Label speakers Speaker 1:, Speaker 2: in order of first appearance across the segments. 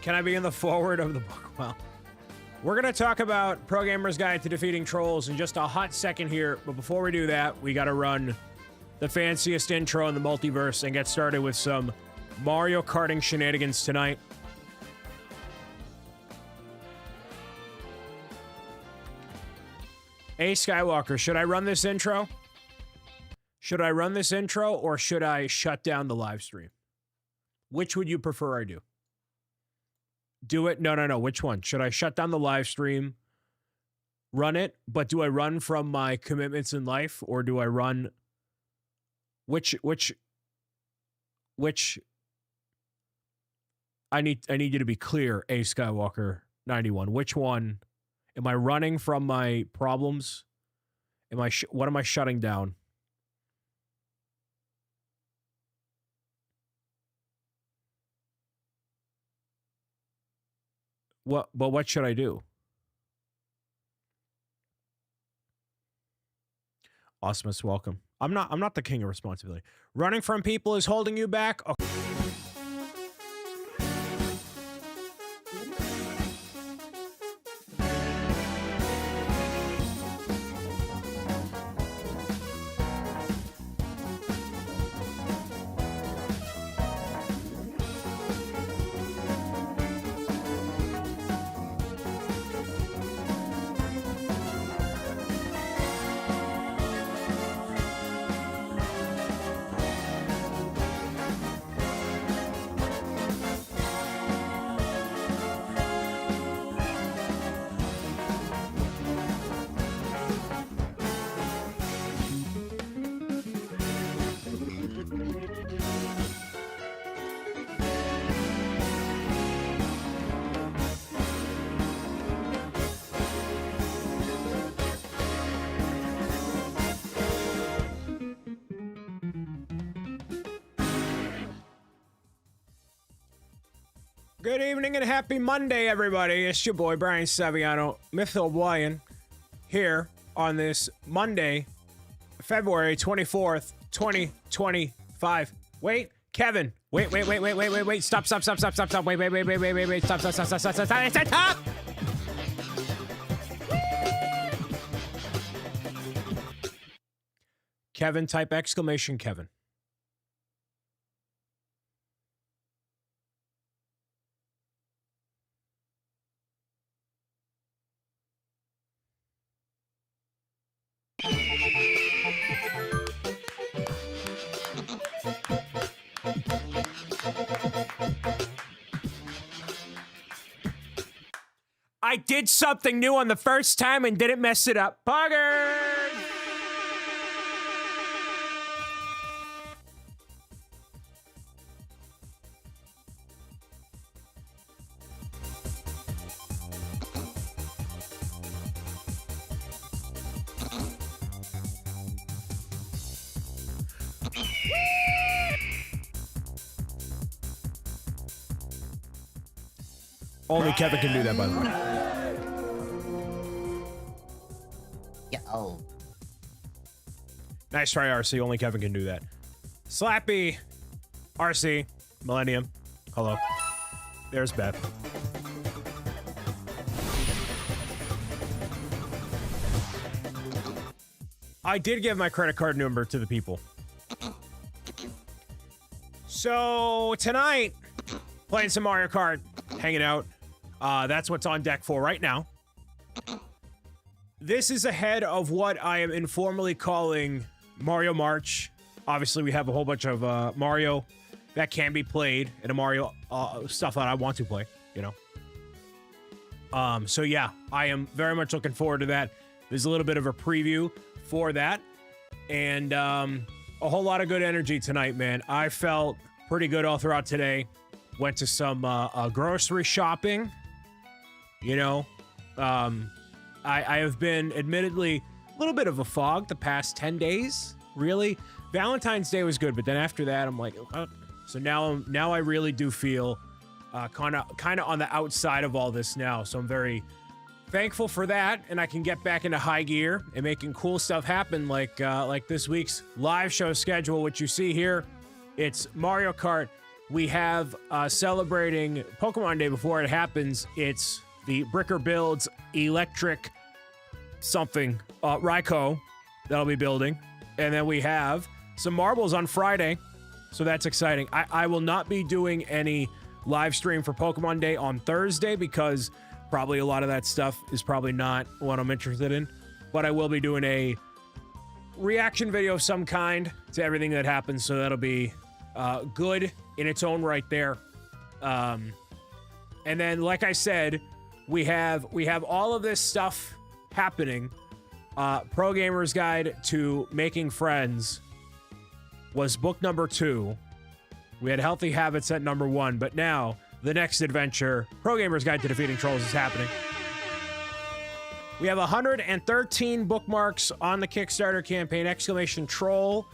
Speaker 1: Can I be in the forward of the book? Well, we're going to talk about Pro Gamer's Guide to Defeating Trolls in just a hot second here. But before we do that, we got to run the fanciest intro in the multiverse and get started with some Mario Karting shenanigans tonight. Hey, Skywalker, should I run this intro? Should I run this intro or should I shut down the live stream? Which would you prefer I do? Do it? No. Which one? Should I shut down the live stream, run it, but do I run from my commitments in life or do I run... Which I need you to be clear, A Skywalker 91. Which one am I running from my problems? What am I shutting down? What should I do? Awesomeness, welcome. I'm not the king of responsibility. Running from people is holding you back. Okay. Good evening and happy Monday, everybody. It's your boy, Brian Saviano, BricksOBrian, here on this Monday, February 24th, 2025. Wait, Kevin. Wait. Stop. Wait. Stop. Kevin, type exclamation Kevin. I did something new on the first time and didn't mess it up. Poggers! Only Kevin can do that, by the way.
Speaker 2: Yeah. Oh.
Speaker 1: Nice try, RC. Only Kevin can do that. Slappy. RC. Millennium. Hello. There's Beth. I did give my credit card number to the people. So, tonight, playing some Mario Kart, hanging out. That's what's on deck for right now. This is ahead of what I am informally calling Mario March. Obviously, we have a whole bunch of Mario that can be played and a Mario stuff that I want to play, you know. So yeah, I am very much looking forward to that. There's a little bit of a preview for that. And a whole lot of good energy tonight, man. I felt pretty good all throughout today. Went to some grocery shopping. You know, I have been admittedly a little bit of a fog the past 10 days, really. Valentine's Day was good, but then after that, I'm like, so now I really do feel kind of on the outside of all this now. So I'm very thankful for that, and I can get back into high gear and making cool stuff happen, like this week's live show schedule, which you see here. It's Mario Kart we have celebrating Pokemon Day before it happens. It's the Bricker Builds Electric something Raikou that'll be building. And then we have some marbles on Friday. So that's exciting. I will not be doing any live stream for Pokemon Day on Thursday because probably a lot of that stuff is probably not what I'm interested in. But I will be doing a reaction video of some kind to everything that happens. So that'll be good in its own right there. And then, like I said, we have all of this stuff happening. Pro Gamer's Guide to Making Friends was book number 2. We had Healthy Habits at number 1, but now the next adventure, Pro Gamer's Guide to Defeating Trolls, is happening. We have 113 bookmarks on the Kickstarter campaign, !troll,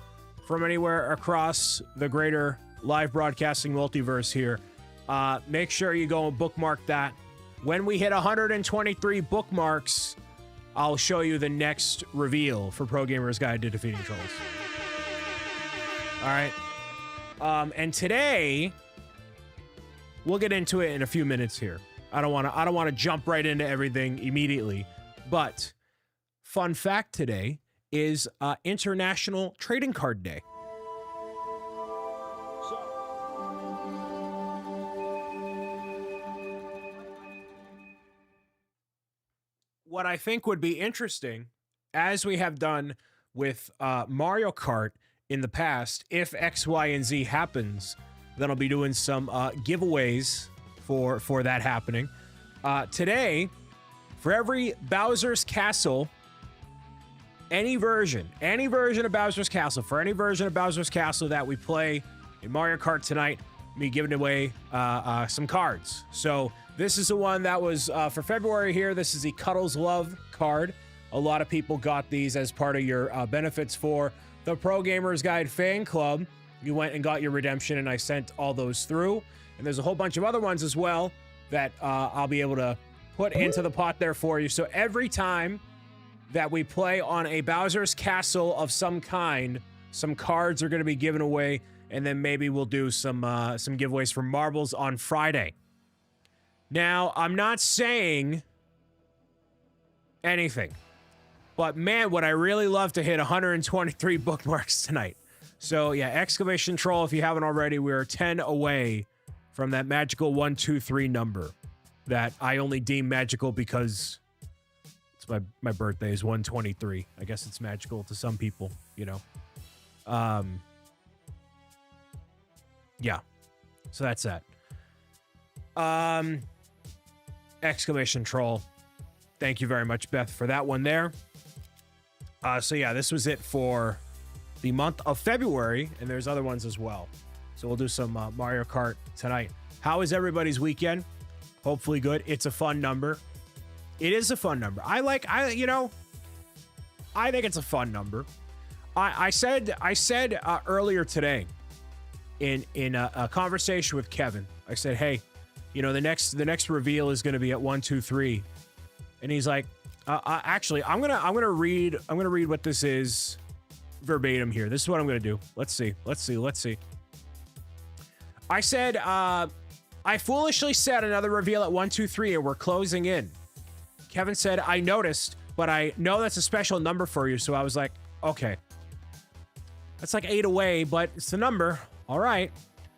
Speaker 1: from anywhere across the greater live broadcasting multiverse here. Make sure you go and bookmark that. When we hit 123 bookmarks, I'll show you the next reveal for Pro Gamer's Guide to Defeating Trolls. All right. And today, we'll get into it in a few minutes here. I don't want to jump right into everything immediately, but fun fact today is International Trading Card Day. What I think would be interesting, as we have done with Mario Kart in the past, if X, Y, and Z happens, then I'll be doing some giveaways for that happening. Today, for every Bowser's Castle, any version of Bowser's Castle, for any version of Bowser's Castle that we play in Mario Kart tonight, me giving away some cards. So this is the one that was for February here. This is the Cuddles Love card. A lot of people got these as part of your benefits for the Pro Gamers Guide fan club. You went and got your redemption, and I sent all those through. And there's a whole bunch of other ones as well that I'll be able to put into the pot there for you. So every time that we play on a Bowser's Castle of some kind, some cards are going to be given away, and then maybe we'll do some giveaways for marbles on Friday. Now, I'm not saying anything, but man, would I really love to hit 123 bookmarks tonight. So yeah, !troll, if you haven't already, we're 10 away from that magical 123 number that I only deem magical because it's my birthday is 123. I guess it's magical to some people, you know. Yeah. So that's that. !troll. Thank you very much, Beth, for that one there. So yeah, this was it for the month of February, and there's other ones as well. So we'll do some Mario Kart tonight. How is everybody's weekend? Hopefully good. It's a fun number. It is a fun number. I think it's a fun number. I said earlier today in a conversation with Kevin, I said, hey, you know, the next reveal is going to be at 123, and he's like, actually, I'm gonna read what this is verbatim here. This is what I'm gonna do. Let's see. I said, I foolishly said another reveal at 123, and we're closing in. Kevin said, I noticed, but I know that's a special number for you. So I was like, okay, that's like 8 away, but it's the number. All right.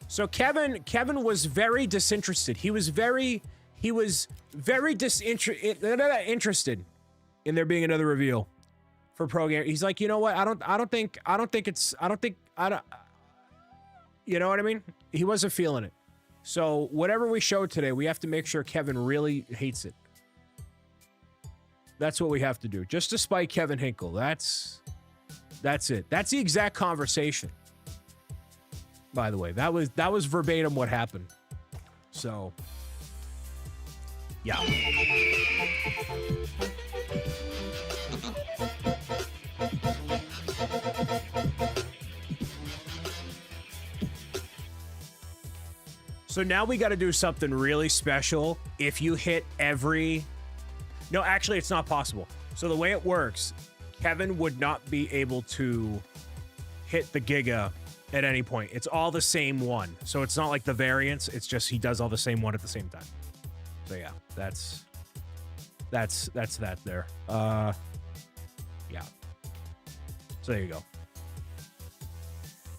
Speaker 1: So Kevin was very disinterested. He was very interested in there being another reveal for Pro Gamer. He's like, you know what? I don't think, you know what I mean? He wasn't feeling it. So whatever we showed today, we have to make sure Kevin really hates it. That's what we have to do. Just to spite Kevin Hinkle. That's it. That's the exact conversation. By the way, that was verbatim what happened. So, yeah. So now we got to do something really special. If you hit every... No, actually, it's not possible. So the way it works, Kevin would not be able to hit the Giga at any point. It's all the same one. So it's not like the variants. It's just he does all the same one at the same time. So yeah, that's that there. Yeah. So there you go.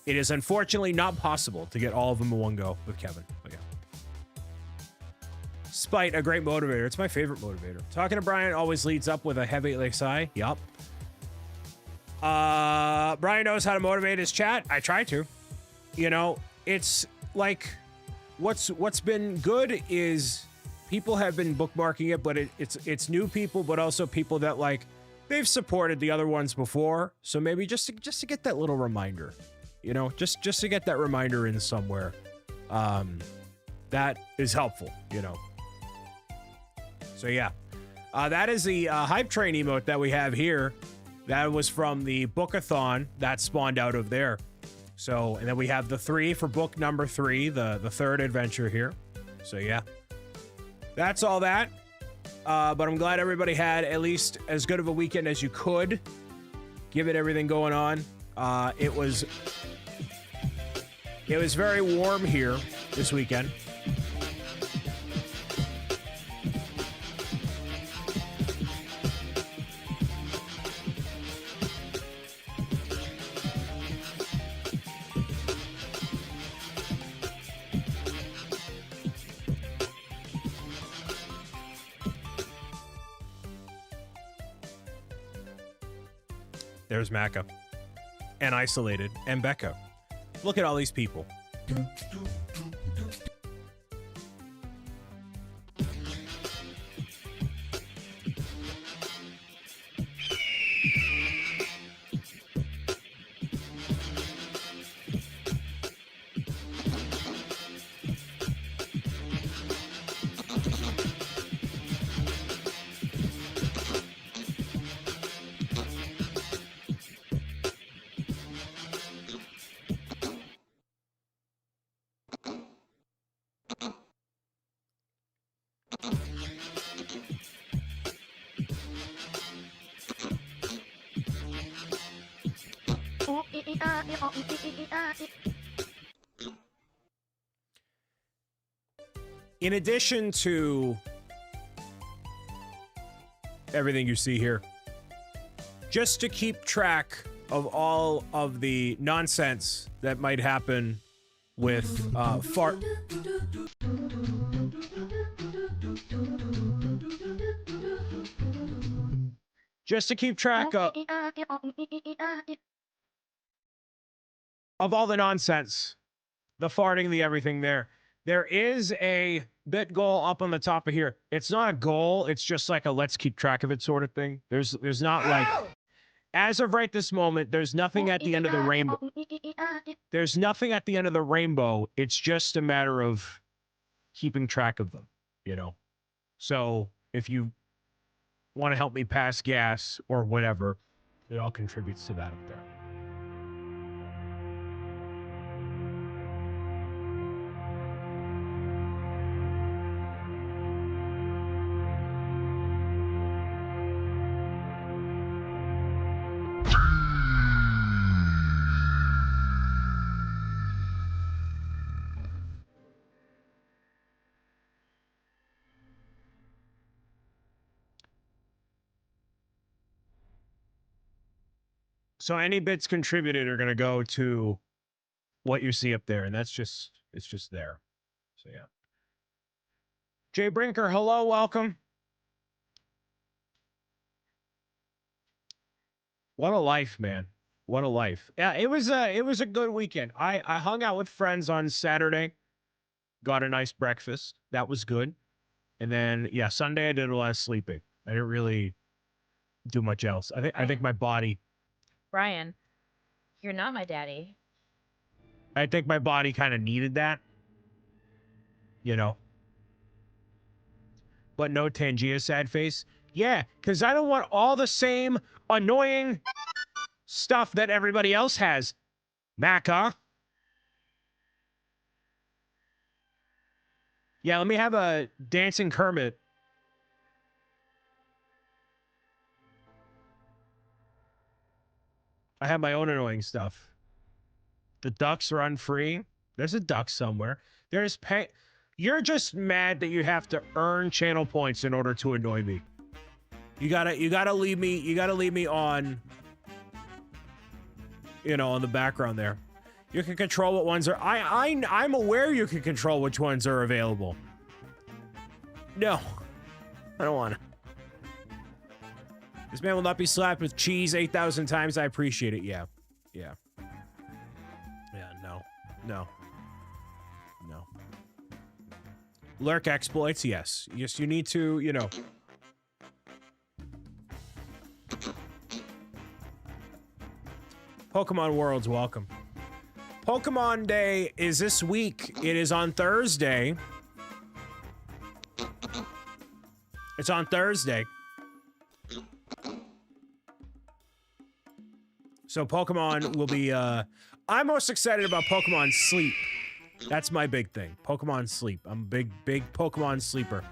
Speaker 1: It is unfortunately not possible to get all of them in one go with Kevin. But yeah. Spite, a great motivator. It's my favorite motivator. Talking to Brian always leads up with a heavy like sigh. Yup. Brian knows how to motivate his chat. I try to. You know, it's like what's been good is people have been bookmarking it, but it's new people, but also people that like they've supported the other ones before. So maybe just to get that little reminder. You know, just to get that reminder in somewhere. That is helpful, you know. So yeah. That is the hype train emote that we have here. That was from the bookathon that spawned out of there. So, and then we have the 3 for book number 3, the third adventure here. So yeah. That's all that. But I'm glad everybody had at least as good of a weekend as you could, given everything going on. It was very warm here this weekend. There's Maka. And Isolated. And Becca. Look at all these people. In addition to everything you see here, just to keep track of all of the nonsense that might happen with fart. Just to keep track of all the nonsense, the farting, the everything there. There is a bit goal up on the top of here. It's not a goal. It's just like a let's keep track of it sort of thing. There's not like, as of right this moment, there's nothing at the end of the rainbow. There's nothing at the end of the rainbow. It's just a matter of keeping track of them, you know? So if you want to help me pass gas or whatever, it all contributes to that up there. So any bits contributed are going to go to what you see up there, and it's just there. So yeah. Jay Brinker, hello, welcome. What a life, man. What a life. Yeah, it was a good weekend. I hung out with friends on Saturday, got a nice breakfast. That was good. And then yeah, Sunday I did a lot of sleeping. I didn't really do much else. I think my body.
Speaker 3: Brian, you're not my daddy.
Speaker 1: I think my body kind of needed that. You know. But no Tangia sad face. Yeah, because I don't want all the same annoying stuff that everybody else has. Maca. Yeah, let me have a dancing Kermit. I have my own annoying stuff. The ducks run free. There's a duck somewhere. There's pay. You're just mad that you have to earn channel points in order to annoy me. You gotta leave me on, you know, on the background there. You can control what ones are. I'm aware you can control which ones are available. No, I don't want to. This man will not be slapped with cheese 8,000 times. I appreciate it. Yeah. Yeah. Yeah, no. No. No. Lurk exploits, yes. Yes, you need to, you know. Pokemon Worlds, welcome. Pokemon Day is this week. It is on Thursday. It's on Thursday. So Pokemon will be, I'm most excited about Pokemon Sleep. That's my big thing. Pokemon Sleep. I'm a big Pokemon sleeper.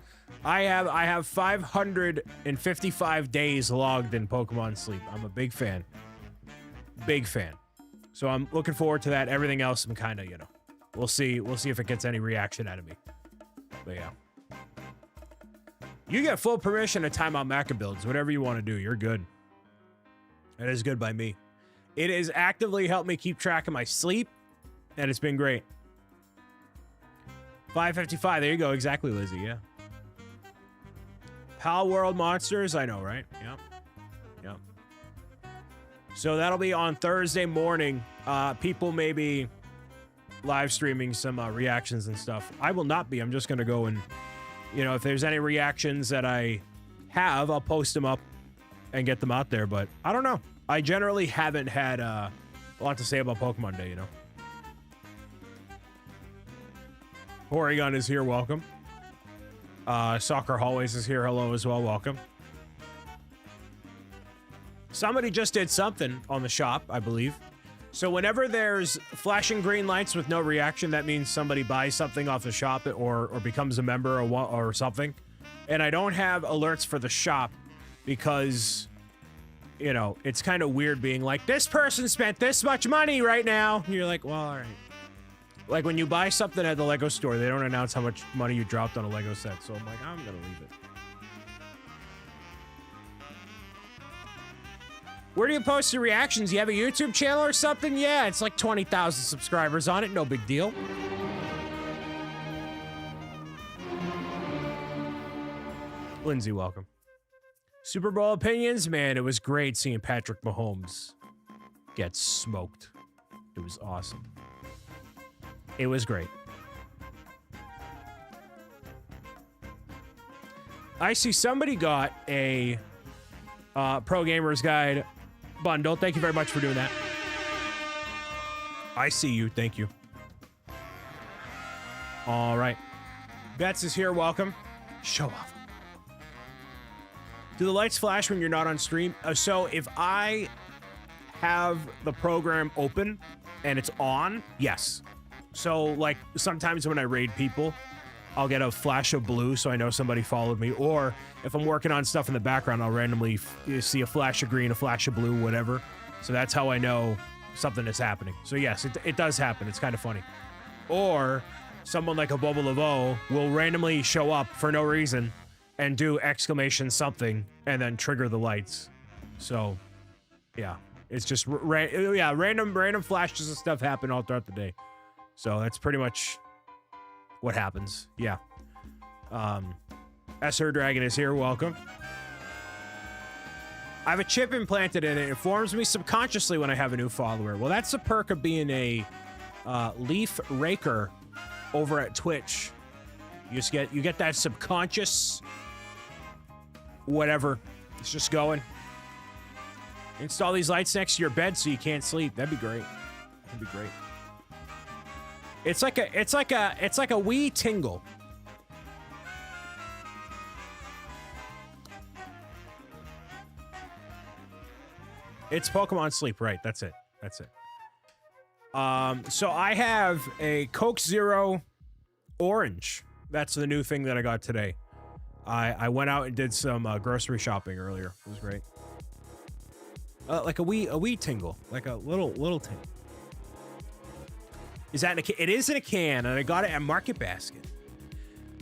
Speaker 1: I have 555 days logged in Pokemon Sleep. I'm a big fan. Big fan. So I'm looking forward to that. Everything else, I'm kind of, you know, we'll see if it gets any reaction out of me. But yeah. You get full permission to time out Mecha builds. Whatever you want to do, you're good. That is good by me. It has actively helped me keep track of my sleep, and it's been great. 555, there you go. Exactly, Lizzie, yeah. Pal World Monsters, I know, right? Yep. Yep. So that'll be on Thursday morning. People may be live streaming some reactions and stuff. I will not be. I'm just going to go and, you know, if there's any reactions that I have, I'll post them up and get them out there. But I don't know. I generally haven't had a lot to say about Pokemon Day, you know. Porygon is here, welcome. Soccer Hallways is here, hello as well, welcome. Somebody just did something on the shop, I believe. So whenever there's flashing green lights with no reaction, that means somebody buys something off the shop or becomes a member or something. And I don't have alerts for the shop because, you know, it's kind of weird being like, this person spent this much money right now. And you're like, well, all right. Like when you buy something at the Lego store, they don't announce how much money you dropped on a Lego set. So I'm like, I'm going to leave it. Where do you post your reactions? You have a YouTube channel or something? Yeah, it's like 20,000 subscribers on it. No big deal. Lindsay, welcome. Super Bowl opinions? Man, it was great seeing Patrick Mahomes get smoked. It was awesome. It was great. I see somebody got a Pro Gamers Guide bundle. Thank you very much for doing that. I see you. Thank you. All right. Bets is here. Welcome. Show off. Do the lights flash when you're not on stream? So if I have the program open and it's on, yes. So like sometimes when I raid people, I'll get a flash of blue so I know somebody followed me. Or if I'm working on stuff in the background, I'll randomly see a flash of green, a flash of blue, whatever. So that's how I know something is happening. So yes, it does happen. It's kind of funny. Or someone like a Bobo Lavo will randomly show up for no reason and do exclamation something and then trigger the lights. So yeah, it's just random flashes of stuff happen all throughout the day. So that's pretty much what happens. Yeah. SR Dragon is here. Welcome. I have a chip implanted in it. It informs me subconsciously when I have a new follower. Well, that's the perk of being a leaf raker over at Twitch. You get that subconscious whatever. It's just going. Install these lights next to your bed so you can't sleep. That'd be great. That'd be great. It's like a wee tingle. It's Pokemon Sleep, right? That's it. That's it. So I have a Coke Zero Orange. That's the new thing that I got today. I went out and did some grocery shopping earlier. It was great. Like a wee tingle, like a little tingle. Is that in a can? It is in a can, and I got it at Market Basket.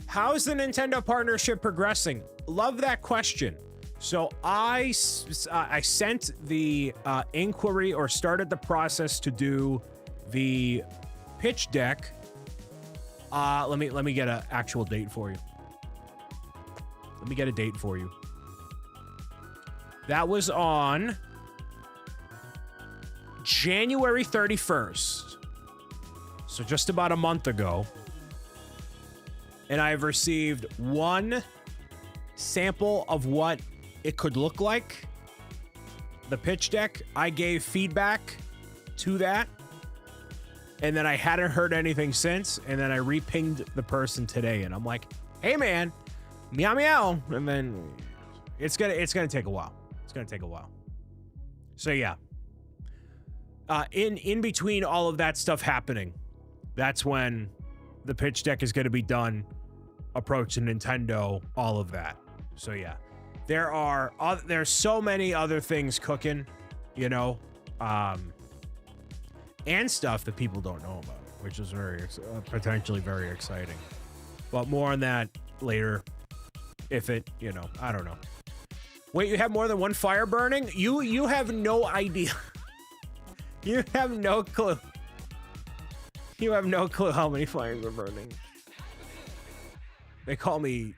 Speaker 1: How's the Nintendo partnership progressing? Love that question. So I sent the inquiry or started the process to do the pitch deck. Let me get an actual date for you. Let me get a date for you. That was on January 31st. So just about a month ago. And I've received one sample of what it could look like. The pitch deck. I gave feedback to that. And then I hadn't heard anything since. And then I re-pinged the person today. And I'm like, hey man, meow meow. And then it's gonna take a while. It's gonna take a while. So yeah. In between all of that stuff happening, that's when the pitch deck is going to be done, approach to Nintendo, all of that. So yeah, there's so many other things cooking, you know, and stuff that people don't know about, which is potentially very exciting. But more on that later, if it, you know, I don't know. Wait, you have more than one fire burning? You have no idea. You have no clue. You have no clue how many fires are burning. They call me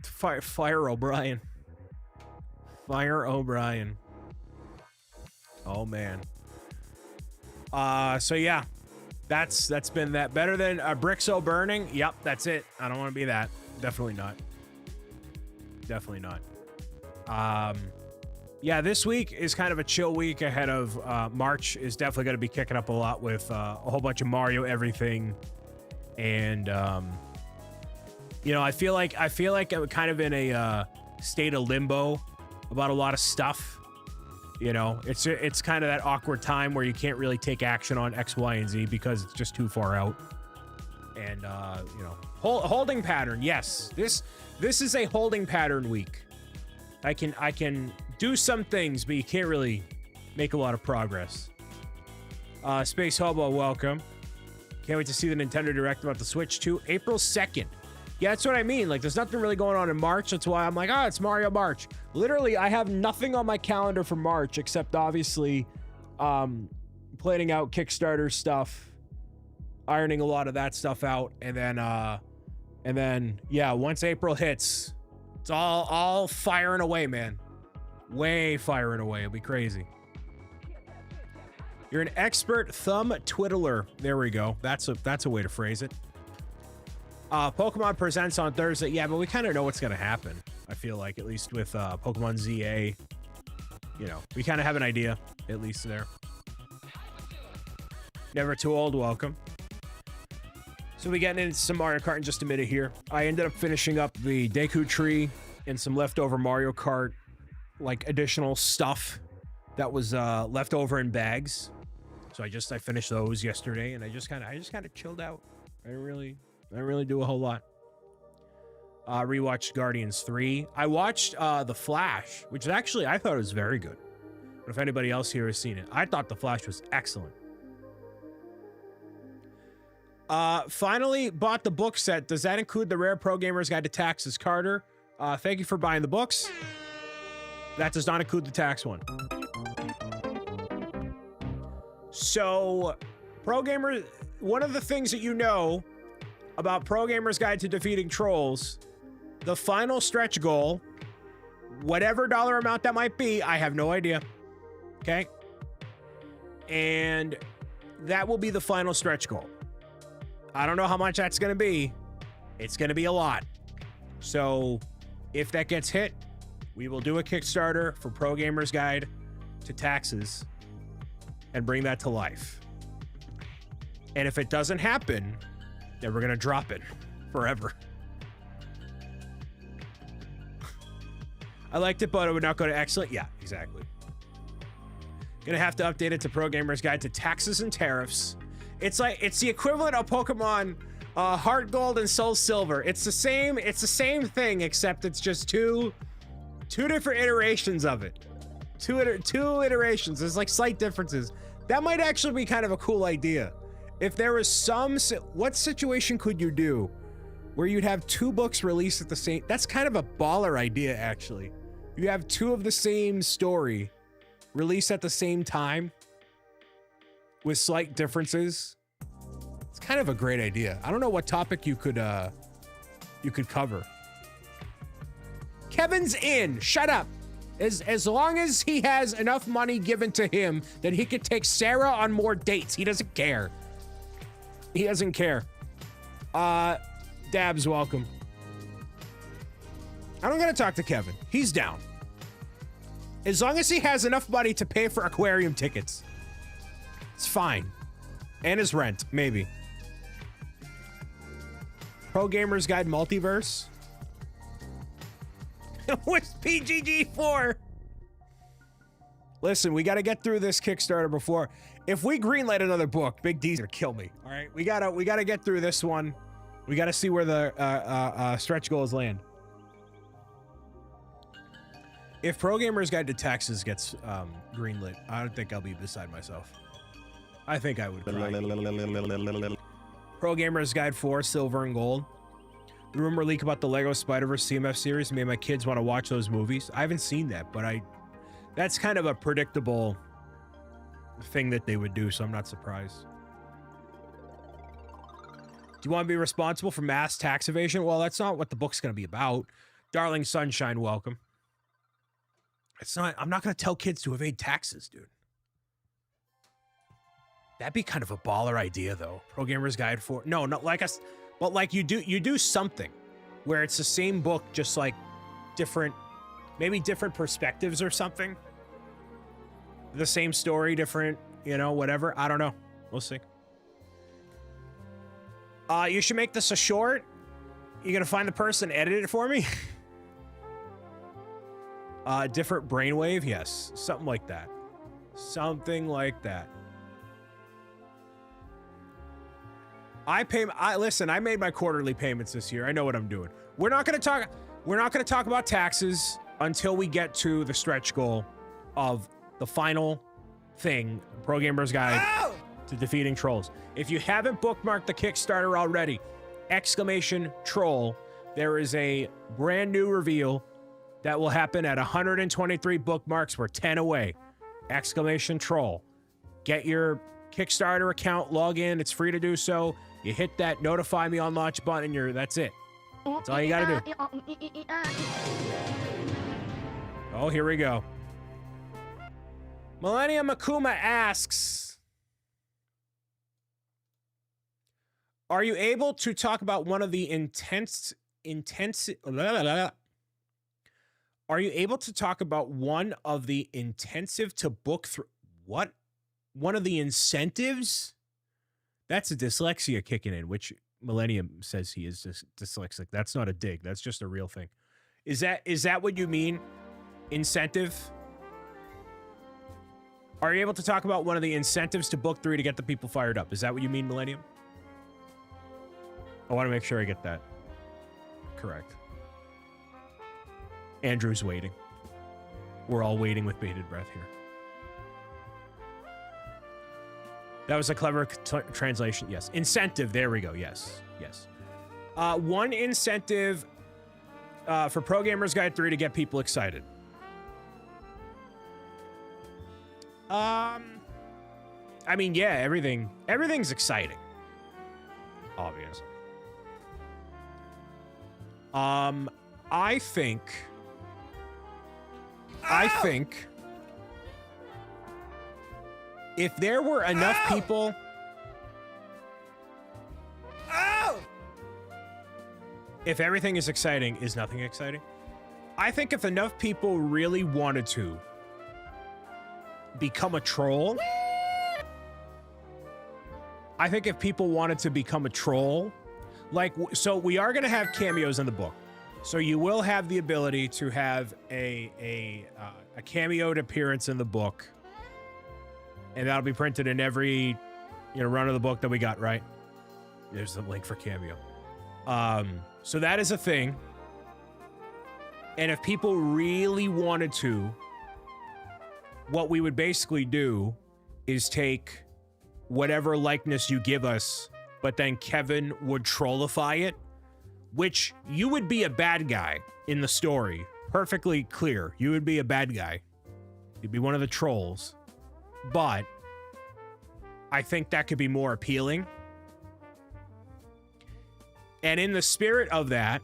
Speaker 1: Fire O'Brien. Fire O'Brien. Oh man. So yeah, that's been that. Better than BricksO burning. Yep, that's it. I don't want to be that. Definitely not. Definitely not. Yeah, this week is kind of a chill week ahead of March. Is definitely going to be kicking up a lot with a whole bunch of Mario everything, and you know, I feel like I'm kind of in a state of limbo about a lot of stuff. You know, it's kind of that awkward time where you can't really take action on X, Y, and Z because it's just too far out. And you know, holding pattern. Yes, this is a holding pattern week. I can do some things, but you can't really make a lot of progress. Space Hobo, welcome. Can't wait to see the Nintendo Direct about the Switch 2. April 2nd. Yeah, that's what I mean. Like, there's nothing really going on in March. That's why I'm like, it's Mario March. Literally, I have nothing on my calendar for March except, obviously, planning out Kickstarter stuff, ironing a lot of that stuff out, and then, yeah, once April hits, it's all firing away, man. Way firing away. It'll be crazy. You're an expert thumb twiddler. There we go. That's a way to phrase it. Pokemon Presents on Thursday. Yeah, but we kind of know what's going to happen. I feel like, at least with Pokemon ZA. You know, we kind of have an idea, at least there. Never Too Old, welcome. So we getting into some Mario Kart in just a minute here. I ended up finishing up the Deku Tree and some leftover Mario Kart, like, additional stuff that was left over in bags. So I finished those yesterday, and I just kind of chilled out. I didn't really do a whole lot. Rewatched Guardians 3. I watched The Flash, which actually I thought it was very good. But if anybody else here has seen it, I thought The Flash was excellent. Finally bought the book set. Does that include the Rare Pro Gamer's Guide to Taxes? Carter, thank you for buying the books. That does not include the tax one. So, Pro Gamer, one of the things that you know about Pro Gamer's Guide to Defeating Trolls, the final stretch goal, whatever dollar amount that might be, I have no idea. Okay? And that will be the final stretch goal. I don't know how much that's going to be. It's going to be a lot. So, if that gets hit, we will do a Kickstarter for Pro Gamer's Guide to Taxes and bring that to life. And if it doesn't happen, then we're going to drop it forever. I liked it, but it would not go to excellent. Yeah, exactly. Gonna have to update it to Pro Gamer's Guide to Taxes and Tariffs. It's the equivalent of Pokemon Heart Gold and Soul Silver. It's the same thing, except it's just two different iterations of it. Two iterations. There's like slight differences. That might actually be kind of a cool idea. If there was what situation could you do where you'd have 2 books released at the same? That's kind of a baller idea, actually. You have 2 of the same story released at the same time with slight differences. It's kind of a great idea. I don't know what topic you could cover. Kevin's in. Shut up. As long as he has enough money given to him that he could take Sarah on more dates, he doesn't care. He doesn't care. Dabs, welcome. I'm gonna talk to Kevin. He's down. As long as he has enough money to pay for aquarium tickets, it's fine. And his rent, maybe. Pro Gamers Guide Multiverse. What's PGG4? Listen, we got to get through this Kickstarter before. If we greenlight another book, Big D's gonna kill me. All right, we gotta get through this one. We gotta see where the stretch goals land. If Pro Gamers Guide to Taxes gets greenlit, I don't think I'll be beside myself. I think I would cry. Pro Gamers Guide 4, Silver and Gold. The rumor leak about the Lego Spider-Verse CMF series made my kids want to watch those movies. I haven't seen that, but that's kind of a predictable thing that they would do, so I'm not surprised. Do you want to be responsible for mass tax evasion? Well, that's not what the book's going to be about. Darling Sunshine, welcome. It's not. I'm not going to tell kids to evade taxes, dude. That'd be kind of a baller idea, though. Pro Gamers Guide 4. No, not like us, but like you do something where it's the same book, just like maybe different perspectives or something. The same story, different, whatever. I don't know. We'll see. You should make this a short. You gonna find the person, edit it for me? Different brainwave, yes. Something like that. Something like that. Listen, I made my quarterly payments this year. I know what I'm doing. We're not gonna talk about taxes until we get to the stretch goal of the final thing, Pro Gamers Guide to Defeating Trolls. If you haven't bookmarked the Kickstarter already, !troll, there is a brand new reveal that will happen at 123 bookmarks. We're 10 away. !troll. Get your Kickstarter account, log in. It's free to do so. You hit that notify me on launch button, that's it. That's all you gotta do. Oh, here we go. Millennium Akuma asks, are you able to talk about one of the Are you able to talk about one of the intensive to book through? What? One of the incentives? That's a dyslexia kicking in, which Millennium says he is dyslexic. That's not a dig. That's just a real thing. Is that what you mean? Incentive? Are you able to talk about one of the incentives to book 3 to get the people fired up? Is that what you mean, Millennium? I want to make sure I get that correct. Andrew's waiting. We're all waiting with bated breath here. That was a clever translation. Yes. Incentive. There we go. Yes. Yes. One incentive for Pro Gamers Guide 3 to get people excited. I mean, yeah, everything's exciting. Obviously. I think if there were enough people, if everything is exciting, is nothing exciting? I think if enough people really wanted to become a troll, I think if people wanted to become a troll, so we are going to have cameos in the book. So you will have the ability to have a cameoed appearance in the book. And that'll be printed in every, run of the book that we got, right? There's the link for cameo. So that is a thing. And if people really wanted to, what we would basically do is take whatever likeness you give us, but then Kevin would trollify it, which you would be a bad guy in the story. Perfectly clear. You would be a bad guy. You'd be one of the trolls. But I think that could be more appealing. And in the spirit of that,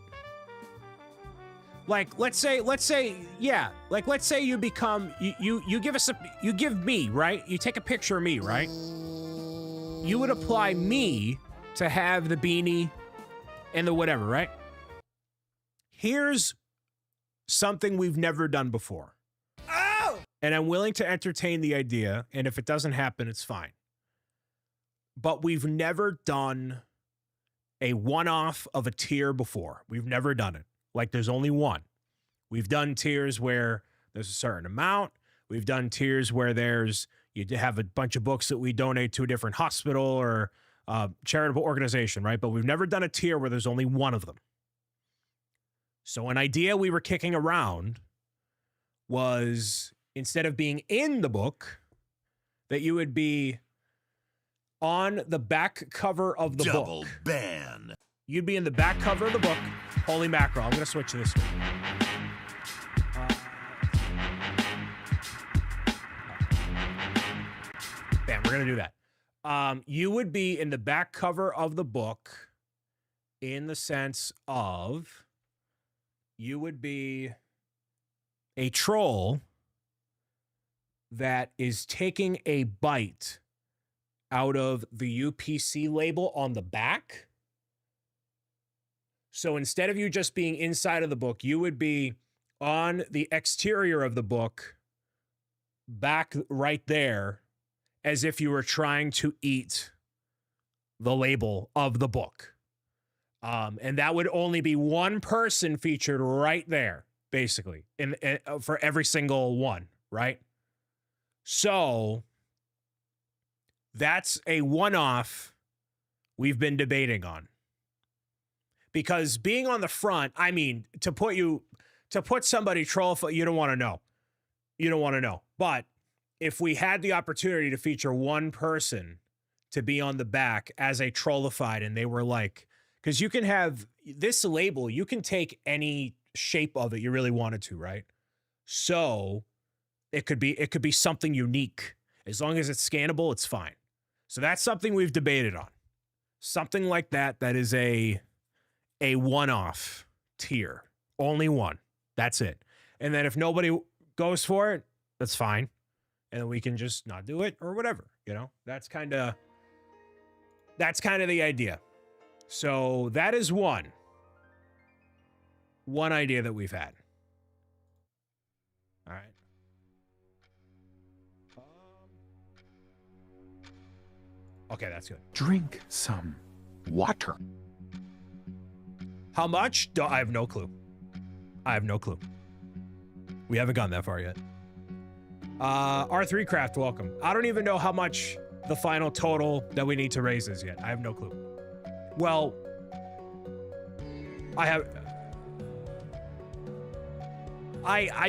Speaker 1: like, let's say you become, you give us you give me, right? You take a picture of me, right? You would apply me to have the beanie and the whatever, right? Here's something we've never done before. Oh! And I'm willing to entertain the idea, and if it doesn't happen, it's fine. But we've never done a one-off of a tier before. We've never done it. Like, there's only one. We've done tiers where there's a certain amount. We've done tiers where you have a bunch of books that we donate to a different hospital or charitable organization, right? But we've never done a tier where there's only one of them. So an idea we were kicking around was, instead of being in the book, that you would be on the back cover of the book.
Speaker 4: Double ban.
Speaker 1: You'd be in the back cover of the book. Holy mackerel. I'm going to switch to this one. Bam, we're going to do that. You would be in the back cover of the book in the sense of you would be a troll that is taking a bite out of the UPC label on the back. So instead of you just being inside of the book, you would be on the exterior of the book, back right there, as if you were trying to eat the label of the book. And that would only be one person featured right there, basically, for every single one, right? So that's a one-off we've been debating on. Because being on the front, I mean, to put somebody troll, you don't want to know. You don't want to know. But if we had the opportunity to feature one person to be on the back as a trollified, and they were like, because you can have this label, you can take any shape of it you really wanted to, right? So it could be something unique. As long as it's scannable, it's fine. So that's something we've debated on. Something like that is a one-off tier. Only one. That's it. And then if nobody goes for it, that's fine. And then we can just not do it or whatever, you know? That's kind of the idea. So that is one idea that we've had. All right. Okay, that's good.
Speaker 4: Drink some water.
Speaker 1: How much? I have no clue. I have no clue. We haven't gone that far yet. R3 Craft, welcome. I don't even know how much the final total that we need to raise is yet. I have no clue. Well, I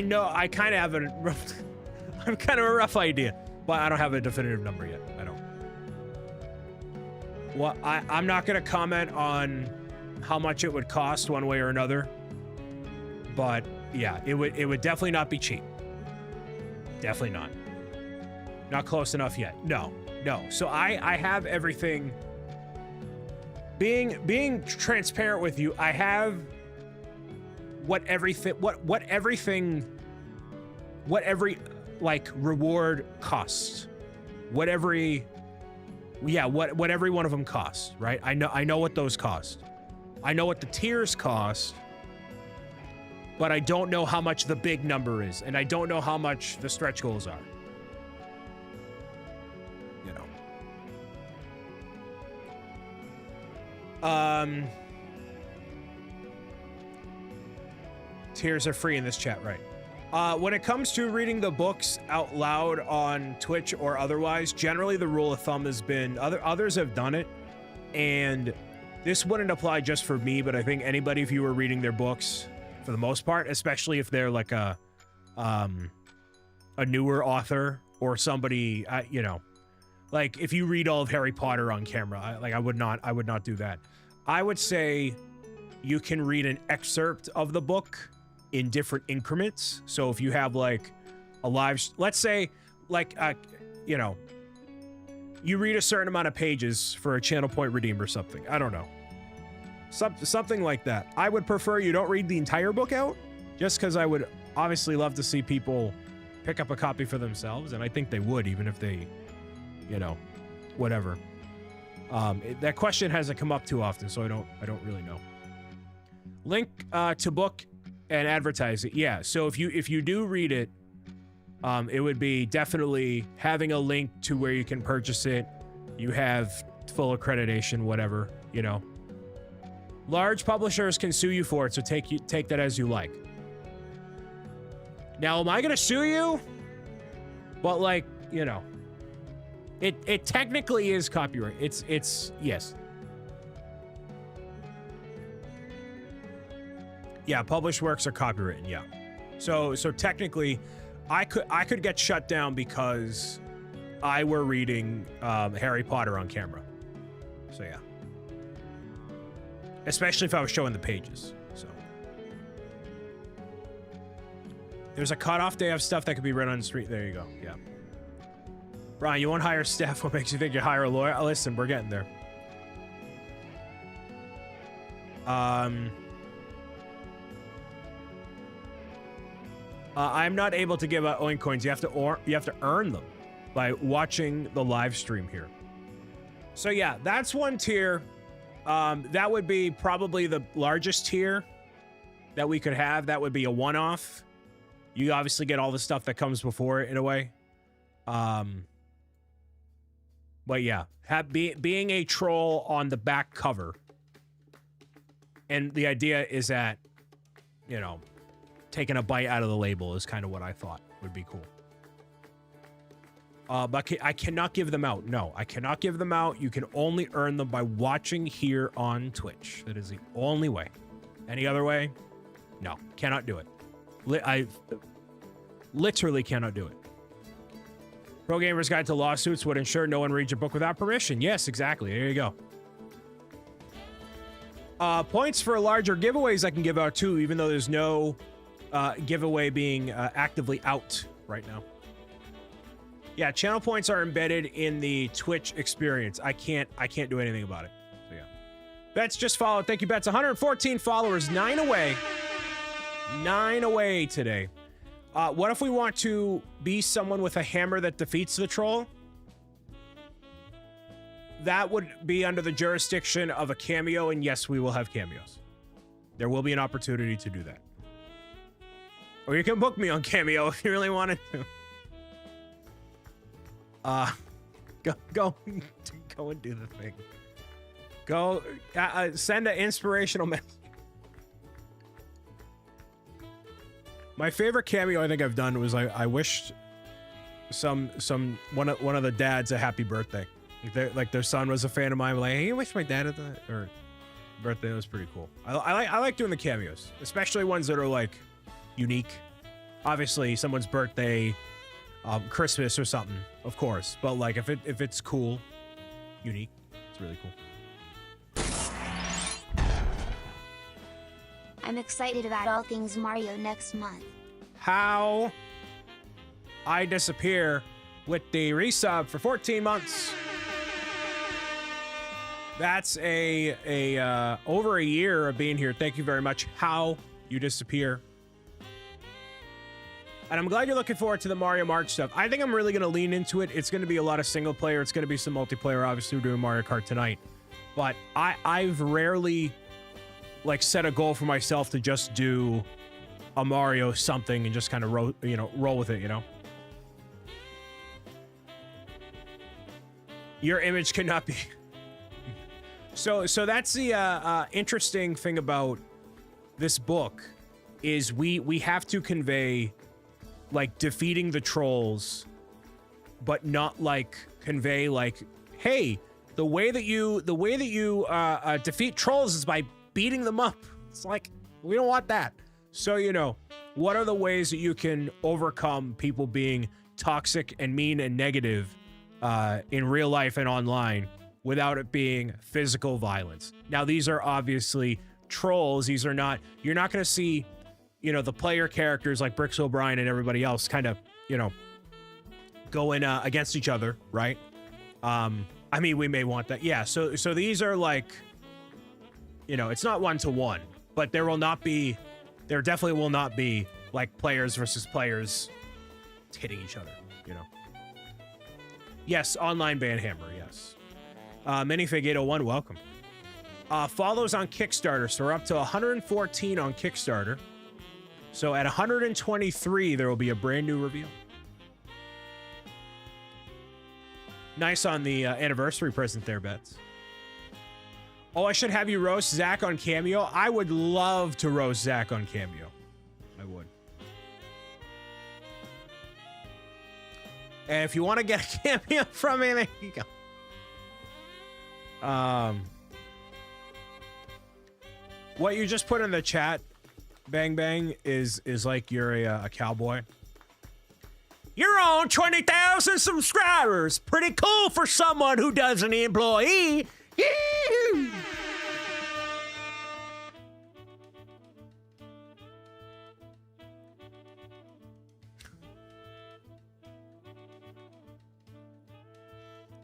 Speaker 1: know I kind of have I'm kind of a rough idea, but I don't have a definitive number yet. I don't. Well, I'm not going to comment on how much it would cost one way or another, but yeah, it would definitely not be cheap. Definitely not. Not close enough yet. No. So I have everything. Being transparent with you, I have what every like reward costs. What every one of them costs, right? I know what those cost. I know what the tiers cost, but I don't know how much the big number is, and I don't know how much the stretch goals are. You know. Tiers are free in this chat, right? When it comes to reading the books out loud on Twitch or otherwise, generally the rule of thumb has been, others have done it, and this wouldn't apply just for me, but I think anybody, if you were reading their books, for the most part, especially if they're like a newer author or somebody, Like if you read all of Harry Potter on camera, I would not do that. I would say you can read an excerpt of the book in different increments. So if you have like a live, let's say like, you know, you read a certain amount of pages for a channel point redeem or something. I don't know. Something like that. I would prefer you don't read the entire book out, just because I would obviously love to see people pick up a copy for themselves, and I think they would, even if they, you know, whatever. That question hasn't come up too often, so I don't really know. Link to book and advertise it. Yeah, so if you do read it, it would be definitely having a link to where you can purchase it. You have full accreditation, whatever, you know. Large publishers can sue you for it, so take that as you like. Now, am I gonna sue you? But like, you know, it technically is copyright. It's yes. Yeah, published works are copywritten. Yeah, so technically, I could get shut down because I were reading Harry Potter on camera. So yeah. Especially if I was showing the pages, so. There's a cutoff day of stuff that could be read on the street. There you go, yeah. Brian, you won't hire staff. What makes you think you hire a lawyer? Oh, listen, we're getting there. I'm not able to give out oink coins. You have to earn them by watching the live stream here. So yeah, that's one tier. That would be probably the largest tier that we could have. That would be a one-off. You obviously get all the stuff that comes before it in a way. But yeah, being a troll on the back cover. And the idea is that, you know, taking a bite out of the label is kind of what I thought would be cool. But I cannot give them out. No, I cannot give them out. You can only earn them by watching here on Twitch. That is the only way. Any other way? No, cannot do it. I literally cannot do it. Pro Gamer's Guide to Lawsuits would ensure no one reads your book without permission. Yes, exactly. There you go. Points for larger giveaways I can give out too, even though there's no giveaway being actively out right now. Yeah, channel points are embedded in the Twitch experience. I can't do anything about it. So yeah. Bets just followed. Thank you, Bets. 114 followers, 9 away. 9 away today. What if we want to be someone with a hammer that defeats the troll? That would be under the jurisdiction of a cameo, and yes, we will have cameos. There will be an opportunity to do that. Or you can book me on Cameo if you really wanted to. Go and do the thing. Go send an inspirational message. My favorite cameo I think I've done was I wished one of the dads a happy birthday. Like their son was a fan of mine. Like, hey, I wish my dad had that or birthday. That was pretty cool. I like doing the cameos, especially ones that are like unique. Obviously, someone's birthday. Christmas or something, of course, but like if it's cool, unique, it's really cool.
Speaker 5: I'm excited about all things Mario next month.
Speaker 1: How I disappear with the resub for 14 months. That's a over a year of being here. Thank you very much. How you disappear. And I'm glad you're looking forward to the Mario Kart stuff. I think I'm really going to lean into it. It's going to be a lot of single player. It's going to be some multiplayer. Obviously, we're doing Mario Kart tonight. But I've rarely, like, set a goal for myself to just do a Mario something and just kind of roll with it, you know? Your image cannot be... So that's the interesting thing about this book is we have to convey... like defeating the trolls, but not like convey like, hey, the way that you defeat trolls is by beating them up. It's like, we don't want that. So, you know, what are the ways that you can overcome people being toxic and mean and negative in real life and online without it being physical violence. Now, these are obviously trolls. These are not, you're not going to see, you know, the player characters like BricksOBrian and everybody else kind of, you know, going against each other, right? I mean, we may want that. Yeah, so these are like, you know, it's not one-to-one, but there definitely will not be like players versus players hitting each other, you know. Yes, online banhammer, yes. Minifig 801, welcome. Follows on Kickstarter, so we're up to 114 on Kickstarter. So at 123, there will be a brand new reveal. Nice on the anniversary present there, Bets. Oh, I should have you roast Zach on Cameo. I would love to roast Zach on Cameo. I would. And if you want to get a cameo from me, there you go. What you just put in the chat, Bang Bang, is like you're a cowboy. You're on 20,000 subscribers. Pretty cool for someone who does an employee. Yee-hoo.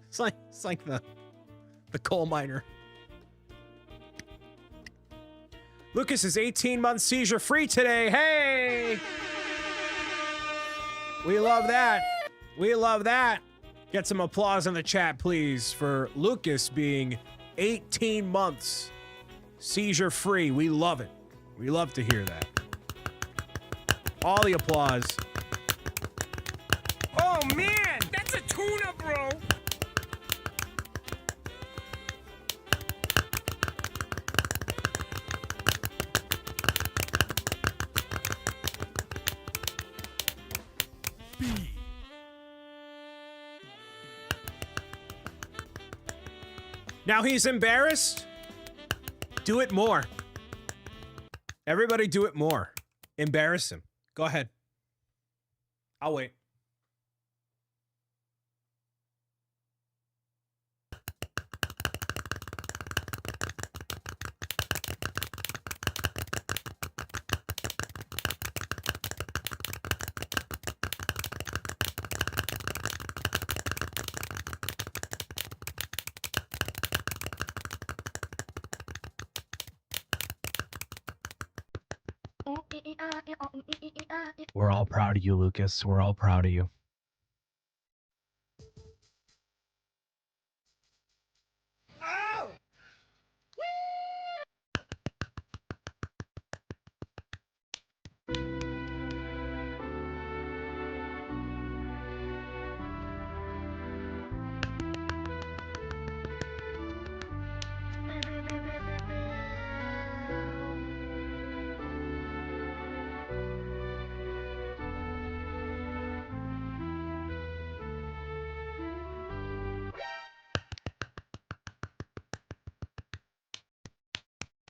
Speaker 1: It's like the coal miner. Lucas is 18 months seizure free today. Hey! We love that. We love that. Get some applause in the chat, please, for Lucas being 18 months seizure free. We love it. We love to hear that. All the applause.
Speaker 6: Oh man, that's a tuna, bro.
Speaker 1: Now he's embarrassed. Do it more. Everybody do it more. Embarrass him. Go ahead. I'll wait.
Speaker 7: We're all proud of you, Lucas. We're all proud of you.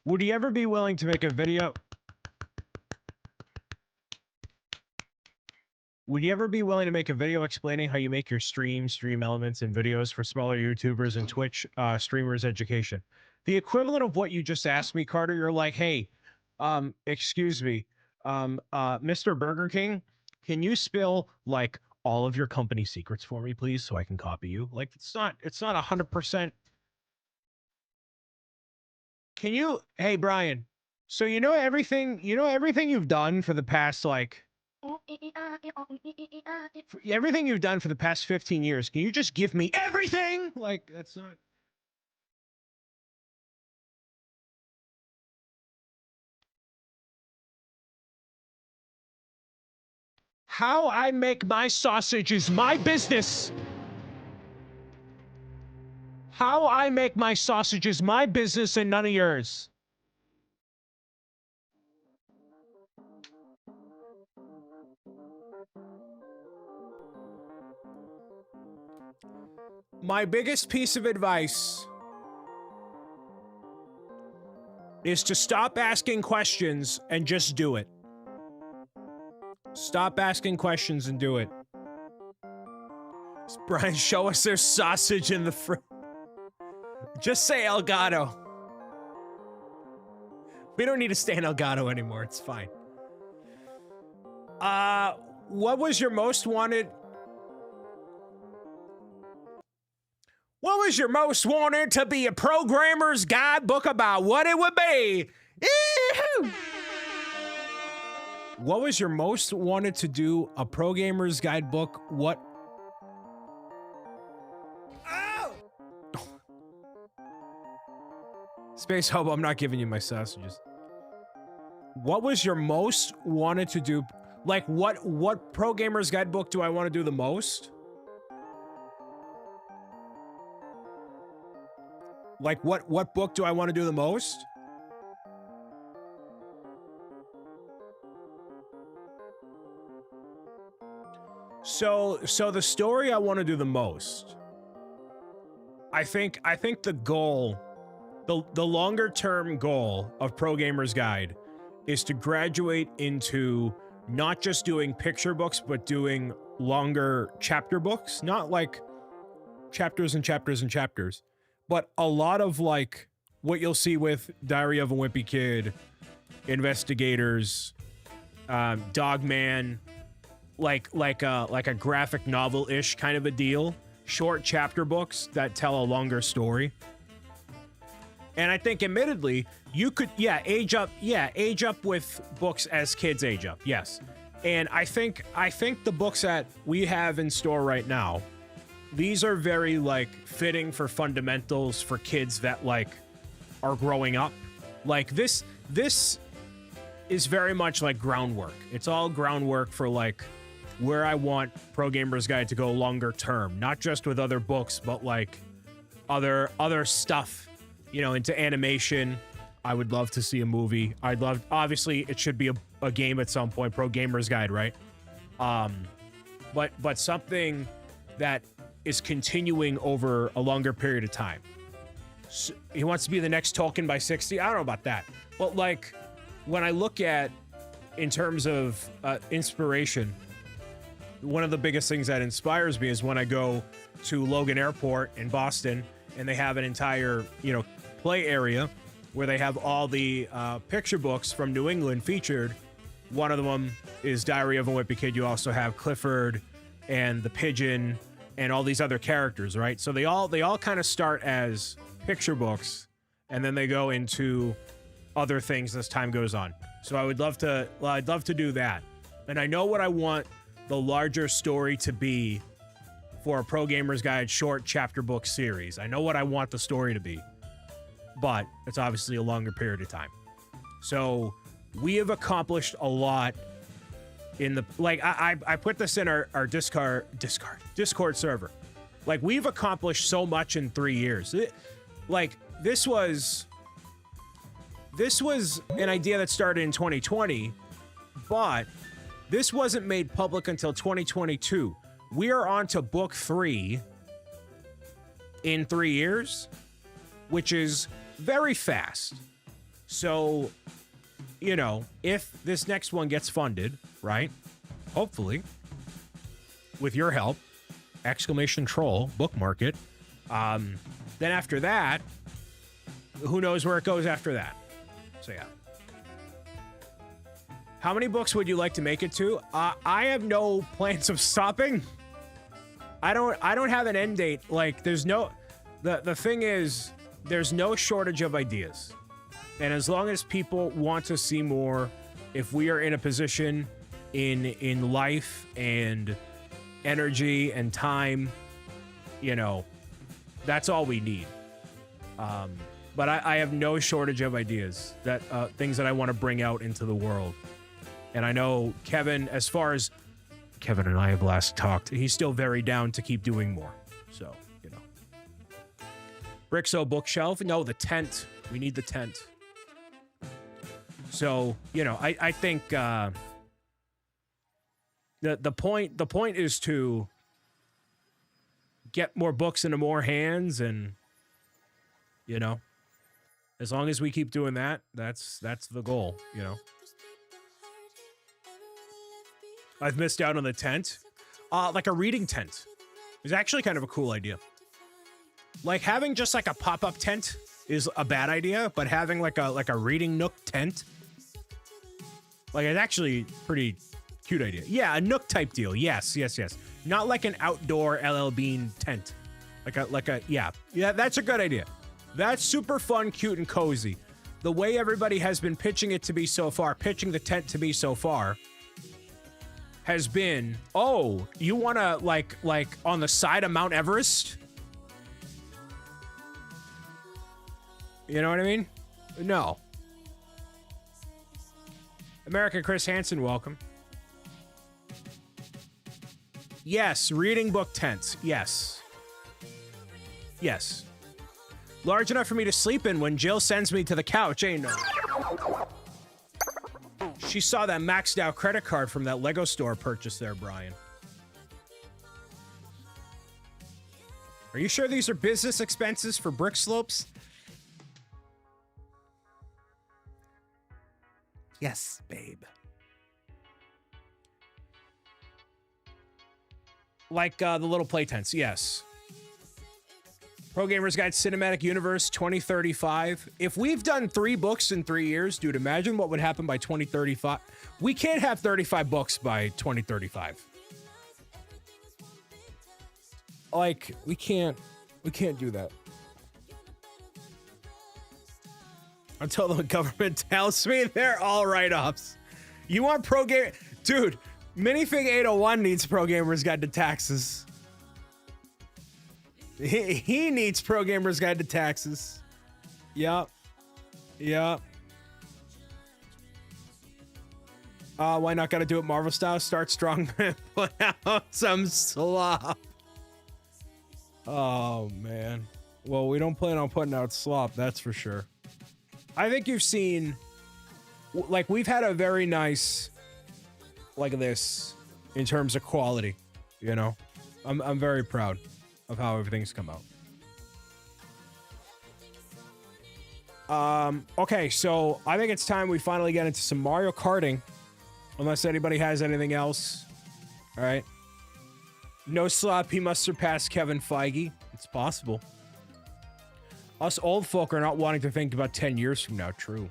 Speaker 1: Would you ever be willing to make a video? Would you ever be willing to make a video explaining how you make your stream elements and videos for smaller YouTubers and Twitch streamers education? The equivalent of what you just asked me, Carter, you're like, hey, excuse me, Mr. Burger King, can you spill like all of your company secrets for me, please, so I can copy you? Like, it's not 100%. Can you, hey, Brian, so you know everything you've done for the past, like, everything you've done for the past 15 years, can you just give me everything? Like, that's not... How I make my sausage is my business. How I make my sausage is my business and none of yours. My biggest piece of advice is to stop asking questions and just do it. Stop asking questions and do it. Brian, show us their sausage in the fridge. Just say Elgato. We don't need to stay in Elgato anymore. It's fine. What was your most wanted? What was your most wanted to be a programmer's guidebook about what it would be? Yee-hoo! What was your most wanted to do a pro gamer's guidebook? What? Oh! Space Hobo, I'm not giving you my sausages. What was your most wanted to do? Like, what pro gamer's guidebook do I want to do the most? Like, what book do I want to do the most? So the story I want to do the most, I think the goal, the longer term goal of Pro Gamer's Guide is to graduate into not just doing picture books, but doing longer chapter books, not like chapters and chapters and chapters, but a lot of like what you'll see with Diary of a Wimpy Kid, Investigators, Dogman, like a graphic novel-ish kind of a deal. Short chapter books that tell a longer story. And I think, admittedly, you could, age up with books as kids age up, yes. And I think the books that we have in store right now, these are very, like, fitting for fundamentals for kids that, like, are growing up. Like, this is very much like groundwork. It's all groundwork for, like, where I want Pro Gamer's Guide to go longer term. Not just with other books, but, like, other stuff. You know, into animation. I would love to see a movie. Obviously, it should be a game at some point, Pro Gamer's Guide, right? But something that is continuing over a longer period of time. So he wants to be the next Tolkien by 60. I don't know about that. But, like, when I look at, in terms of inspiration, one of the biggest things that inspires me is when I go to Logan Airport in Boston, and they have an entire, play area where they have all the picture books from New England featured. One of them is Diary of a Wimpy Kid. You also have Clifford and the Pigeon and all these other characters, right? So they all kind of start as picture books, and then they go into other things as time goes on. So I'd love to do that. And I know what I want the larger story to be for a Pro Gamer's Guide short chapter book series. I know what I want the story to be, but it's obviously a longer period of time. So we have accomplished a lot in the, like, I put this in our Discord server. Like, we've accomplished so much in 3 years. This was an idea that started in 2020, but this wasn't made public until 2022. We are on to book 3 in 3 years, which is very fast. So, if this next one gets funded, right? Hopefully, with your help, !troll, bookmark it. Then after that, who knows where it goes after that? So yeah. How many books would you like to make it to? I have no plans of stopping. I don't have an end date. Like, there's no, the thing is, there's no shortage of ideas. And as long as people want to see more, if we are in a position in life and energy and time, that's all we need. But I have no shortage of ideas, that things that I want to bring out into the world. And I know Kevin, as far as Kevin and I have last talked, he's still very down to keep doing more. So, BricksO bookshelf. No, the tent. We need the tent. So, I think the point is to get more books into more hands, and as long as we keep doing that, that's the goal, I've missed out on the tent. Like a reading tent. is actually kind of a cool idea. Like having just like a pop-up tent is a bad idea, but having like a reading nook tent, like it's actually pretty cute idea. Yeah, a nook type deal. Yes. Not like an outdoor LL Bean tent. Yeah, that's a good idea. That's super fun, cute, and cozy. The way everybody has been pitching it to be so far, pitching the tent to be so far, has been, oh, you want to like on the side of Mount Everest? You know what I mean? No. American Chris Hansen, welcome. Yes, reading book tents. Yes. Yes. Large enough for me to sleep in when Jill sends me to the couch, ain't no. She saw that maxed out credit card from that Lego store purchase there, Brian. Are you sure these are business expenses for brick slopes? Yes, babe. Like the little play tents, yes. Pro Gamers Guide Cinematic Universe 2035. If we've done 3 books in 3 years, dude, imagine what would happen by 2035. We can't have 35 books by 2035. Like, we can't do that. Until the government tells me they're all write-offs. You want Pro Game... Dude, Minifig 801 needs Pro Gamers Guide to Taxes. He needs Pro Gamers Guide to Taxes. Yup. Why not gotta do it Marvel style? Start strong and put out some slop. Oh, man. Well, we don't plan on putting out slop, that's for sure. I think you've seen... Like, we've had a very nice... like this in terms of quality, you know? I'm very proud of how everything's come out. Okay, so I think it's time we finally get into some Mario Karting, unless anybody has anything else. All right. No slop, he must surpass Kevin Feige. It's possible. Us old folk are not wanting to think about 10 years from now. True.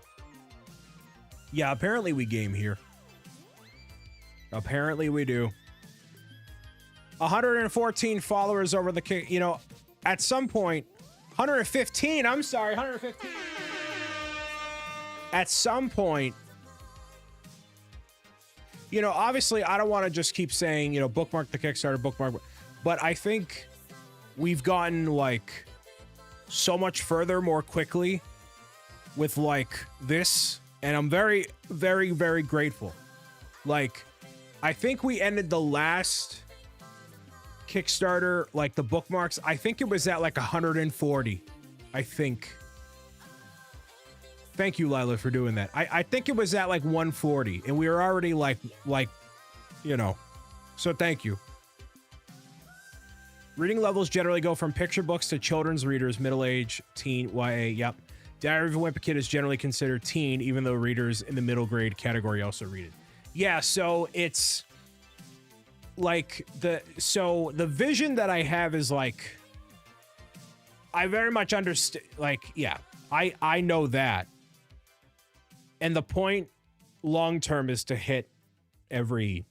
Speaker 1: Yeah, apparently we game here. Apparently we do. 114 followers over the... You know, at some point... 115, I'm sorry, 115. At some point... You know, obviously, I don't want to just keep saying, you know, bookmark the Kickstarter, bookmark... But I think we've gotten, like, so much further more quickly with, like, this. And I'm very, very, very grateful. Like, I think we ended the last... Kickstarter, like the bookmarks, I think it was at like 140. I think. Thank you, Lila, for doing that. I think it was at like 140, and we were already like, you know. So thank you. Reading levels generally go from picture books to children's readers, middle age, teen, YA. Yep. Diary of a Wimpy Kid is generally considered teen, even though readers in the middle grade category also read it. Yeah, so it's. Like the vision that I have is like I very much understand, like, yeah, I know that, and the point long term is to hit every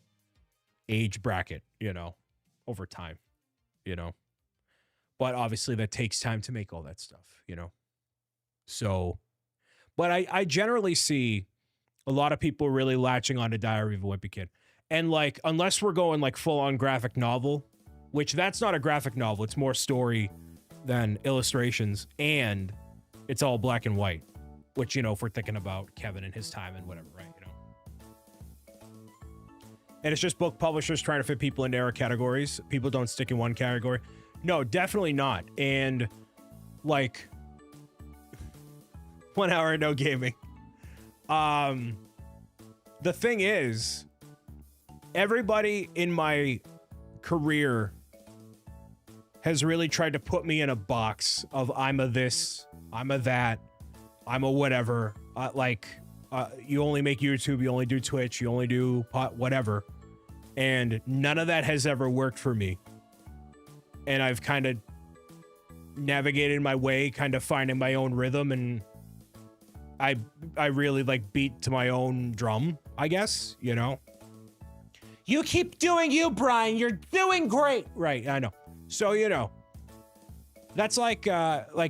Speaker 1: age bracket, you know, over time, you know, but obviously that takes time to make all that stuff, you know. So, but I generally see a lot of people really latching on to Diary of a Wimpy Kid. And, like, unless we're going, like, full-on graphic novel, which that's not a graphic novel. It's more story than illustrations, and it's all black and white, which, you know, if we're thinking about Kevin and his time and whatever, right, you know. And it's just book publishers trying to fit people into their categories. People don't stick in one category. No, definitely not. And, like, 1 hour, no gaming. The thing is... Everybody in my career has really tried to put me in a box of I'm a this, I'm a that, I'm a whatever. You only make YouTube, you only do Twitch, you only do whatever. And none of that has ever worked for me. and I've kind of navigated my way, kind of finding my own rhythm, and I really like beat to my own drum, I guess, you know. You keep doing you, Brian. You're doing great. Right, I know. So, you know, that's like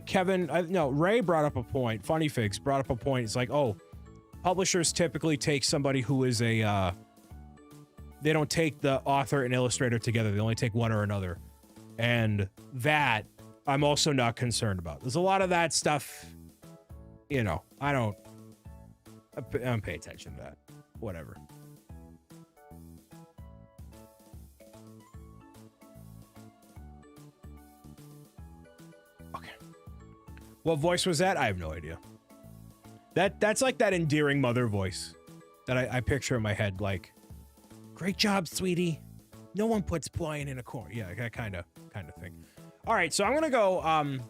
Speaker 1: Kevin, no, Ray brought up a point. Funny Figs brought up a point. It's like, oh, publishers typically take somebody who is a, they don't take the author and illustrator together. They only take one or another. And that I'm also not concerned about. There's a lot of that stuff, you know, I don't pay attention to that. Whatever. Okay. What voice was that? I have no idea. That's like that endearing mother voice that I picture in my head, like, great job, sweetie. No one puts Brian in a corner. Yeah, that kind of thing. All right, so I'm gonna go.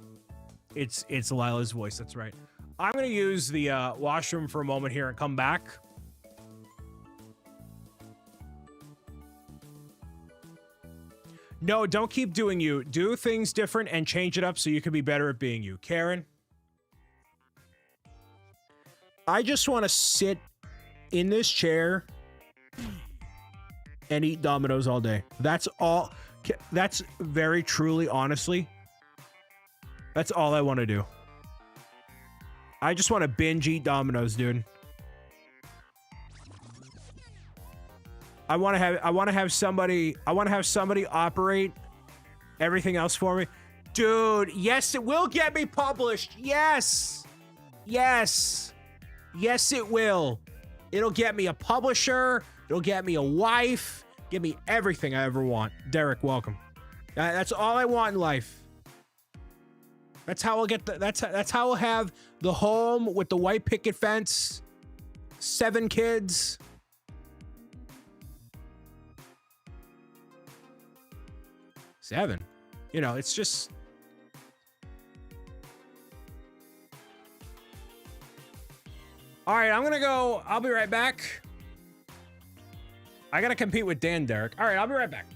Speaker 1: It's Lila's voice. That's right. I'm gonna use the washroom for a moment here and come back. No, don't keep doing you. Do things different and change it up so you can be better at being you, Karen. I just want to sit in this chair and eat Domino's all day. That's all. That's very truly, honestly, that's all I want to do. I just want to binge eat Domino's, dude. I want to have somebody operate everything else for me. Dude, yes, it will get me published. Yes. Yes. Yes, it will. It'll get me a publisher. It'll get me a wife. Give me everything I ever want. Derek, welcome. That's all I want in life. That's how I'll get the, that's how I'll have the home with the white picket fence, 7 kids. Seven. You know, it's just. All right, I'm gonna go. I'll be right back. I gotta compete with Dan, Derek. All right, I'll be right back.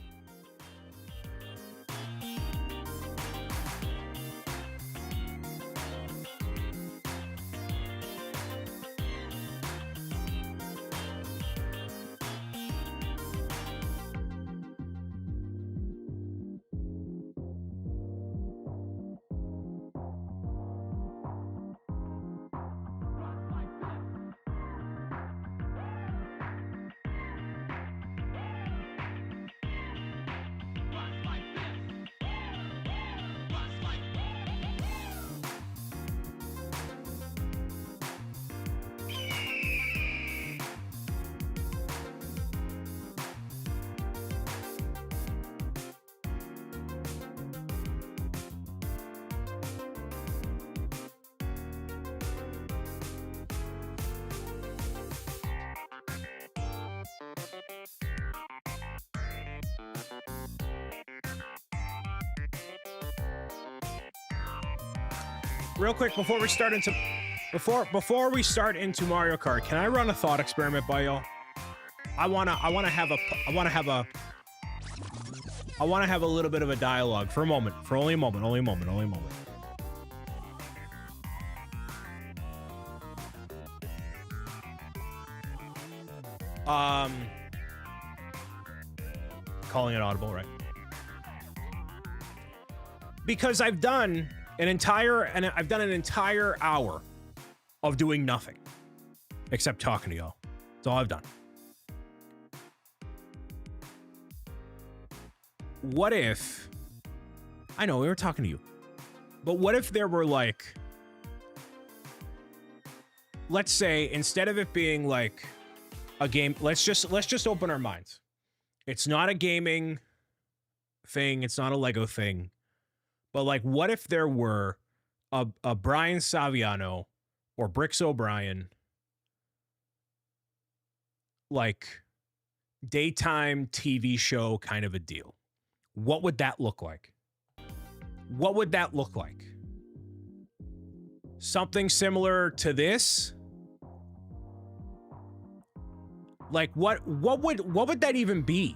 Speaker 1: Real quick before we start into Mario Kart, can I run a thought experiment by y'all? I wanna have a little bit of a dialogue for a moment, for only a moment. Calling it audible, right? Because I've done an entire hour of doing nothing except talking to y'all. That's all I've done. What if, I know we were talking to you, but what if there were like, let's say instead of it being like a game, let's just open our minds. It's not a gaming thing. It's not a Lego thing. But like, what if there were a Brian Saviano or BricksOBrian, like daytime TV show kind of a deal? What would that look like? What would that look like? Something similar to this? Like what would that even be?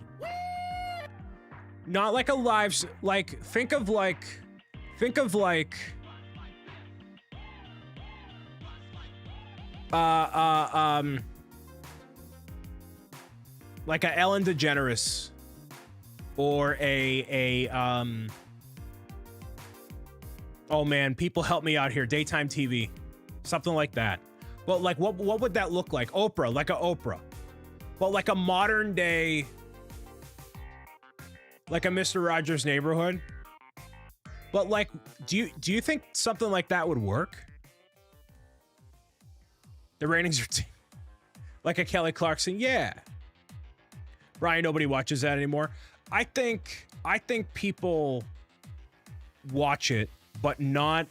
Speaker 1: Not like a live, like, think of like, like a Ellen DeGeneres or oh man, people help me out here, daytime TV, something like that. But like, what would that look like? Oprah, like a Oprah, but like a modern day, like a Mr. Rogers' Neighborhood. But like, do you think something like that would work? The ratings are like a Kelly Clarkson, yeah. Brian, nobody watches that anymore. I think people watch it, but not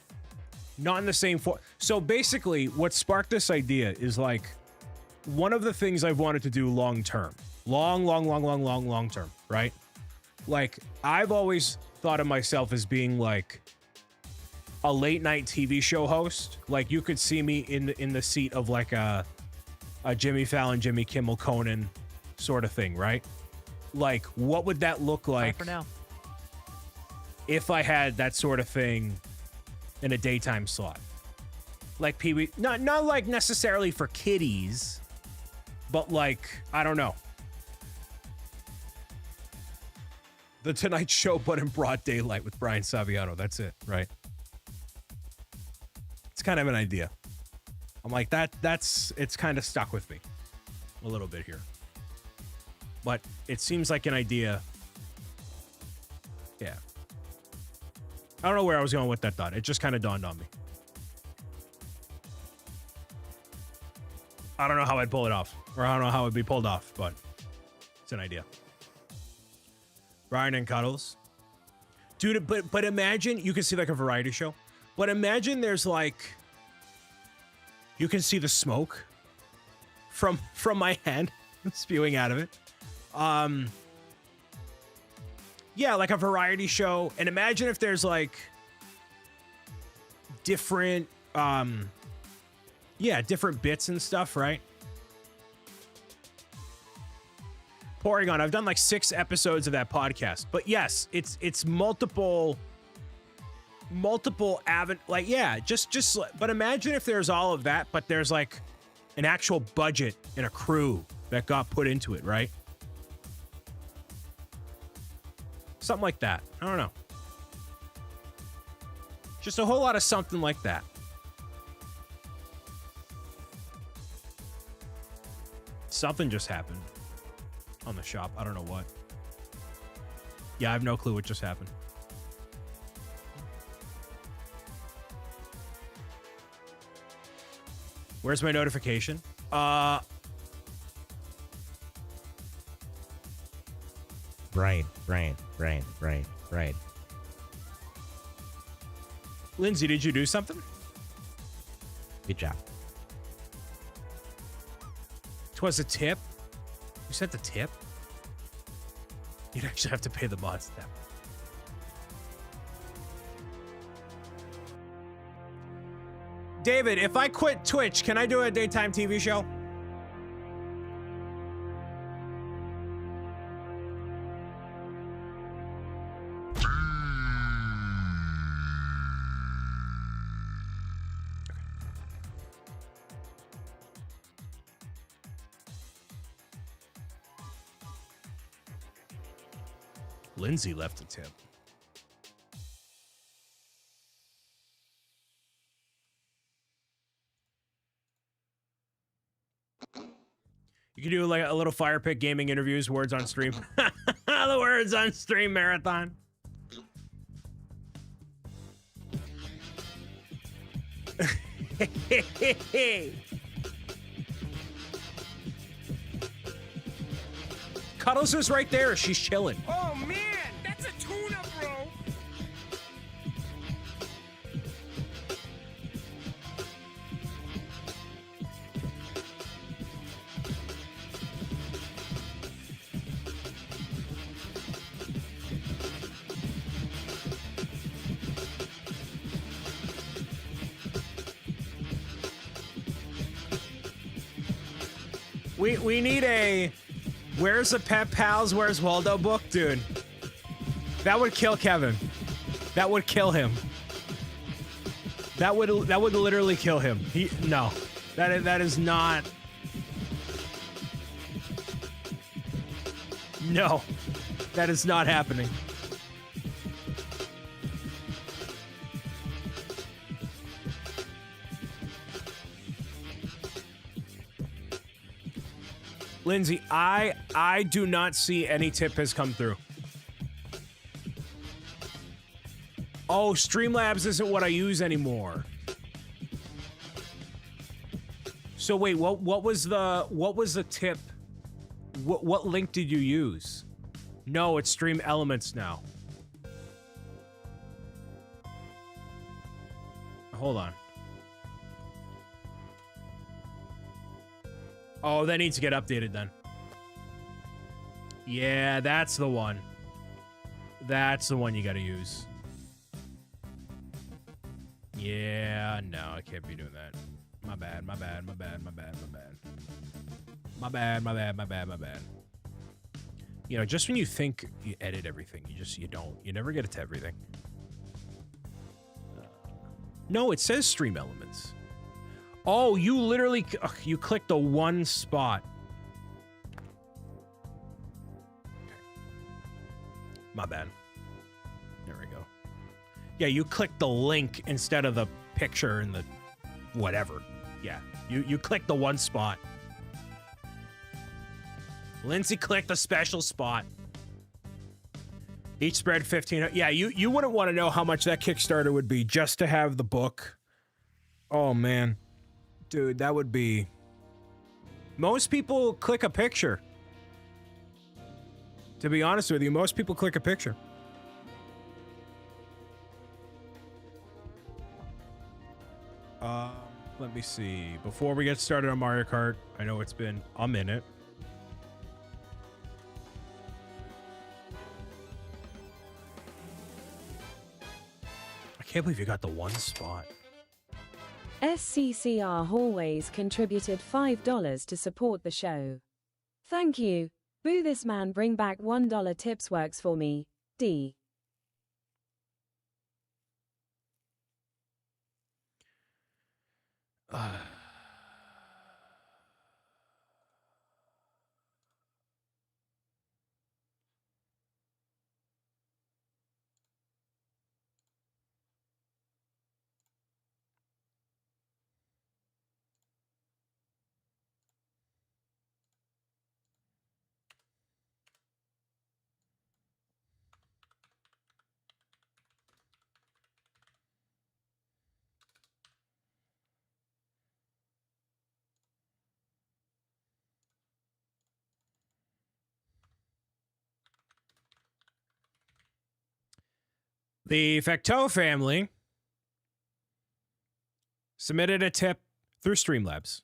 Speaker 1: in the same form. So basically, what sparked this idea is like one of the things I've wanted to do long term, long term, right? Like I've always thought of myself as being like a late night TV show host. Like you could see me in the seat of like a Jimmy Fallon, Jimmy Kimmel, Conan sort of thing, right? Like what would that look like
Speaker 6: Bye for now.
Speaker 1: if I had that sort of thing in a daytime slot? Like Pee-wee, not like necessarily for kiddies, but like, I don't know. The Tonight Show, but in broad daylight with Brian Saviano. That's it, right? It's kind of an idea. I'm like, it's kind of stuck with me a little bit here. But it seems like an idea. Yeah. I don't know where I was going with that thought. It just kind of dawned on me. I don't know how I'd pull it off. Or I don't know how it'd be pulled off, but it's an idea. Brian and Cuddles. Dude, but imagine, you can see like a variety show. But imagine there's like, you can see the smoke from my hand spewing out of it. Yeah, like a variety show. And imagine if there's like different, different bits and stuff, right? Porygon, I've done like 6 episodes of that podcast, but yes, it's multiple like, yeah, just, but imagine if there's all of that, but there's like an actual budget and a crew that got put into it, right? Something like that. I don't know. Just a whole lot of something like that. Something just happened on the shop. I don't know what. Yeah, I have no clue what just happened. Where's my notification?
Speaker 2: Right.
Speaker 1: Lindsay, did you do something?
Speaker 2: Good job.
Speaker 1: Twas a tip? You sent the tip? You'd actually have to pay the mods that. David, if I quit Twitch, can I do a daytime TV show? Lindsay left a tip. You can do like a little fire pit gaming interviews, words on stream. The words on stream marathon. Cuddles is right there. She's chilling.
Speaker 6: Oh man, that's a tuna, bro.
Speaker 1: We need a Where's the Pet Pals, Where's Waldo book, dude. That would kill Kevin. That would kill him. That would literally kill him. No. That is not. No. That is not happening. Lindsay, I do not see any tip has come through. Oh, Streamlabs isn't what I use anymore. So wait, what was the tip? What link did you use? No, it's Stream Elements now. Hold on. Oh, that needs to get updated then. Yeah, that's the one. That's the one you gotta use. Yeah, no, I can't be doing that. My bad, my bad, my bad, my bad, my bad. My bad, my bad, my bad, my bad. You know, just when you think you edit everything, you don't. You never get it to everything. No, it says Stream Elements. Oh, you literally, you clicked the one spot. Okay. My bad. There we go. Yeah, you clicked the link instead of the picture and the whatever. Yeah, you clicked the one spot. Lindsay clicked the special spot. Each spread 15. Yeah, you wouldn't want to know how much that Kickstarter would be just to have the book. Oh, man. Dude, that would be... Most people click a picture. To be honest with you, most people click a picture. Let me see. Before we get started on Mario Kart, I know it's been a minute. I can't believe you got the one spot.
Speaker 8: SCCR Hallways contributed $5 to support the show. Thank you. Boo this man, bring back $1 tips works for me. D.
Speaker 1: The Fecteau family submitted a tip through Streamlabs.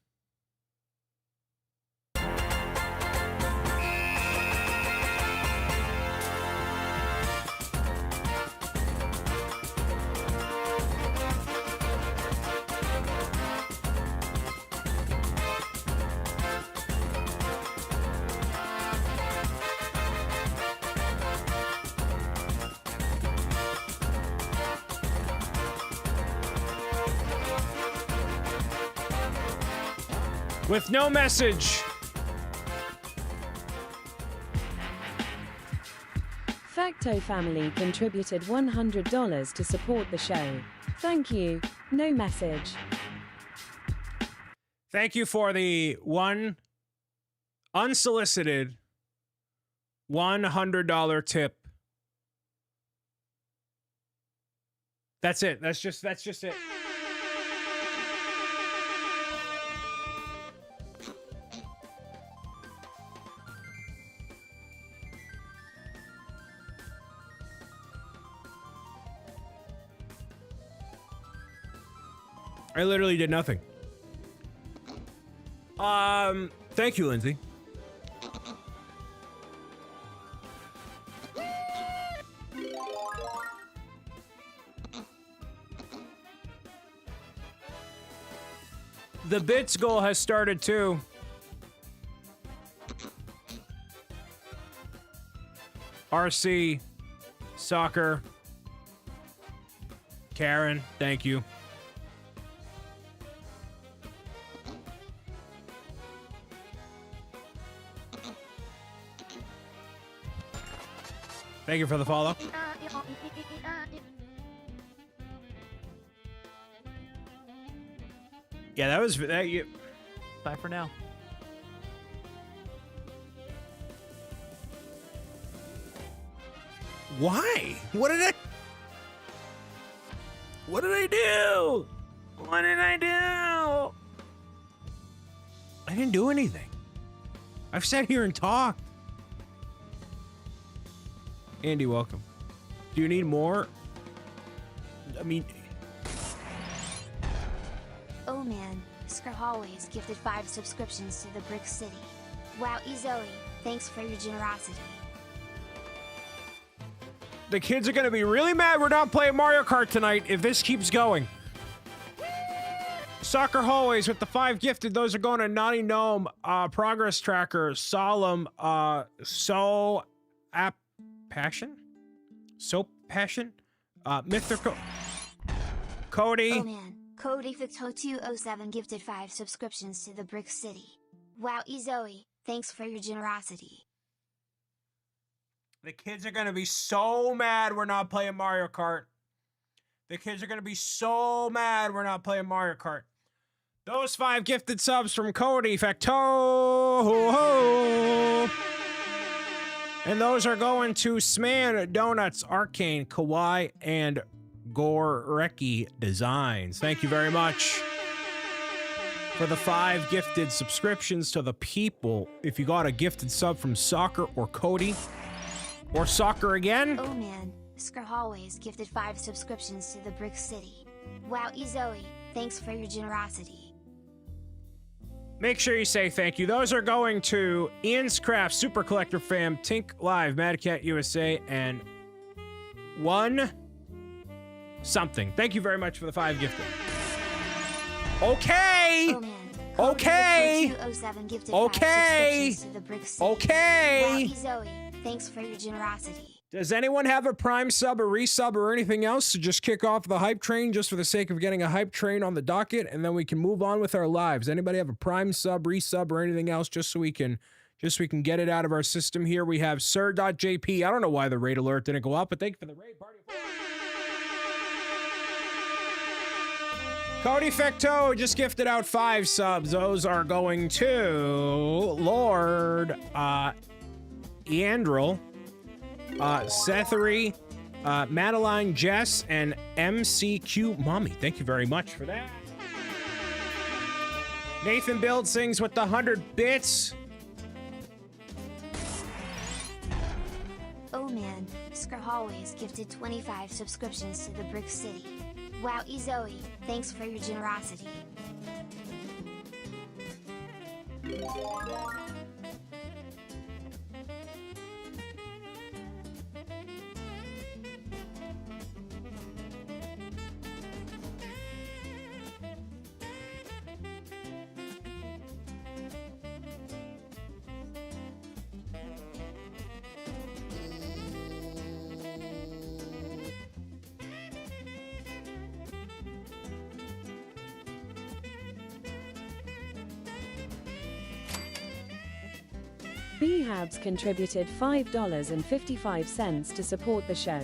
Speaker 1: With no message.
Speaker 8: Facto family contributed $100 to support the show. Thank you. No message.
Speaker 1: Thank you for the one unsolicited $100 tip. That's it. That's just it. I literally did nothing. Thank you, Lindsay. The bits goal has started too. RC Soccer. Karen, thank you. Thank you for the follow. Yeah, that was that. You,
Speaker 9: Bye for now.
Speaker 1: why? What did I? What did I do? What did I do? I didn't do anything. I've sat here and talked. Andy, welcome. Do you need more? I mean,
Speaker 5: Oh man, Skr always gifted 5 subscriptions to the Brick City. Wow, Zoe, thanks for your generosity.
Speaker 1: the kids are gonna be really mad we're not playing Mario Kart tonight if this keeps going. Soccer Hallways with the 5 gifted. Those are going to Naughty Gnome, Progress Tracker, Solemn, So App Passion? Soap Passion? Mythical. Cody.
Speaker 5: Oh man, Cody Ficto207 gifted 5 subscriptions to the Brick City. Wow, Zoe, thanks for your generosity.
Speaker 1: The kids are gonna be so mad we're not playing Mario Kart. The kids are gonna be so mad we're not playing Mario Kart. Those 5 gifted subs from Cody Facto. And those are going to Sman, Donuts, Arcane, Kawaii, and Goreki Designs. Thank you very much for the 5 gifted subscriptions to the people. If you got a gifted sub from Soccer or Cody, or Soccer again.
Speaker 5: Oh man, Skr always gifted 5 subscriptions to the Brick City. Wow, Zoe, thanks for your generosity.
Speaker 1: Make sure you say thank you. Those are going to Ian's Craft, Super Collector Fam, Tink Live, Mad Cat USA, and One Something. Thank you very much for the 5 gifted. Okay.
Speaker 5: Oh man,
Speaker 1: Okay.
Speaker 5: Cody Ficto207 gifted
Speaker 1: Okay.
Speaker 5: 5 subscriptions to the Brick City.
Speaker 1: Okay.
Speaker 5: Wow, Zoe, thanks for your generosity.
Speaker 1: Does anyone have a Prime sub, a resub, or anything else to just kick off the hype train just for the sake of getting a hype train on the docket, and then we can move on with our lives? Anybody have a Prime sub, resub, or anything else just so we can get it out of our system here? We have Sir.jp. I don't know why the raid alert didn't go up, but thank you for the raid party. Cody Fecto just gifted out 5 subs. Those are going to Lord Eandril, Sethery, Madeline, Jess, and MCQ Mommy. Thank you very much for that. Nathan Build sings with the 100 bits.
Speaker 5: Oh man, Skr always gifted 25 subscriptions to the Brick City. Wow, Zoe, thanks for your generosity.
Speaker 8: Bhabs contributed $5.55 to support the show.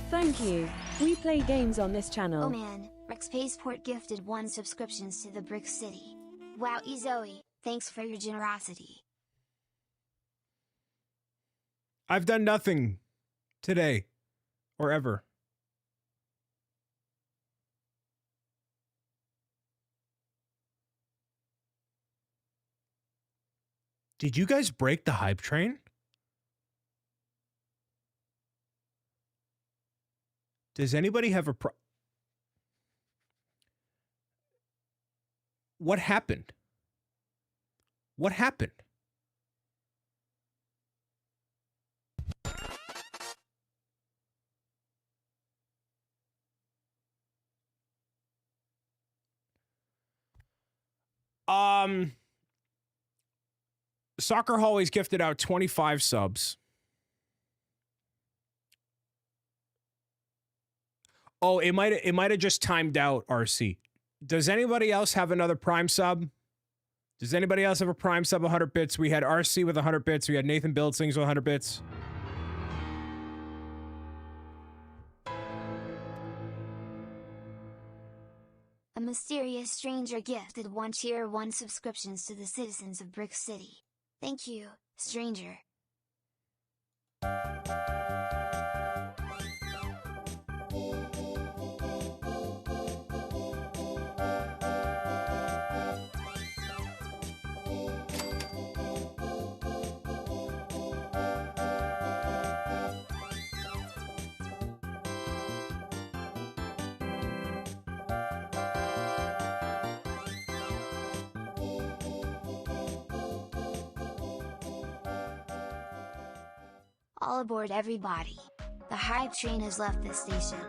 Speaker 8: Thank you. We play games on this channel.
Speaker 5: Oh man, Rex Paysport gifted 1 subscriptions to the Brick City. Wow, Zoe, thanks for your generosity.
Speaker 1: I've done nothing today or ever. Did you guys break the hype train? Does anybody have a What happened? What happened? Soccer Hallways gifted out 25 subs. Oh, it might have just timed out, RC. Does anybody else have another Prime sub? Does anybody else have a Prime sub 100 bits? We had RC with 100 bits. We had Nathan Buildsings with 100 bits.
Speaker 5: A mysterious stranger gifted 1 tier 1 subscriptions to the citizens of Brick City. Thank you, stranger. All aboard, everybody. The hype train has left the station.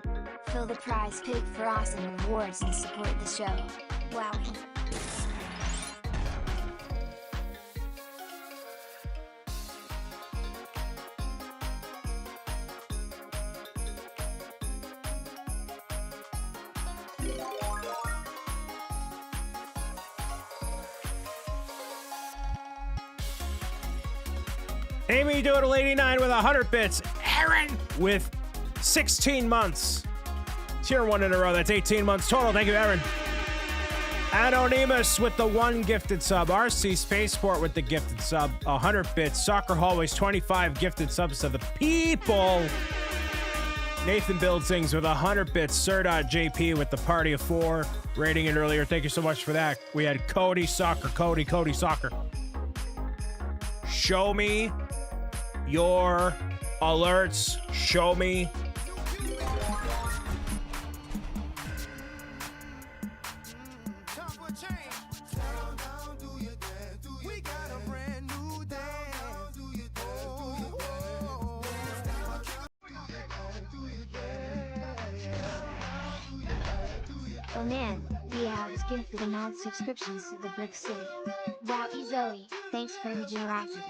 Speaker 5: Fill the prize pig for awesome rewards and support the show. Wow.
Speaker 1: Amy Doodle 89 with 100 bits. Aaron with 16 months. Tier 1 in a row. That's 18 months total. Thank you, Aaron. Anonymous with the 1 gifted sub. RC Spaceport with the gifted sub. 100 bits. Soccer Hallways 25 gifted subs to the people. Nathan Buildsings with 100 bits. Sir.jp with the party of 4. Rating it earlier. Thank you so much for that. We had Cody Soccer. Cody Soccer. Show me your alerts. Show me.
Speaker 5: Oh man, Diab's gifted amount subscriptions to the Brick City. Wow, Zoe, thanks for your generosity.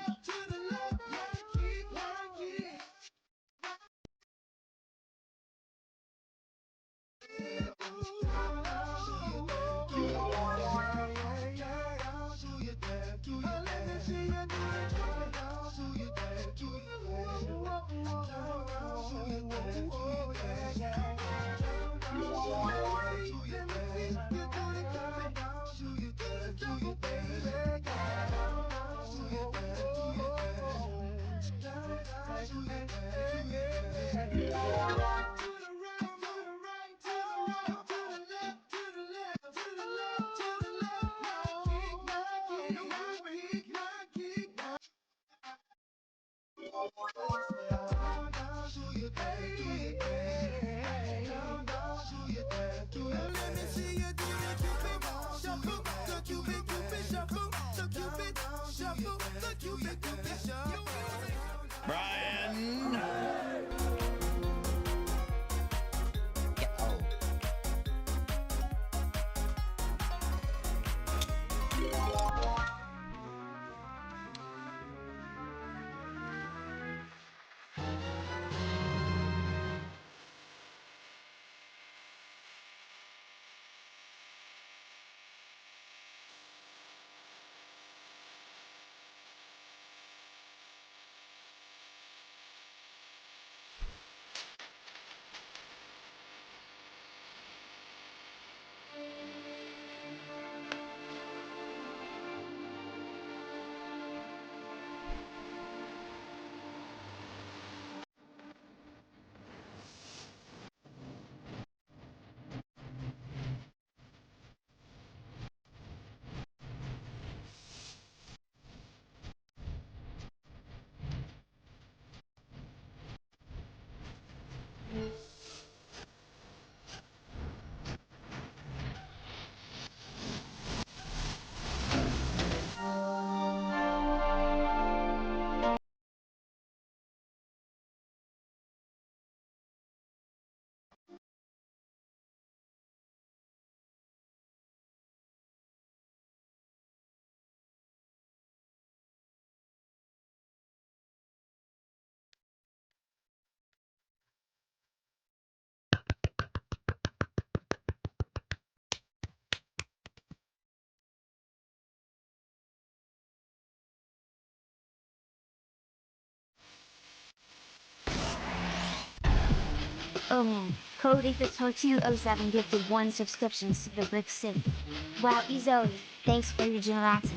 Speaker 5: Cody for 207 gifted 1 subscription to the Brick City. Wow, Zoe, thanks for your generosity.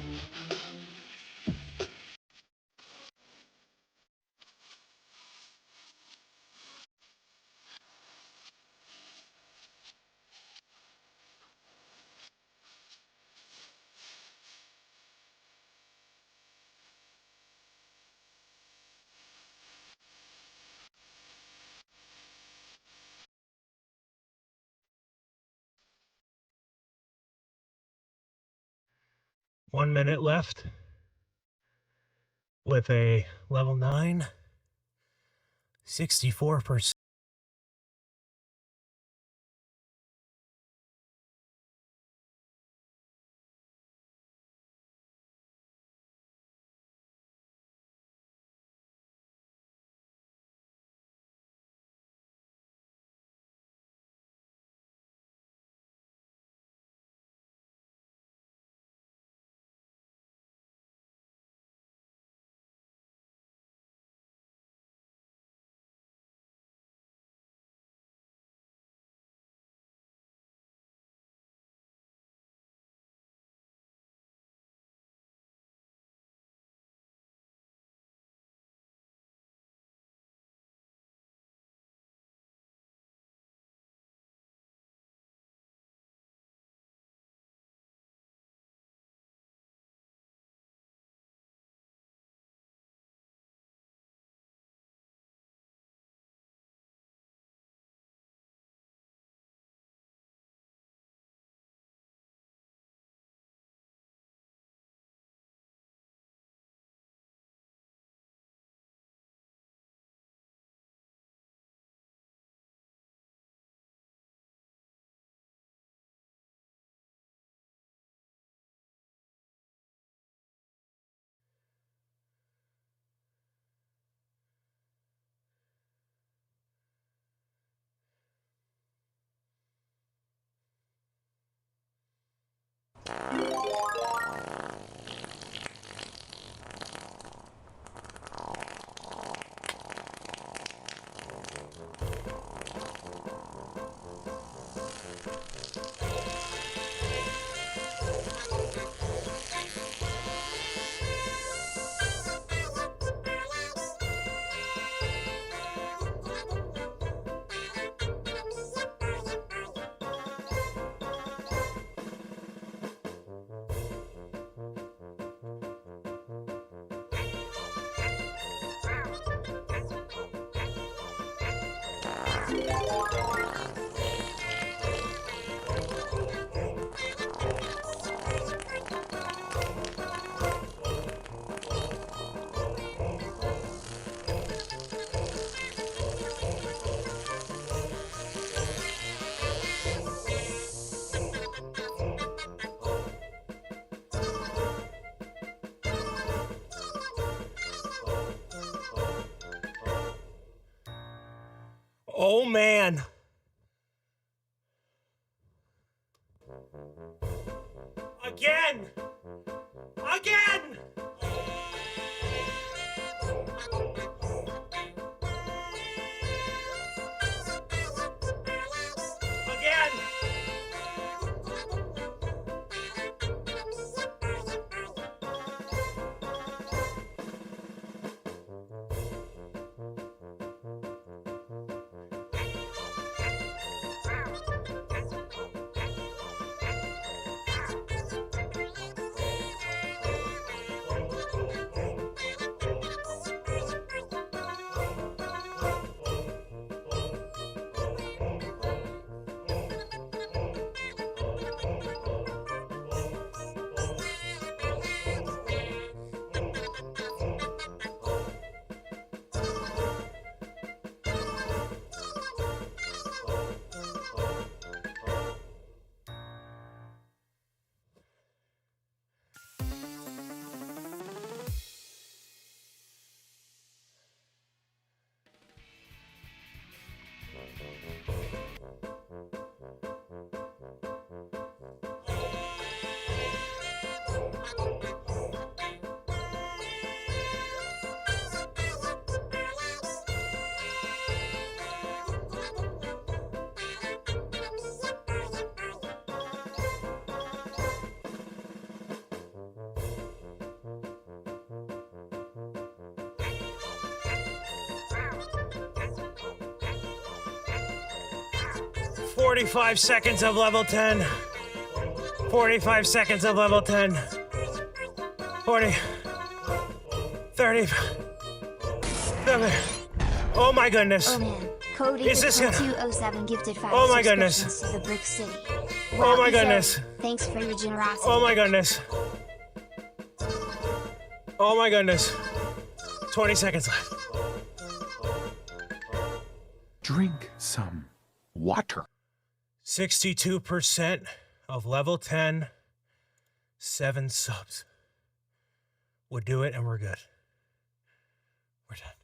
Speaker 1: One minute left with a level 9, 64%. Oh man. Again. Again. Again. 45 seconds of level 10. 45 seconds of level 10. 40. 30. Oh my goodness.
Speaker 5: Oh man, Cody
Speaker 1: Is this gonna-
Speaker 5: 207 gifted 5
Speaker 1: Oh my goodness.
Speaker 5: subscriptions to the Brick City.
Speaker 1: Oh my
Speaker 5: Rocky said,
Speaker 1: goodness.
Speaker 5: Thanks for your generosity.
Speaker 1: Oh my goodness. Oh my goodness. 20 seconds left.
Speaker 4: Drink some water.
Speaker 1: 62% of level 10, 7 subs. We'll do it and we're good. We're done.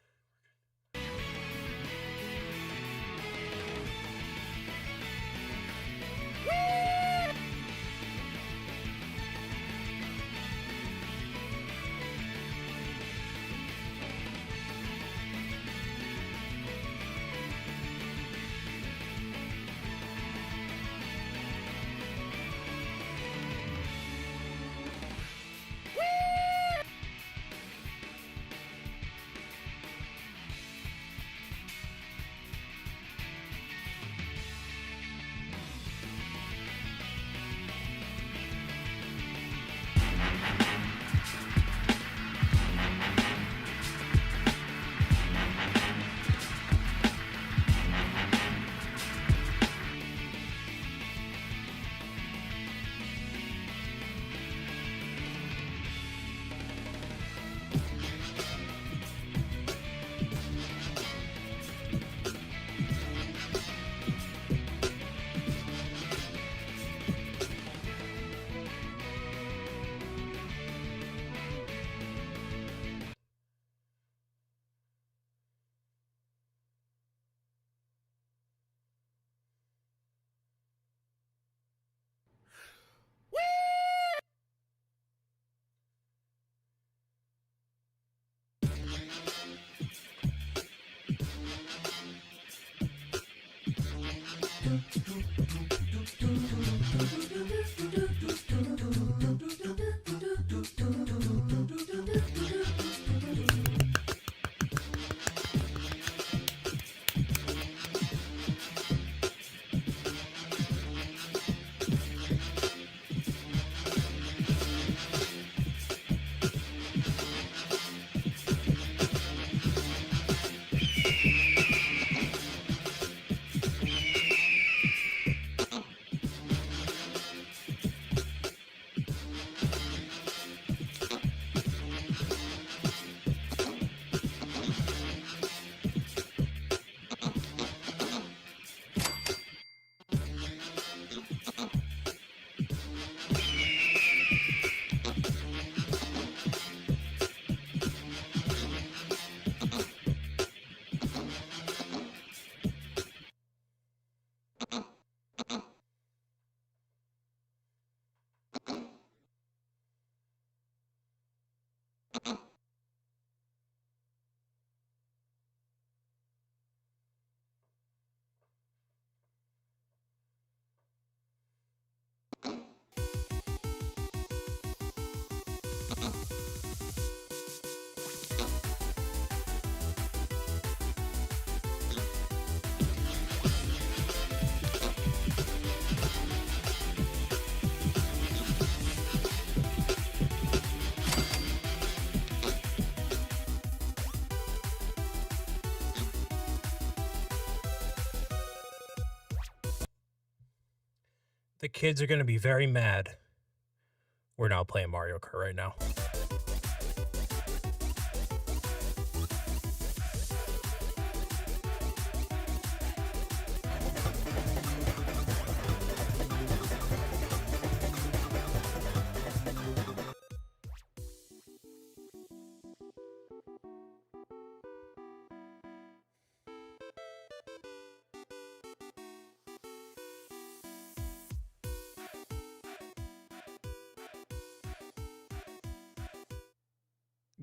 Speaker 1: The kids are going to be very mad. We're now playing Mario Kart right now.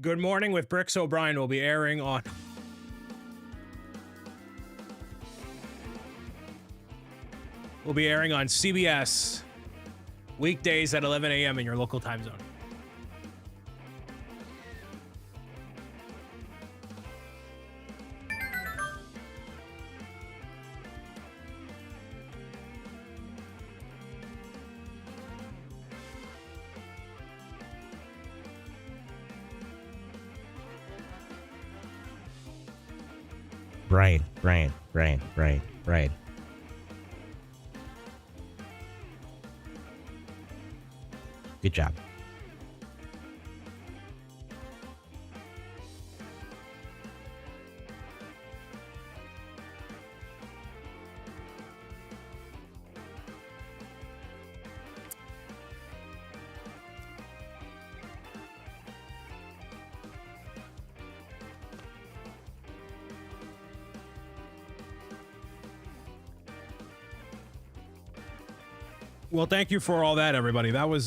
Speaker 1: Good Morning with BricksOBrian will be airing on... will be airing on CBS weekdays at 11 a.m. in your local time zone.
Speaker 2: Brian. Good job.
Speaker 1: Well, thank you for all that, everybody. That was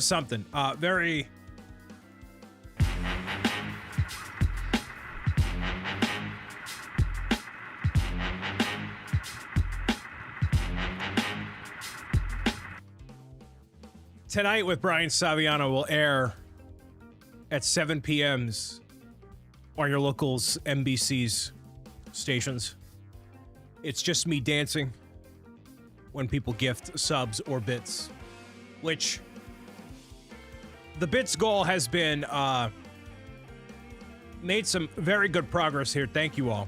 Speaker 1: something. Very. Tonight with Brian Saviano will air at 7 p.m.s on your locals NBC's stations. It's just me dancing when people gift subs or bits, which the bits goal has been made some very good progress here. Thank you all.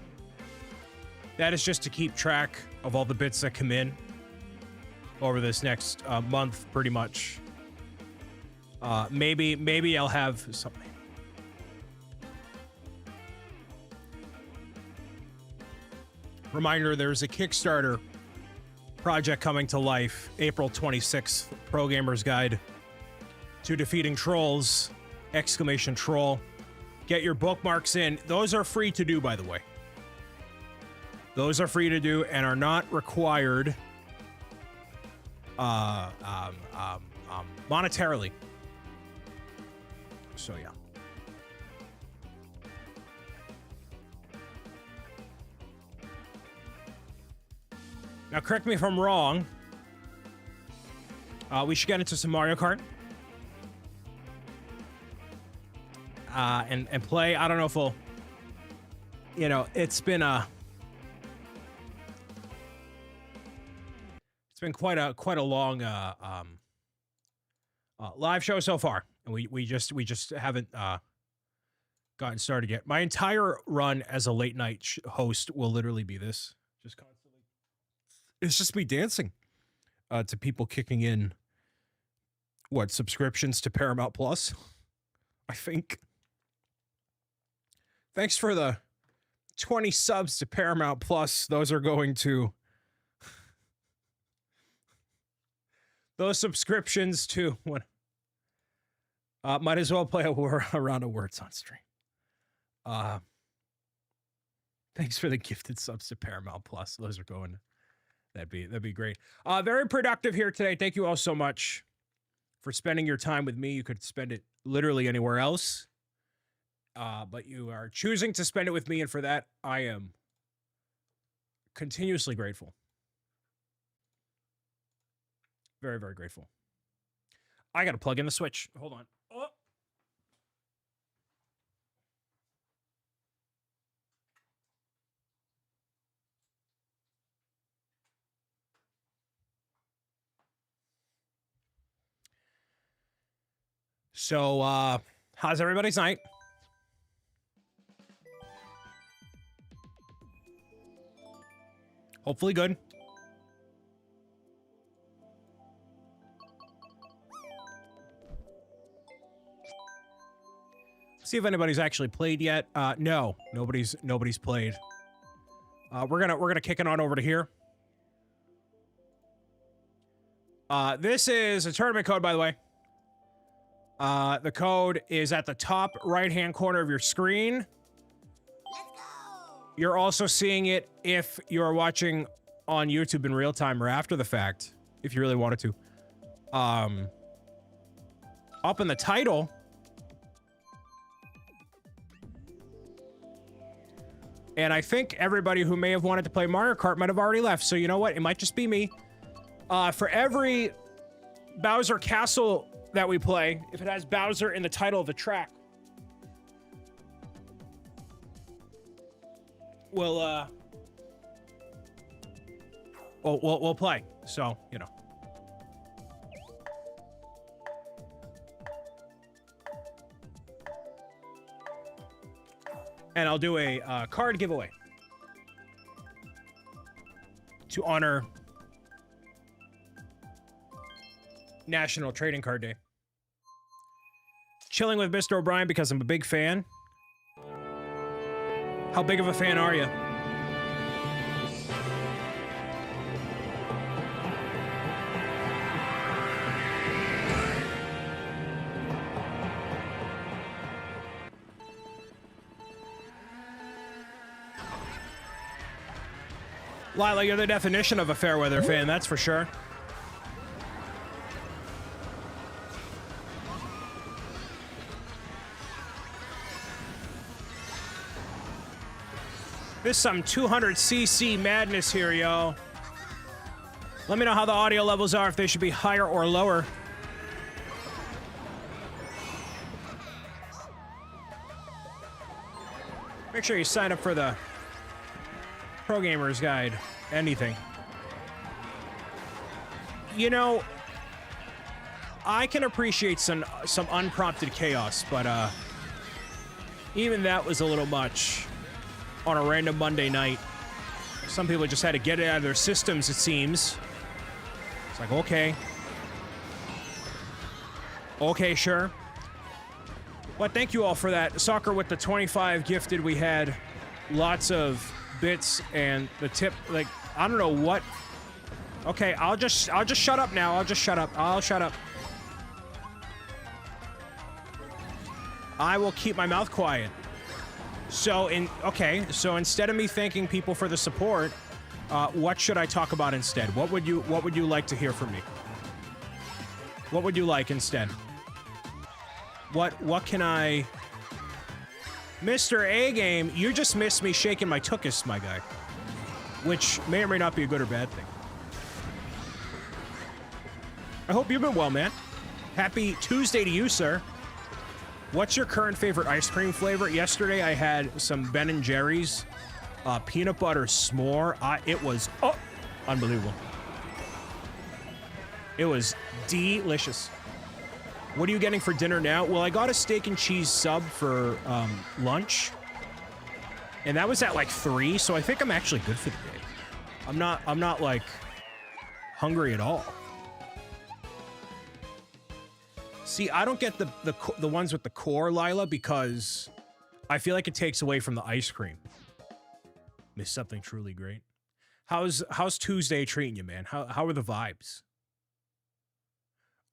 Speaker 1: That is just to keep track of all the bits that come in over this next month, pretty much. Maybe I'll have something. Reminder, there's a Kickstarter project coming to life April 26th. Pro Gamer's Guide to Defeating Trolls! Troll. Get your bookmarks in. Those are free to do, by the way. Those are free to do and are not required monetarily. So yeah. Now, correct me if I'm wrong. We should get into some Mario Kart. And play. I don't know if we'll... You know, it's been quite a long live show so far, and we just haven't gotten started yet. My entire run as a late night host will literally be this, just constantly. It's just me dancing to people kicking in subscriptions to Paramount Plus, I think. Thanks for the 20 subs to Paramount Plus. Those are going to those subscriptions to what? Might as well play a round of words on stream. Thanks for the gifted subs to Paramount Plus. Those are going. That'd be great. Very productive here today. Thank you all so much for spending your time with me. You could spend it literally anywhere else. But you are choosing to spend it with me, and for that, I am continuously grateful. Very, very grateful. I got to plug in the Switch. Hold on. Oh. So, how's everybody's night? Hopefully good. See if anybody's actually played yet. No, nobody's played. We're gonna kick it on over to here. This is a tournament code, by the way. The code is at the top right-hand corner of your screen. You're also seeing it if you're watching on YouTube in real time or after the fact, if you really wanted to. Up in the title. And I think everybody who may have wanted to play Mario Kart might have already left. So you know what? It might just be me. For every Bowser Castle that we play, if it has Bowser in the title of the track, we'll play. So, you know. And I'll do a card giveaway to honor National Trading Card Day. Chilling with Mr. O'Brien because I'm a big fan. How big of a fan are you? Lila, you're the definition of a fair weather fan, that's for sure. This is some 200cc madness here, yo. Let me know how the audio levels are, if they should be higher or lower. Make sure you sign up for the Pro Gamer's Guide. Anything. You know, I can appreciate some unprompted chaos, but even that was a little much on a random Monday night. Some people just had to get it out of their systems, it seems. It's like, okay. Okay, sure. But thank you all for that. Soccer with the 25 gifted. We had lots of bits and the tip, like, I don't know what. Okay, I'll just shut up now. I'll shut up. I will keep my mouth quiet. So instead of me thanking people for the support, what should I talk about instead? What would you like to hear from me? What would you like instead? What can I... Mr. A-Game, you just missed me shaking my tuchus, my guy. Which may or may not be a good or bad thing. I hope you've been well, man. Happy Tuesday to you, sir. What's your current favorite ice cream flavor? Yesterday I had some Ben & Jerry's peanut butter s'more. It was unbelievable. It was delicious. What are you getting for dinner now? Well, I got a steak and cheese sub for lunch. And that was at like 3, so I think I'm actually good for the day. I'm not like hungry at all. See, I don't get the ones with the core, Lila, because I feel like it takes away from the ice cream. Missed something truly great. How's Tuesday treating you, man? How are the vibes?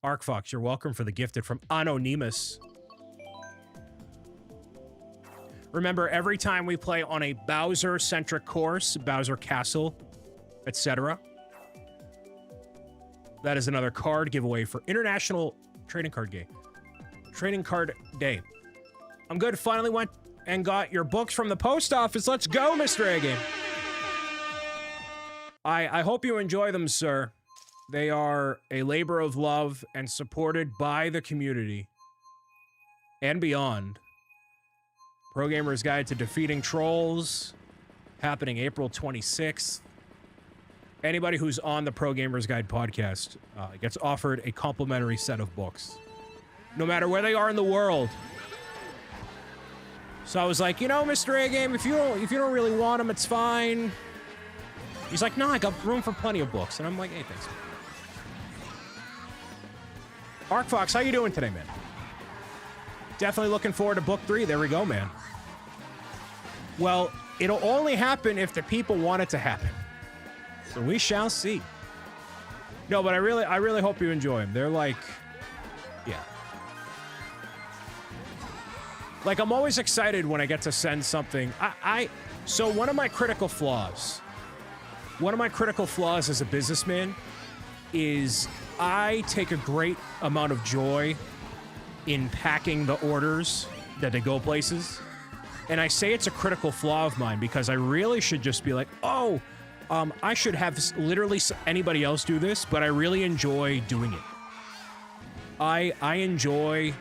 Speaker 1: ArcFox, you're welcome for the gifted from Anonymous. Remember, every time we play on a Bowser-centric course, Bowser Castle, etc., that is another card giveaway for International Trading Card Day. Trading Card Day. I'm good. Finally went and got your books from the post office. Let's go, Mr. A-Game. I hope you enjoy them, sir. They are a labor of love and supported by the community and beyond. Pro Gamer's Guide to Defeating Trolls, happening April 26th. Anybody who's on the Pro Gamer's Guide podcast gets offered a complimentary set of books, no matter where they are in the world. So I was like, you know, Mr. A-Game, if you don't really want them, it's fine. He's like, no, I got room for plenty of books, and I'm like, hey, thanks. ArcFox, how you doing today, man? Definitely looking forward to book 3. There we go, man. Well, it'll only happen if the people want it to happen. So we shall see. No, but I really hope you enjoy them. They're like, yeah. Like, I'm always excited when I get to send something. So one of my critical flaws as a businessman is I take a great amount of joy in packing the orders that they go places. And I say it's a critical flaw of mine because I really should just be like, oh, I should have literally anybody else do this, but I really enjoy doing it. I enjoy,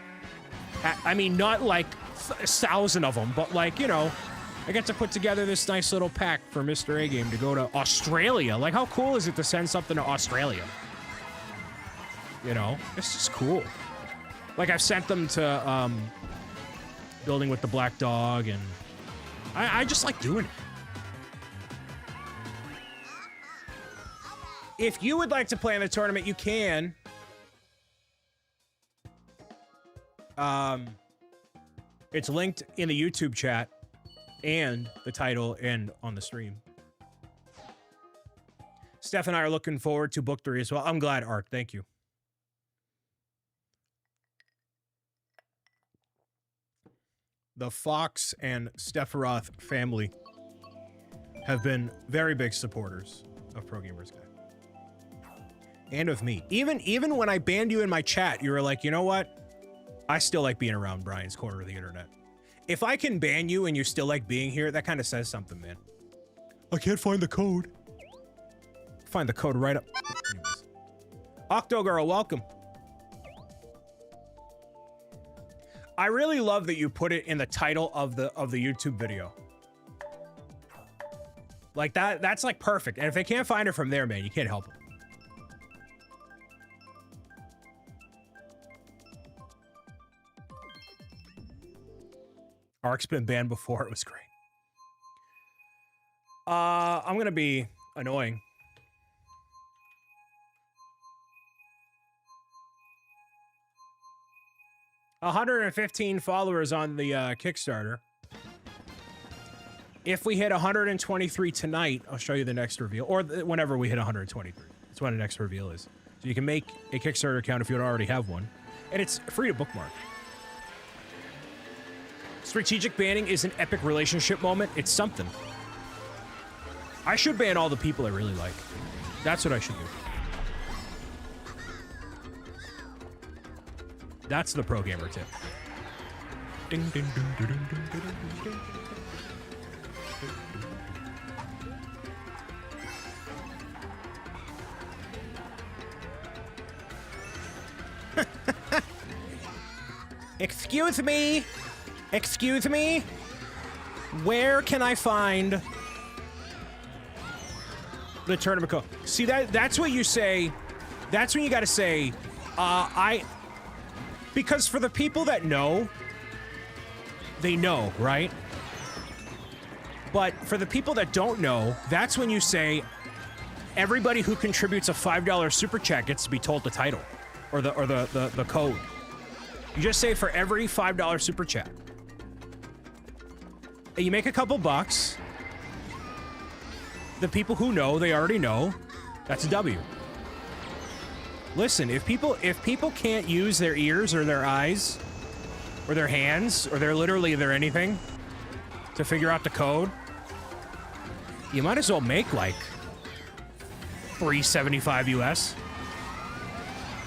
Speaker 1: I mean, not like 1,000 of them, but like, you know, I get to put together this nice little pack for Mr. A-Game to go to Australia. Like, how cool is it to send something to Australia? You know, it's just cool. Like, I've sent them to Building with the Black Dog and I just like doing it. If you would like to play in the tournament, you can. It's linked in the YouTube chat and the title and on the stream. Steph and I are looking forward to book 3 as well. I'm glad, Art. Thank you. The Fox and Steph Roth family have been very big supporters of Pro Gamers Guide. And of me. Even when I banned you in my chat, you were like, you know what? I still like being around Brian's corner of the internet. If I can ban you and you still like being here, that kind of says something, man. I can't find the code. Find the code right up. Anyways. Octogirl, welcome. I really love that you put it in the title of the YouTube video. Like that's like perfect. And if they can't find it from there, man, you can't help it. Ark's been banned before. It was great. I'm gonna be annoying. $115 followers on the Kickstarter. If we hit 123 tonight, I'll show you the next reveal. Or whenever we hit 123. That's when the next reveal is. So you can make a Kickstarter account if you don't already have one. And it's free to bookmark. Strategic banning is an epic relationship moment. It's something. I should ban all the people I really like. That's what I should do. That's the pro gamer tip. Ding, ding, ding, ding, ding, ding, ding, ding. Excuse me. Excuse me. Where can I find the tournament code? See, that's what you say. That's when you got to say, because for the people that know, they know, right? But for the people that don't know, that's when you say, everybody who contributes a $5 super chat gets to be told the title or the code. You just say for every $5 super chat. And you make a couple bucks. The people who know, they already know. That's a W. Listen, if people can't use their ears or their eyes or their hands or their anything to figure out the code, you might as well make like $3.75 US.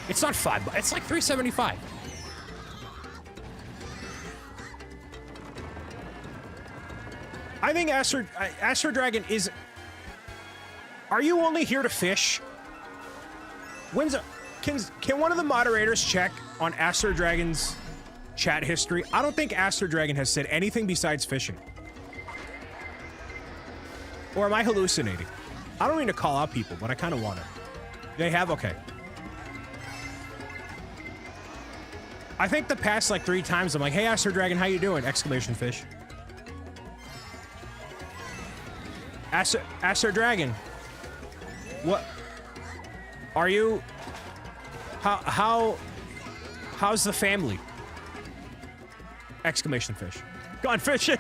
Speaker 1: It's not $5, it's like $3.75. I think Astro Dragon is... Are you only here to fish? Can one of the moderators check on Astro Dragon's chat history? I don't think Astro Dragon has said anything besides fishing. Or am I hallucinating? I don't mean to call out people, but I kind of want to. They have? Okay. I think the past like 3 times I'm like, hey Astro Dragon, how you doing? Exclamation fish. Astro Dragon. What? Are you... How's the family? Exclamation fish. Gone fishing.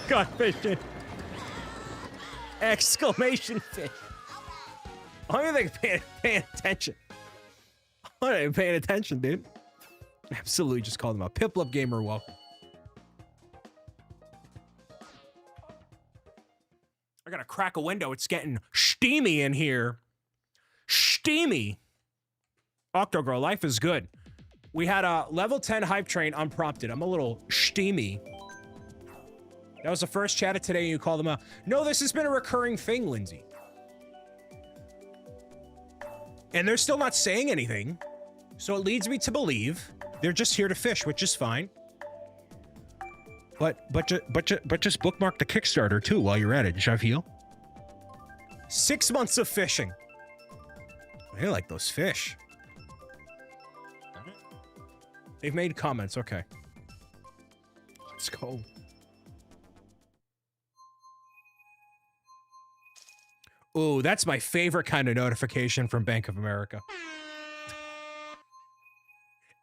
Speaker 1: Gone fishing. Exclamation fish. I don't think paying attention. I'm not even paying attention, dude. Absolutely just called him out. Piplup Gamer, welcome. I gotta crack a window. It's getting steamy in here. Steamy. Octogirl, life is good. We had a level 10 hype train unprompted. I'm a little steamy. That was the first chat of today and you called them out. No, this has been a recurring thing, Lindsay. And they're still not saying anything. So it leads me to believe they're just here to fish, which is fine. But just bookmark the Kickstarter too while you're at it. Should I feel? 6 months of fishing. I like those fish. They've made comments. Okay. Let's go. Ooh, that's my favorite kind of notification from Bank of America.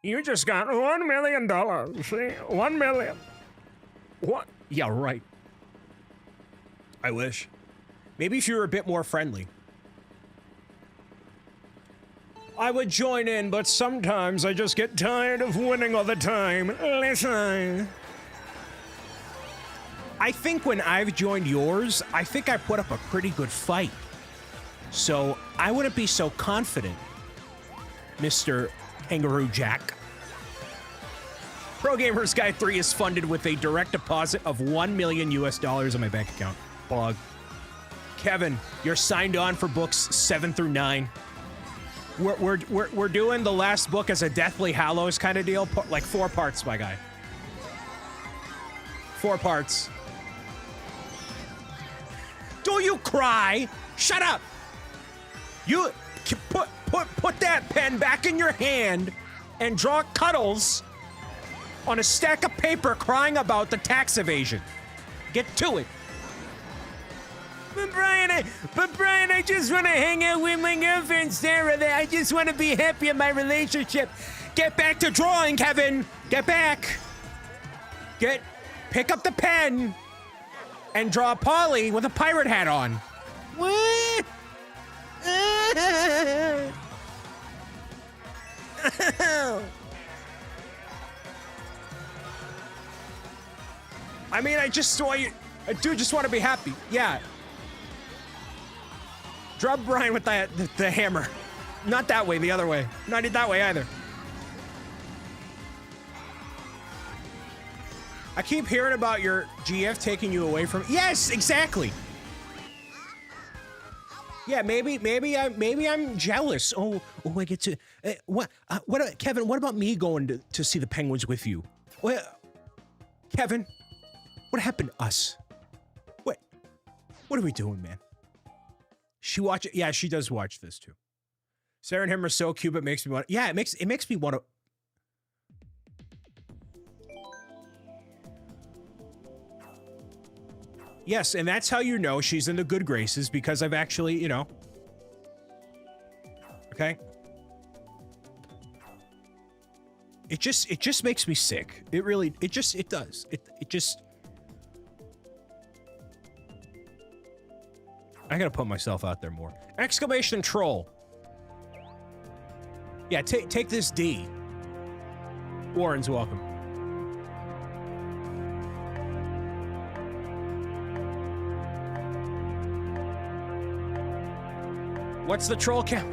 Speaker 1: You just got $1 million. See? 1 million. What? Yeah, right. I wish. Maybe if you were a bit more friendly. I would join in, but sometimes I just get tired of winning all the time. Listen. I think when I've joined yours, I think I put up a pretty good fight. So I wouldn't be so confident, Mr. Kangaroo Jack. Pro Gamers Guide 3 is funded with a direct deposit of $1 million in my bank account. Plug. Kevin, you're signed on for books 7 through 9. We're doing the last book as a Deathly Hallows kind of deal, like 4 parts, my guy. 4 parts. Do you cry? Shut up. You put that pen back in your hand and draw cuddles on a stack of paper crying about the tax evasion. Get to it. But Brian, I just want to hang out with my girlfriend, Sarah. I just want to be happy in my relationship. Get back to drawing, Kevin. Get back. Pick up the pen and draw Polly with a pirate hat on. What? I mean, I do just want to be happy. Yeah. Draw Brian with the hammer. Not that way, the other way. Not that way either. I keep hearing about your GF taking you away from. Yes, exactly. Yeah, maybe I'm jealous. Oh, I get to. What, Kevin? What about me going to see the Penguins with you? Well, Kevin, what happened to us? What are we doing, man? She watch it. Yeah, she does watch this too. Sarah and him are so cute. It makes me want. Yeah, it makes me want to. Yes, and that's how you know she's in the good graces, because I've actually, okay? It just makes me sick. It does. It just I gotta put myself out there more. Exclamation troll. Yeah, take this D. Warren's welcome. What's the troll count?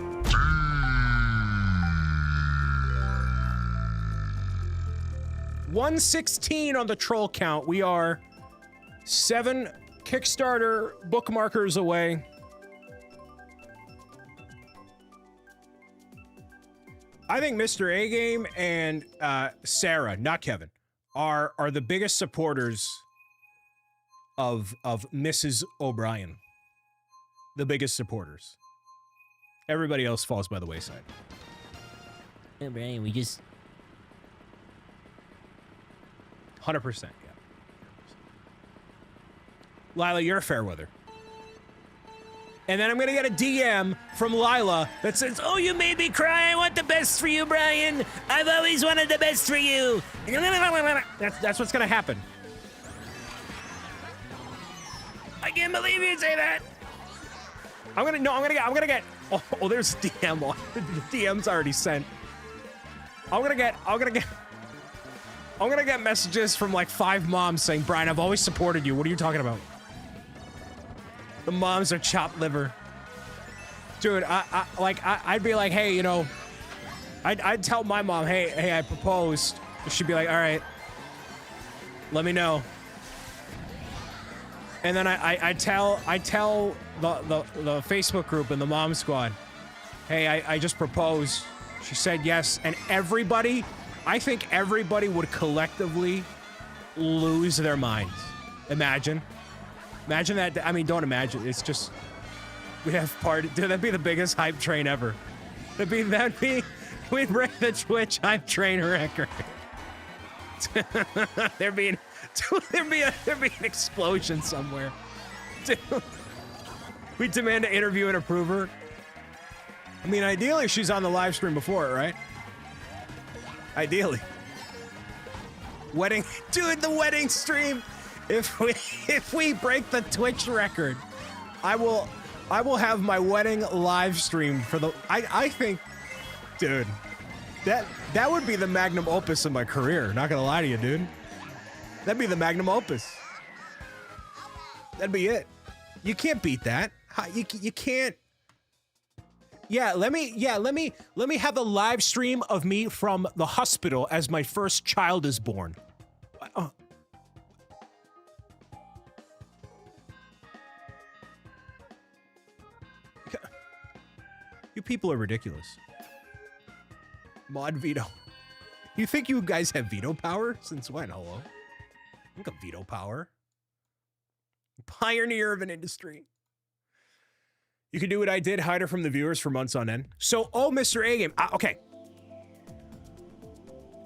Speaker 1: $116 on the troll count. We are 7 Kickstarter bookmarkers away. I think Mr. A Game and Sarah, not Kevin, are the biggest supporters of Mrs. O'Brien. The biggest supporters. Everybody else falls by the wayside.
Speaker 9: Yeah, Brian, we just
Speaker 1: 100%, yeah. Lila, you're a fair weather. And then I'm gonna get a DM from Lila that says, "Oh, you made me cry. I want the best for you, Brian. I've always wanted the best for you." That's what's gonna happen. I can't believe you say that. I'm gonna get. Oh, there's a DM. The DM's already sent. I'm gonna get messages from like 5 moms saying, "Brian, I've always supported you. What are you talking about?" The moms are chopped liver. Dude, I'd be like, hey, I'd tell my mom, hey, I proposed. She'd be like, all right, let me know. And then I tell the Facebook group and the mom squad, hey, I just proposed. She said yes. And I think everybody would collectively lose their minds. Imagine that. I mean, don't imagine. It's just, we have party. Dude, that'd be the biggest hype train ever. We'd break the Twitch hype train record. There'd be an explosion somewhere. Dude. We demand to interview and approve her. I mean, ideally, she's on the live stream before it, right? Ideally. Wedding, dude, the wedding stream. If we break the Twitch record, I will have my wedding live stream for the. I think, dude, that would be the magnum opus of my career. Not gonna lie to you, dude. That'd be the magnum opus. That'd be it. You can't beat that. You can't. Yeah, let me have a live stream of me from the hospital as my first child is born. You people are ridiculous. Mod veto. You think you guys have veto power? Since when? Hello? I think of veto power. Pioneer of an industry. You can do what I did, hide her from the viewers for months on end. So, oh, Mr. A-Game. Okay.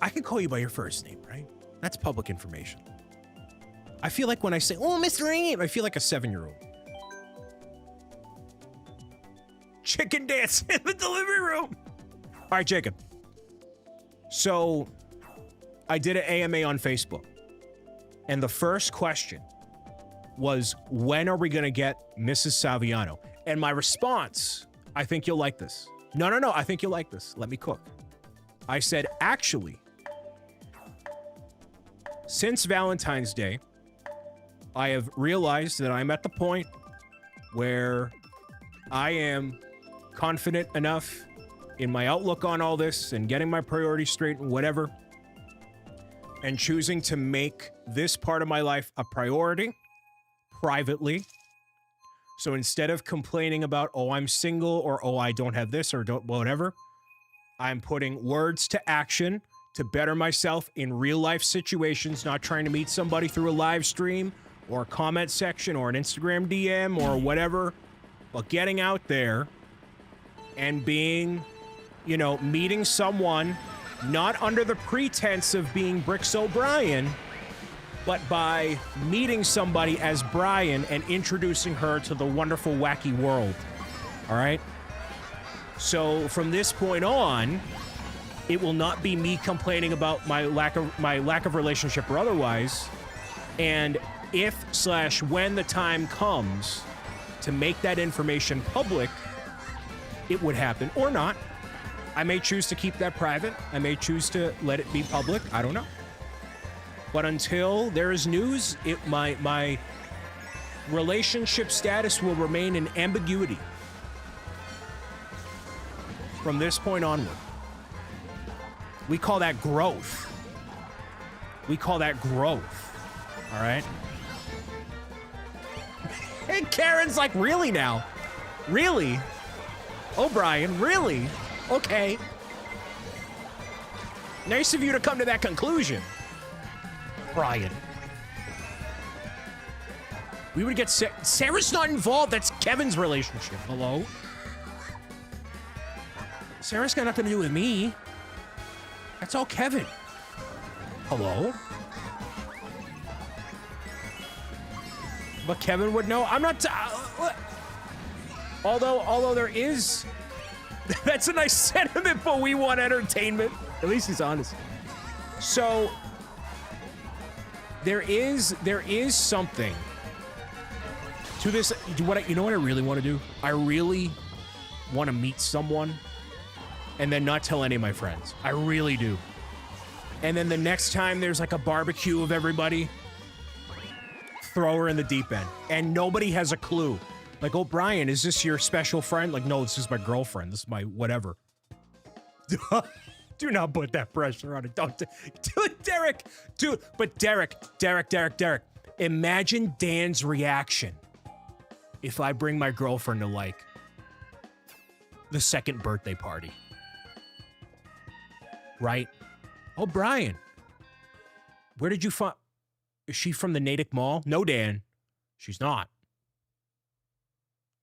Speaker 1: I can call you by your first name, right? That's public information. I feel like when I say, oh, Mr. A-Game, I feel like a 7-year-old. Chicken dance in the delivery room. All right, Jacob. So, I did an AMA on Facebook. And the first question was, when are we going to get Mrs. Saviano? And my response, I think you'll like this. No, I think you'll like this. Let me cook. I said, actually, since Valentine's Day, I have realized that I'm at the point where I am confident enough in my outlook on all this and getting my priorities straight and whatever, and choosing to make this part of my life a priority privately. So instead of complaining about, oh, I'm single, or oh, I don't have this, or don't whatever, I'm putting words to action to better myself in real life situations, not trying to meet somebody through a live stream or a comment section or an Instagram DM or whatever, but getting out there and being, you know, meeting someone not under the pretense of being BricksOBrian, but by meeting somebody as Brian and introducing her to the wonderful, wacky world. All right? So from this point on, it will not be me complaining about my lack of relationship or otherwise. And if/when the time comes to make that information public, it would happen or not. I may choose to keep that private. I may choose to let it be public. I don't know. But until there is news, my relationship status will remain in ambiguity from this point onward. We call that growth. We call that growth. All right? Hey, Karen's like, really now? Really? O'Brien, really? Okay. Nice of you to come to that conclusion. Brian. We would get Sarah's not involved. That's Kevin's relationship. Hello? Sarah's got nothing to do with me. That's all Kevin. Hello? But Kevin would know. I'm not... Although there is... That's a nice sentiment, but we want entertainment. At least he's honest. So... There is something to this. You know what I really want to do? I really want to meet someone and then not tell any of my friends. I really do. And then the next time there's like a barbecue of everybody, throw her in the deep end. And nobody has a clue. Like, oh, Brian, is this your special friend? Like, no, this is my girlfriend. This is my whatever. Do not put that pressure on it. Don't do it, Derek. Dude, but Derek. Imagine Dan's reaction if I bring my girlfriend to, like, the second birthday party. Right? Oh, Brian. Where did you find... Is she from the Natick Mall? No, Dan. She's not.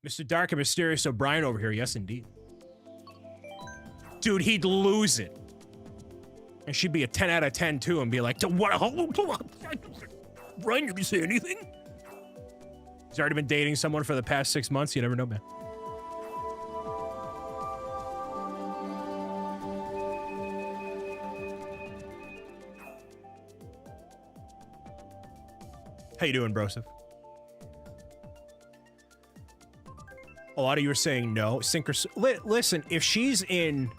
Speaker 1: Mr. Dark and Mysterious O'Brien over here. Yes, indeed. Dude, he'd lose it. And she'd be a 10 out of 10, too, and be like, what? Brian, did you say anything? He's already been dating someone for the past 6 months. You never know, man. How you doing, Broseph? A lot of you are saying no. Sink or listen, if she's in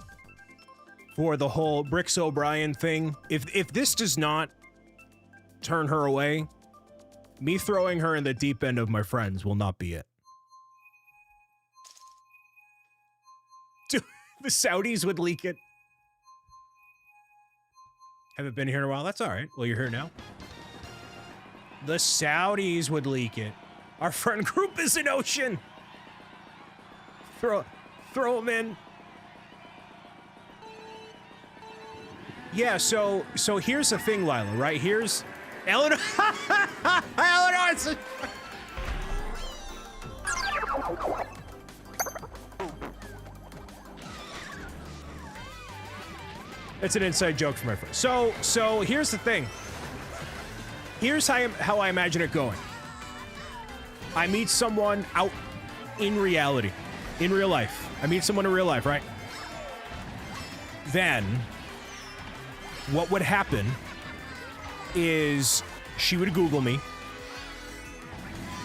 Speaker 1: for the whole BricksOBrian thing, if this does not turn her away, me throwing her in the deep end of my friends will not be it. Dude, the Saudis would leak it. Haven't been here in a while. That's all right. Well, you're here now. The Saudis would leak it. Our friend group is an ocean. Throw them in. Yeah, so here's the thing, Lila, right? Here's Eleanor. Eleanor, it's an inside joke for my friend. So here's the thing. Here's how I imagine it going. I meet someone out in reality, in real life. I meet someone in real life, right? Then, what would happen is she would Google me.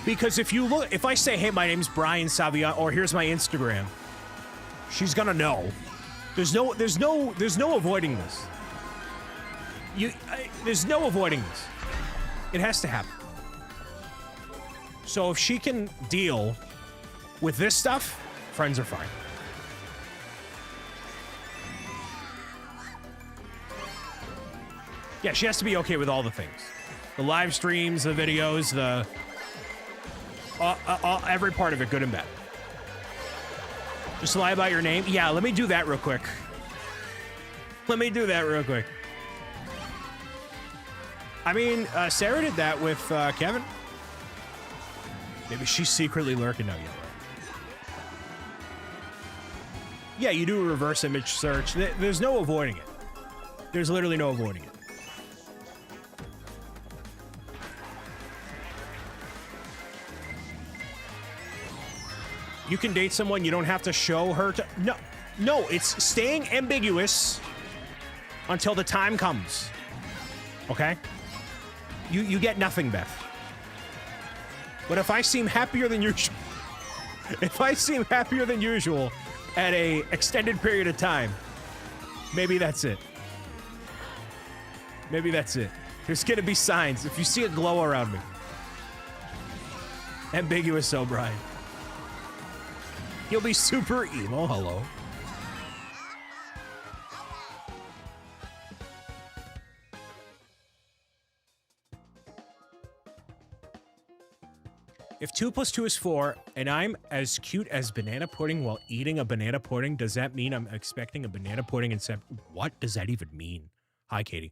Speaker 1: Because if I say, hey, my name's Brian Saviano, or here's my Instagram, she's gonna know. There's no avoiding this. There's no avoiding this. It has to happen. So if she can deal with this stuff, friends are fine. Yeah, she has to be okay with all the things. The live streams, the videos, every part of it, good and bad. Just lie about your name? Yeah, let me do that real quick. I mean, Sarah did that with Kevin. Maybe she's secretly lurking now. Yeah, you do a reverse image search. There's no avoiding it. There's literally no avoiding it. You can date someone, you don't have to show her to... No, it's staying ambiguous until the time comes. Okay? You get nothing, Beth. But if I seem happier than usual... If I seem happier than usual at a extended period of time, maybe that's it. Maybe that's it. There's gonna be signs. If you see a glow around me. Ambiguous O'Brien. He'll be super emo. Hello. If 2 + 2 is 4, and I'm as cute as banana pudding while eating a banana pudding, does that mean I'm expecting a banana pudding instead? What does that even mean? Hi, Katie.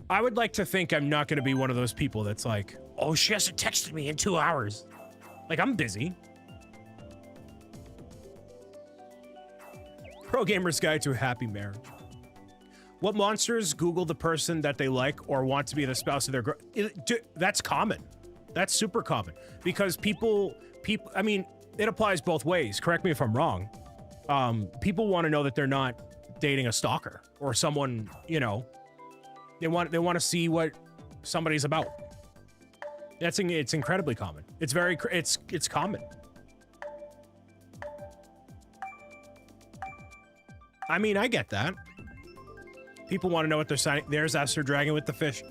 Speaker 1: I would like to think I'm not going to be one of those people that's like, oh, she hasn't texted me in 2 hours. Like, I'm busy. Pro Gamer's Guide to a Happy Marriage. What monsters Google the person that they like or want to be the spouse of their girl? That's common. That's super common. Because people, I mean, it applies both ways. Correct me if I'm wrong. People want to know that they're not dating a stalker or someone, you know, they want to see what somebody's about. It's incredibly common. It's common. I mean, I get that. People want to know what they're signing. There's Esther Dragon with the fish.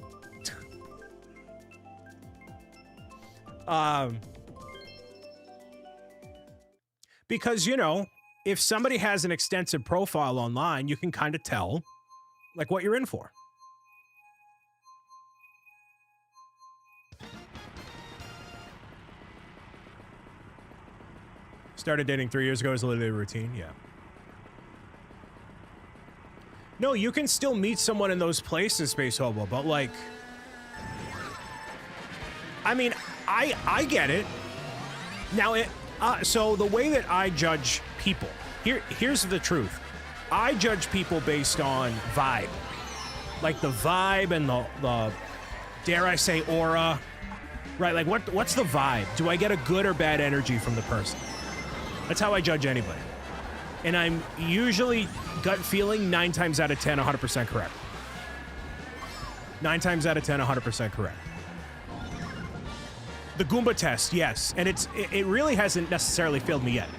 Speaker 1: Because, you know, if somebody has an extensive profile online, you can kind of tell, like, what you're in for. Started dating 3 years ago as literally a routine, yeah. No, you can still meet someone in those places, Space Hobo, but like... I mean, I get it. Now, so the way that I judge people, here's the truth. I judge people based on vibe. like the vibe and the dare I say aura, right? Like what's the vibe? Do I get a good or bad energy from the person? That's how I judge anybody. And I'm usually gut feeling 9 times out of 10, 100% correct. 9 times out of 10, 100% correct. The Goomba test, yes. And it really hasn't necessarily failed me yet.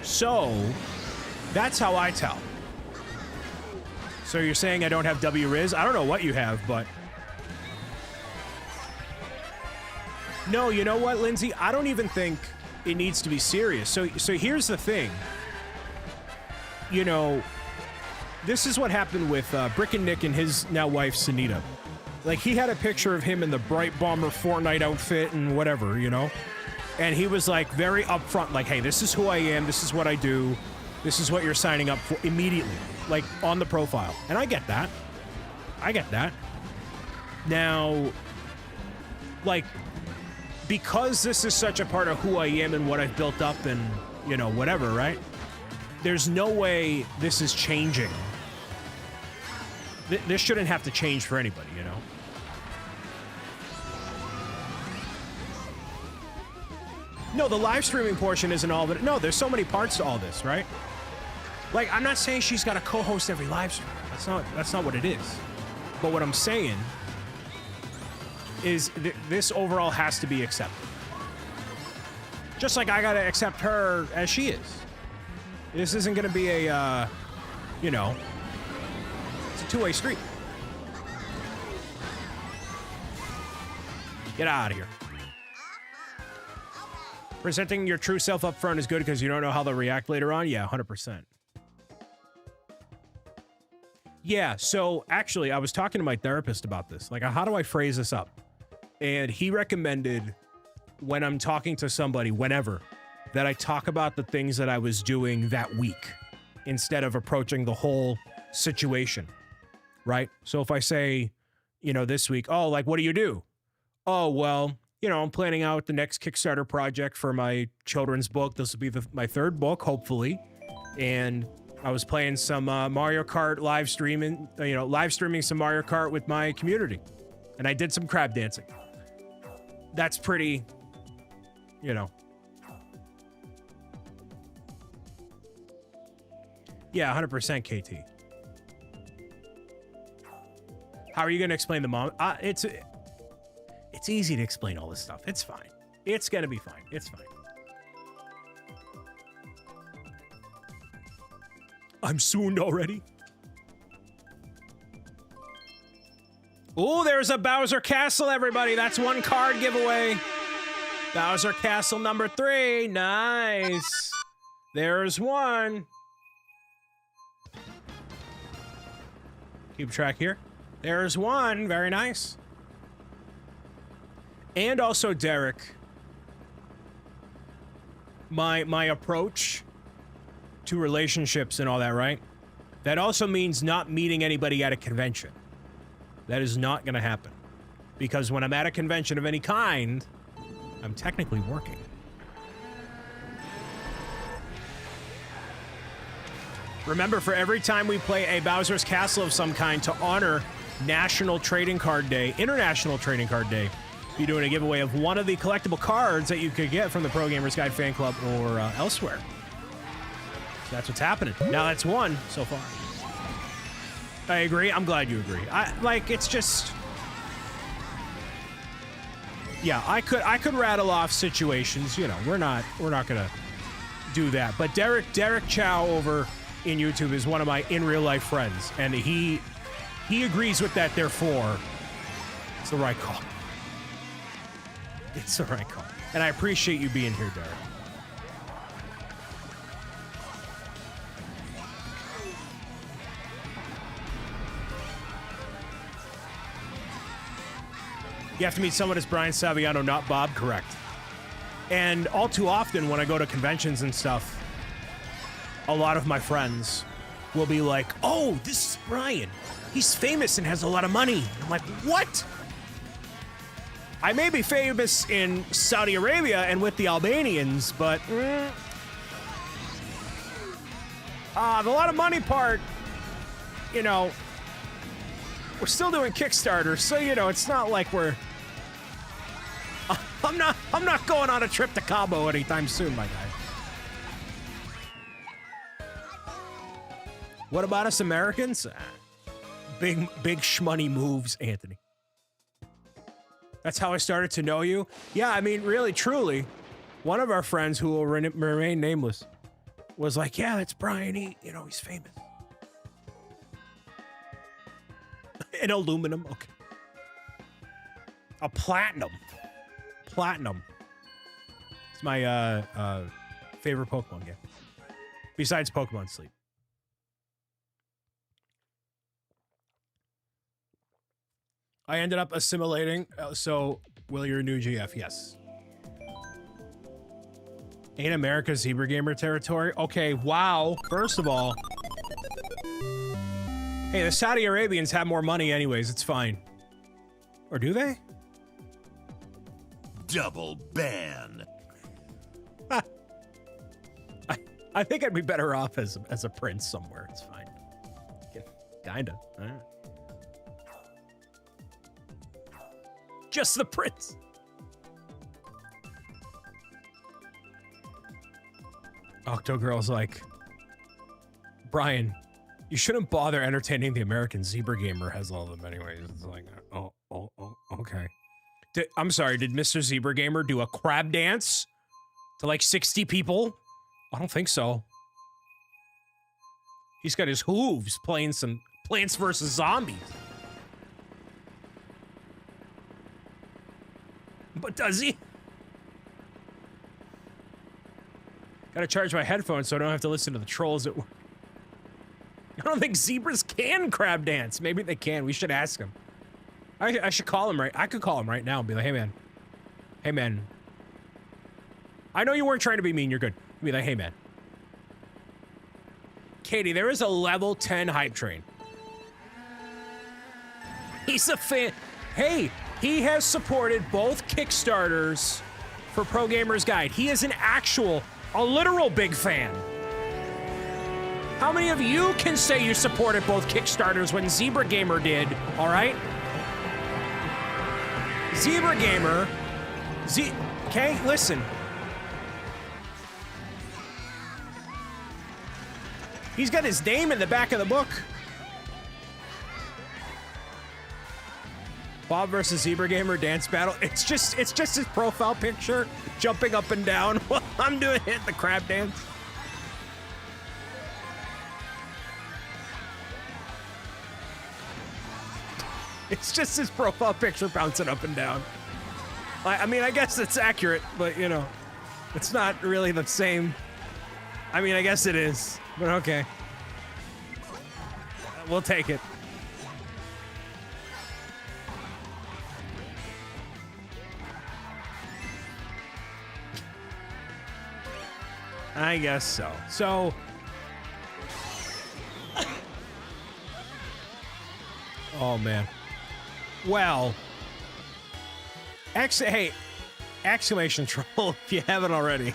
Speaker 1: So, that's how I tell. So you're saying I don't have W Riz? I don't know what you have, but... No, you know what, Lindsay? I don't even think it needs to be serious. So here's the thing. You know, this is what happened with Brick and Nick and his now wife, Sunita. Like, he had a picture of him in the Bright Bomber Fortnite outfit and whatever, you know? And he was, like, very upfront, like, hey, this is who I am, this is what I do, this is what you're signing up for immediately, like, on the profile. And I get that. I get that. Now, like, because this is such a part of who I am and what I've built up and, you know, whatever, right? There's no way this is changing. This shouldn't have to change for anybody, you know? No, the live streaming portion isn't all of it. No, there's so many parts to all this, right? Like, I'm not saying she's got to co-host every live stream. That's not what it is. But what I'm saying is this overall has to be accepted. Just like I got to accept her as she is. This isn't going to be a, you know, it's a two-way street. Get out of here. Presenting your true self up front is good because you don't know how they'll react later on. Yeah, 100%. Yeah, so actually, I was talking to my therapist about this. Like, how do I phrase this up? And he recommended when I'm talking to somebody, whenever, that I talk about the things that I was doing that week instead of approaching the whole situation, right? So if I say, you know, this week, oh, like, what do you do? Oh, well, you know, I'm planning out the next Kickstarter project for my children's book. This will be my 3rd book, hopefully. And I was playing some Mario Kart live streaming, live streaming some Mario Kart with my community. And I did some crab dancing. That's pretty, you know. Yeah, 100% KT. How are you going to explain the mom? It's easy to explain all this stuff. It's fine. It's going to be fine. It's fine. I'm swooned already. Oh, there's a Bowser Castle, everybody. That's 1 card giveaway. Bowser Castle number 3. Nice. There's 1. Keep track here. There's 1. Very nice. And also, Derek, my approach to relationships and all that, right? That also means not meeting anybody at a convention. That is not going to happen. Because when I'm at a convention of any kind, I'm technically working. Remember, for every time we play a Bowser's Castle of some kind to honor National Trading Card Day, International Trading Card Day, be doing a giveaway of one of the collectible cards that you could get from the Pro Gamers Guide fan club or elsewhere. So that's what's happening. Now that's 1 so far. I agree. I'm glad you agree. It's just, yeah, I could rattle off situations. You know, we're not gonna do that. But Derek Chow over in YouTube is one of my in real life friends, and he agrees with that. Therefore, it's the right call. It's the right call. And I appreciate you being here, Derek. You have to meet someone as Brian Saviano, not Bob, correct. And all too often when I go to conventions and stuff, a lot of my friends will be like, oh, this is Brian. He's famous and has a lot of money. I'm like, what? I may be famous in Saudi Arabia and with the Albanians, but the lot of money part, you know, We're still doing Kickstarter, so you know it's not like we're. I'm not going on a trip to Cabo anytime soon, my guy. What about us Americans? Big shmoney moves, Anthony. That's how I started to know you. Yeah, I mean, really, truly, one of our friends who will remain nameless was like, "Yeah, that's Brian. He's famous." An aluminum, okay. A platinum. Platinum. It's my favorite Pokemon game. Besides Pokemon Sleep. I ended up assimilating, so will your new GF? Yes. Ain't America Zebra Gamer territory? Okay, wow. First of all, hey, the Saudi Arabians have more money anyways, it's fine. Or do they?
Speaker 10: Double ban.
Speaker 1: I think I'd be better off as a prince somewhere, it's fine. Yeah, kinda. All right. Just the prince. Octogirl's like, Brian, you shouldn't bother entertaining the American Zebra Gamer has all of them anyways. It's like, oh, okay. I'm sorry, did Mr. Zebra Gamer do a crab dance to like 60 people? I don't think so. He's got his hooves playing some Plants vs. Zombies. But does he? Gotta charge my headphones so I don't have to listen to the trolls at work. I don't think zebras can crab dance. Maybe they can. We should ask him. I should call him I could call him right now and be like, hey man. Hey man. I know you weren't trying to be mean, you're good. Be like, hey man. Katie, there is a level 10 hype train. He's a fan. Hey, he has supported both Kickstarters for Pro Gamers Guide. He is a literal big fan. How many of you can say you supported both Kickstarters when Zebra Gamer did, all right? Zebra Gamer, okay, listen. He's got his name in the back of the book. Bob versus Zebra Gamer dance battle. It's just his profile picture jumping up and down while I'm doing the crab dance. It's just his profile picture bouncing up and down. I mean, I guess it's accurate, but you know, it's not really the same. I mean, I guess it is, but okay. We'll take it. I guess so. So, oh man. Well, hey, exclamation troll if you haven't already.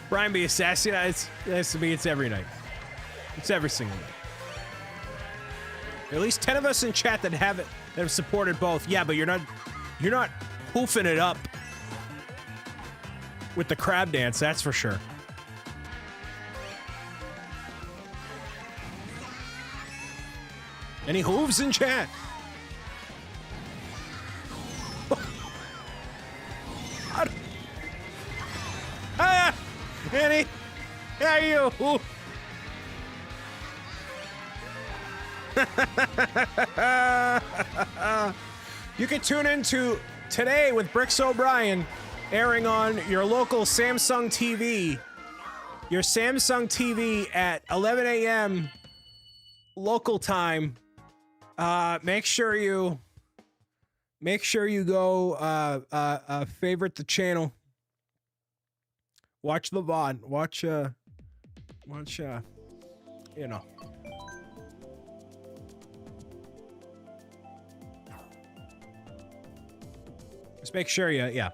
Speaker 1: Brian be sassy. It's to me. It's every night. It's every single night. At least 10 of us in chat that have supported both. Yeah, but you're not hoofing it up with the crab dance, that's for sure. Any hooves in chat? Annie, how are you? You can tune into Today with BricksOBrian, airing on your local Samsung TV. Your Samsung TV at 11 a.m. local time. Make sure you go favorite the channel. Watch the VOD. Watch you know. Just make sure yeah.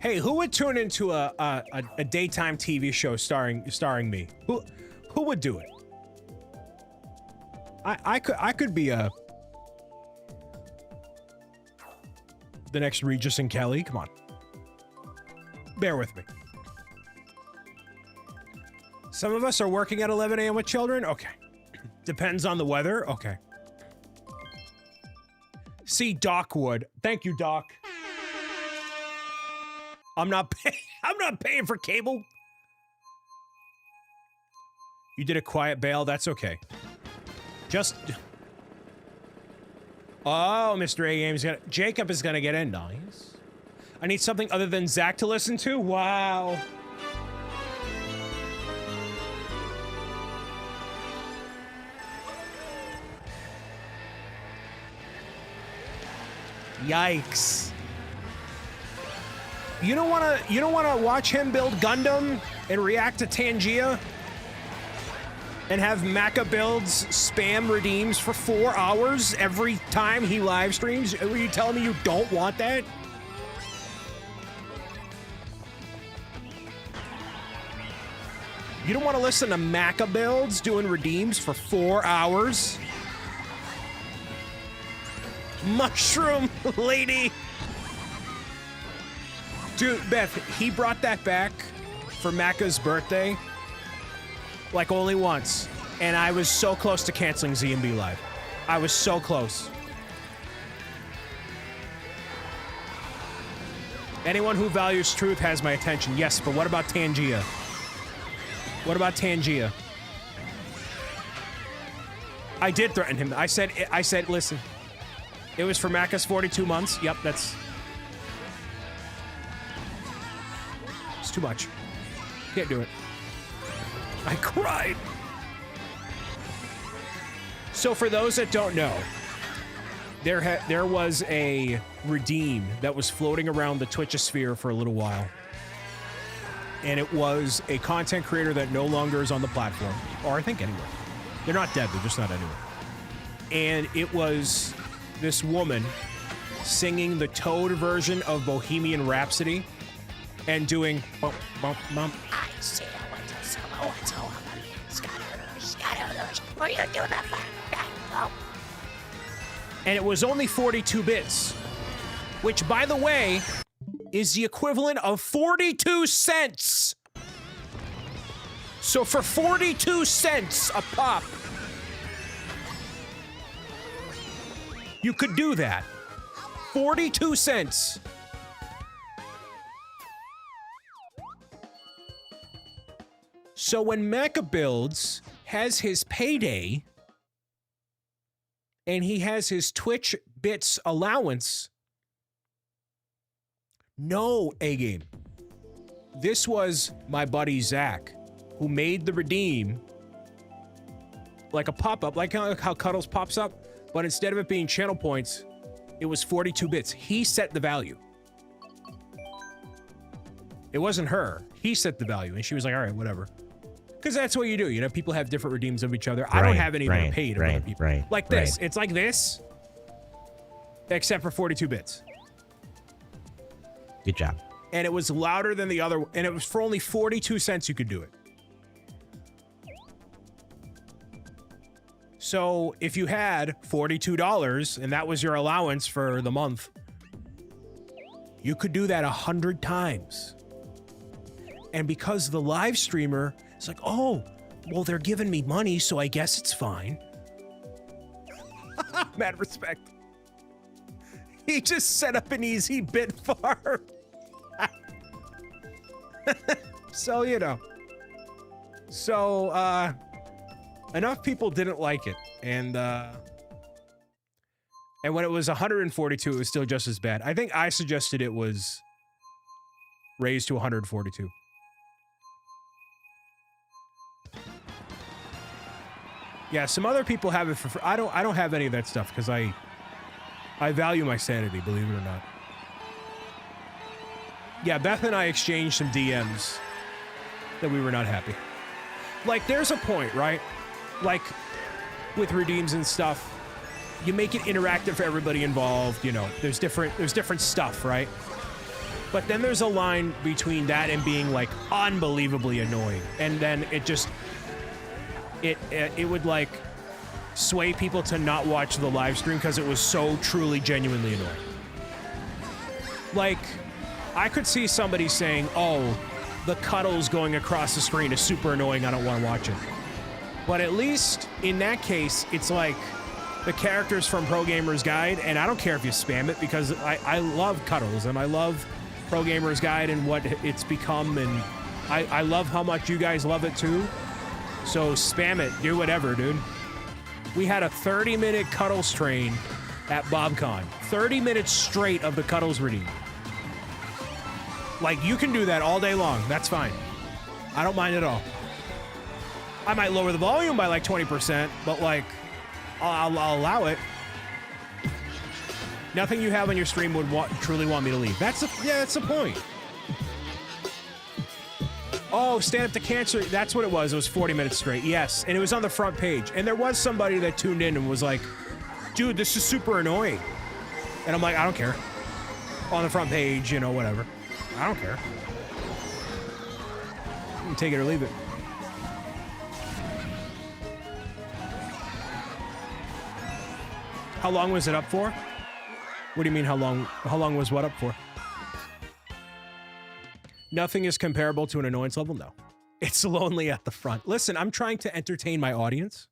Speaker 1: Hey, who would tune into a daytime TV show starring me? Who would do it? I could be the next Regis and Kelly. Come on. Bear with me. Some of us are working at 11 a.m. with children? Okay. Depends on the weather? Okay. See, Doc would. Thank you, Doc. I'm not paying for cable. You did a quiet bail. That's okay. Just... Oh, Mr. A Game's gonna... Jacob is gonna get in. Nice. I need something other than Zach to listen to? Wow. Yikes. You don't wanna watch him build Gundam and react to Tangia? And have Mecha builds spam redeems for 4 hours every time he live streams? Are you telling me you don't want that? You don't want to listen to Mecha builds doing redeems for 4 hours? Mushroom lady. Dude, Beth, he brought that back for Mecha's birthday. Like only once. And I was so close to canceling ZMB Live. I was so close. Anyone who values truth has my attention. Yes, but what about Tangia? What about Tangia? I did threaten him. I said, listen. It was for Macca's 42 months. Yep, that's... It's too much. Can't do it. I cried. So for those that don't know, there was a redeem that was floating around the Twitchosphere for a little while. And it was a content creator that no longer is on the platform. Or I think anywhere. They're not dead, they're just not anywhere. And it was this woman singing the Toad version of Bohemian Rhapsody and doing bump, bump, bump.
Speaker 9: I see what you do that.
Speaker 1: And it was only 42 bits, which, by the way, is the equivalent of 42 cents. So for 42 cents a pop, you could do that. 42 cents. So when Mecha Builds has his payday and he has his Twitch bits allowance, no, A-Game. This was my buddy Zach, who made the redeem like a pop-up, like how Cuddles pops up, but instead of it being channel points, it was 42 bits. He set the value. It wasn't her. He set the value, and she was like, all right, whatever. Because that's what you do. You know, people have different redeems of each other. I don't have any that are paid of other people. Like this. It's like this, except for 42 bits.
Speaker 2: Good job.
Speaker 1: And it was louder than the other, and it was for only 42 cents you could do it. So if you had $42 and that was your allowance for the month, you could do that 100 times. And because the live streamer is like, oh, well, they're giving me money, so I guess it's fine. Mad respect. He just set up an easy bit farm. So, you know. So, enough people didn't like it. And when it was 142, it was still just as bad. I think I suggested it was raised to 142. Yeah, some other people have it for free. I don't have any of that stuff because I value my sanity, believe it or not. Yeah, Beth and I exchanged some DMs that we were not happy. Like, there's a point, right? Like, with redeems and stuff, you make it interactive for everybody involved, you know. There's different stuff, right? But then there's a line between that and being like unbelievably annoying. And then it just, it would like sway people to not watch the live stream because it was so truly genuinely annoying. Like, I could see somebody saying, oh, the cuddles going across the screen is super annoying, I don't want to watch it. But at least in that case, it's like the characters from Pro Gamer's Guide, and I don't care if you spam it because I love cuddles and I love Pro Gamer's Guide and what it's become, and I love how much you guys love it too. So spam it, do whatever, dude. We had a 30-minute Cuddles train at BobCon. 30 minutes straight of the Cuddles redeem. Like, you can do that all day long. That's fine. I don't mind at all. I might lower the volume by like 20%, but like, I'll allow it. Nothing you have on your stream would truly want me to leave. That's the point. Oh, Stand Up to Cancer. That's what it was. It was 40 minutes straight. Yes. And it was on the front page. And there was somebody that tuned in and was like, dude, this is super annoying. And I'm like, I don't care. On the front page, you know, whatever. I don't care. You can take it or leave it. How long was it up for? What do you mean how long? How long was what up for? Nothing is comparable to an annoyance level? No. It's lonely at the front. Listen, I'm trying to entertain my audience.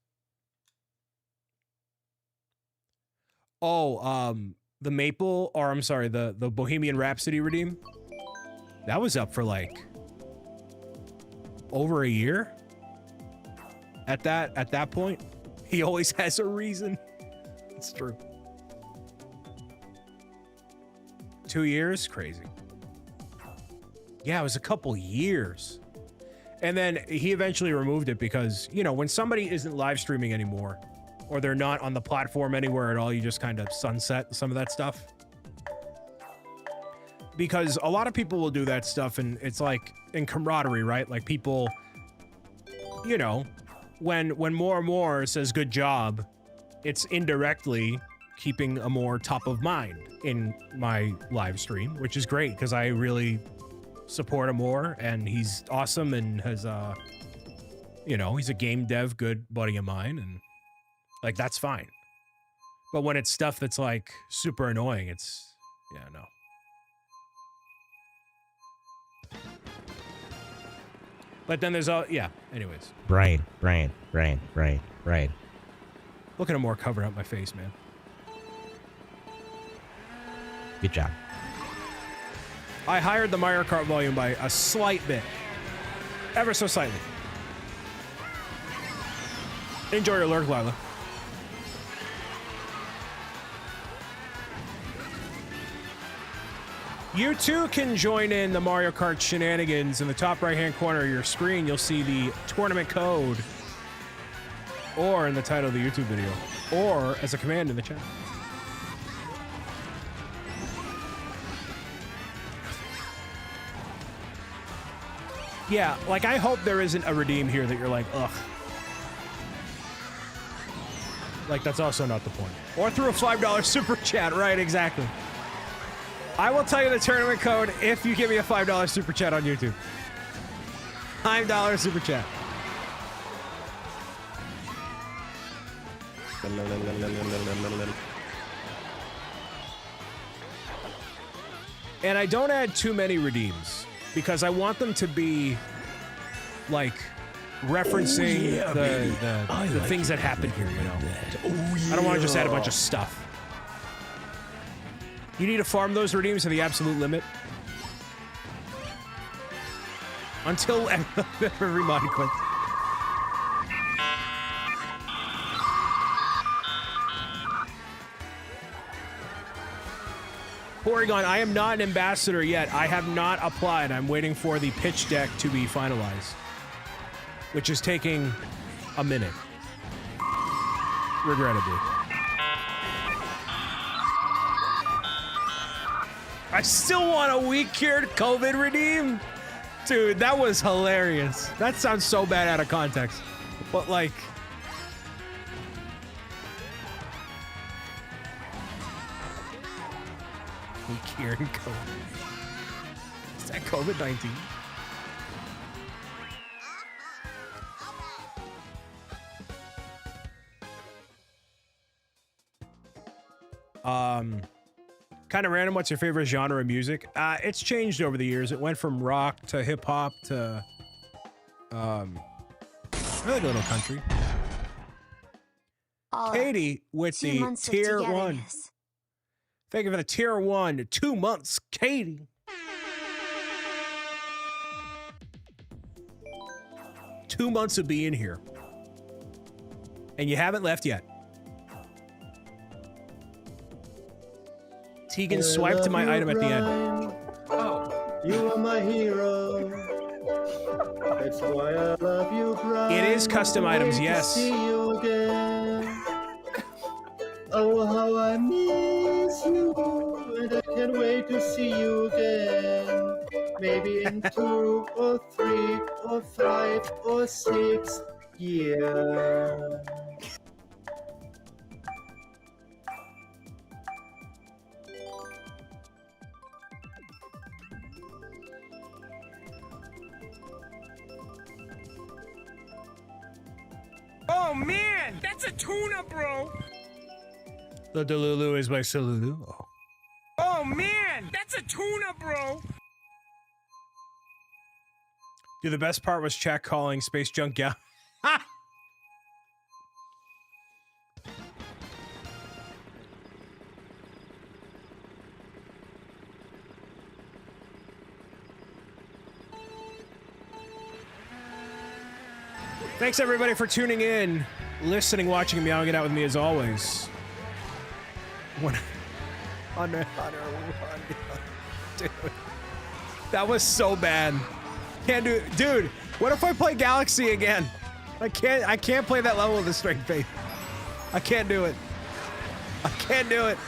Speaker 1: Oh, the Maple, or I'm sorry, the Bohemian Rhapsody redeem. That was up for like over a year. At that point, he always has a reason. It's true. 2 years? Crazy. Yeah, it was a couple years. And then he eventually removed it because, you know, when somebody isn't live streaming anymore, or they're not on the platform anywhere at all, you just kind of sunset some of that stuff. Because a lot of people will do that stuff, and it's like in camaraderie, right? Like people, you know, when more and more says good job, it's indirectly keeping a more top of mind in my live stream, which is great because I really support him more, and he's awesome and has, you know, he's a game dev, good buddy of mine, and like, that's fine. But when it's stuff that's like super annoying, it's, yeah, no. But then there's all, yeah, anyways.
Speaker 2: Brian.
Speaker 1: Look at him more covering up my face, man.
Speaker 2: Good job.
Speaker 1: I hired the Mario Kart volume by a slight bit. Ever so slightly. Enjoy your lurk, Lila. You too can join in the Mario Kart shenanigans. In the top right-hand corner of your screen, you'll see the tournament code, or in the title of the YouTube video, or as a command in the chat. Yeah, like, I hope there isn't a redeem here that you're like, ugh. Like, that's also not the point. Or through a $5 super chat, right, exactly. I will tell you the tournament code if you give me a $5 super chat on YouTube. $5 super chat. And I don't add too many redeems because I want them to be like referencing the things that happen here, you know. I don't want to just add a bunch of stuff. You need to farm those redeems to the absolute limit. Until every mod clip. Porygon, I am not an ambassador yet. I have not applied. I'm waiting for the pitch deck to be finalized, which is taking a minute, regrettably. I still want a weak-cured COVID redeem? Dude, that was hilarious. That sounds so bad out of context. But, like... weak-cured COVID. that COVID-19? Kind of random. What's your favorite genre of music? It's changed over the years. It went from rock to hip hop to I like a little country. Katie with the tier 1. Thank you for the tier 1. 2 months, Katie. Two months of being here. And you haven't left yet. Tegan swiped to my item at the end.
Speaker 11: Oh. You are my hero. That's why I love you, Brian.
Speaker 1: It is custom items, yes.
Speaker 11: See you again. Oh, how I miss you. And I can't wait to see you again. Maybe in 2 or 3 or 5 or 6 years.
Speaker 6: Oh man, that's a tuna, bro.
Speaker 1: The Delulu is my Salulu.
Speaker 6: Oh man, that's a tuna, bro.
Speaker 1: Dude, the best part was chat calling Space Junk Gal. Ha! Thanks everybody for tuning in, listening, watching, and meowing it out with me as always. When Hunter, dude, that was so bad. Can't do it, dude. What if I play Galaxy again? I can't play that level with a straight face. I can't do it. I can't do it.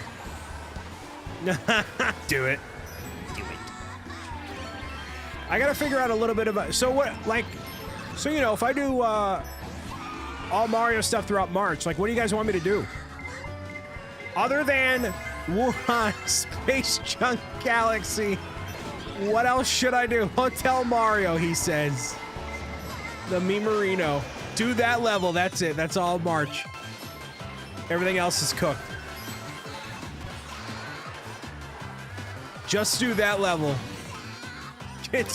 Speaker 1: Do it. Do it. I gotta figure out a little bit about. So what, like. So, you know, if I do all Mario stuff throughout March, like, what do you guys want me to do? Other than Wuhan, Space Junk Galaxy, what else should I do? Hotel Mario, he says. The Me Marino. Do that level, that's it. That's all March. Everything else is cooked. Just do that level.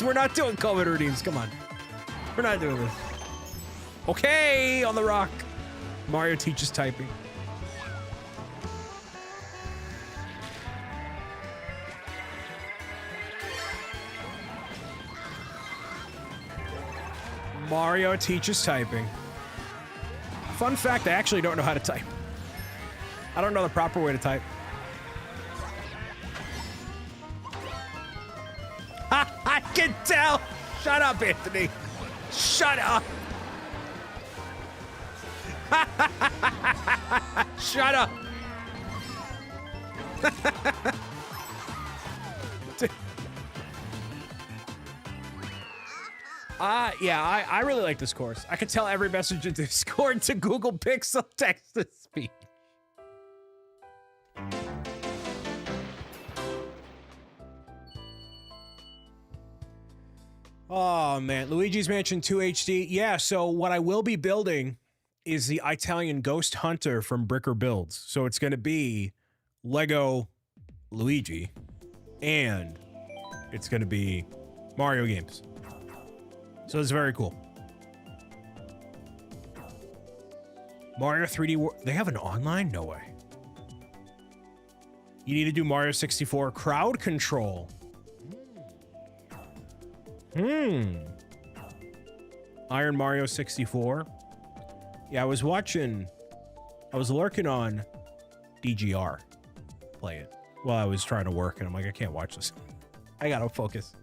Speaker 1: We're not doing COVID routines, come on. We're not doing this. Okay, on the rock. Mario teaches typing. Mario teaches typing. Fun fact, I actually don't know how to type. I don't know the proper way to type. Ha! I can tell! Shut up, Anthony! Shut up! Shut up! Yeah, I really like this course. I can tell every message in Discord to Google Pixel text-to-speech. Oh man, Luigi's Mansion 2 HD. Yeah, so what I will be building is the Italian Ghost Hunter from Bricker Builds. So it's going to be Lego Luigi and it's going to be Mario games. So it's very cool. Mario 3D World. They have an online? No way. You need to do Mario 64 crowd control. Iron Mario 64. Yeah, I was lurking on DGR play it while I was trying to work, and I'm like, I can't watch this. I gotta focus.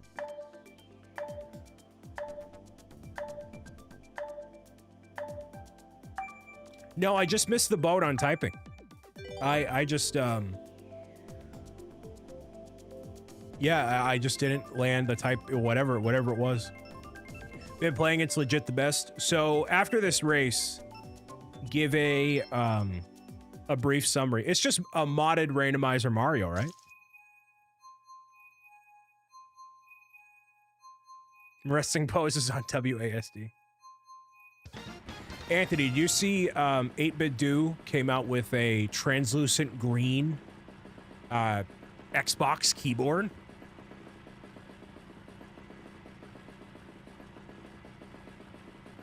Speaker 1: No, I just missed the boat on typing. I just yeah, I just didn't land the type, whatever it was. Been playing, it's legit the best. So after this race, give a brief summary. It's just a modded randomizer Mario, right? Resting poses on WASD. Anthony, do you see 8-Bit Do came out with a translucent green Xbox keyboard?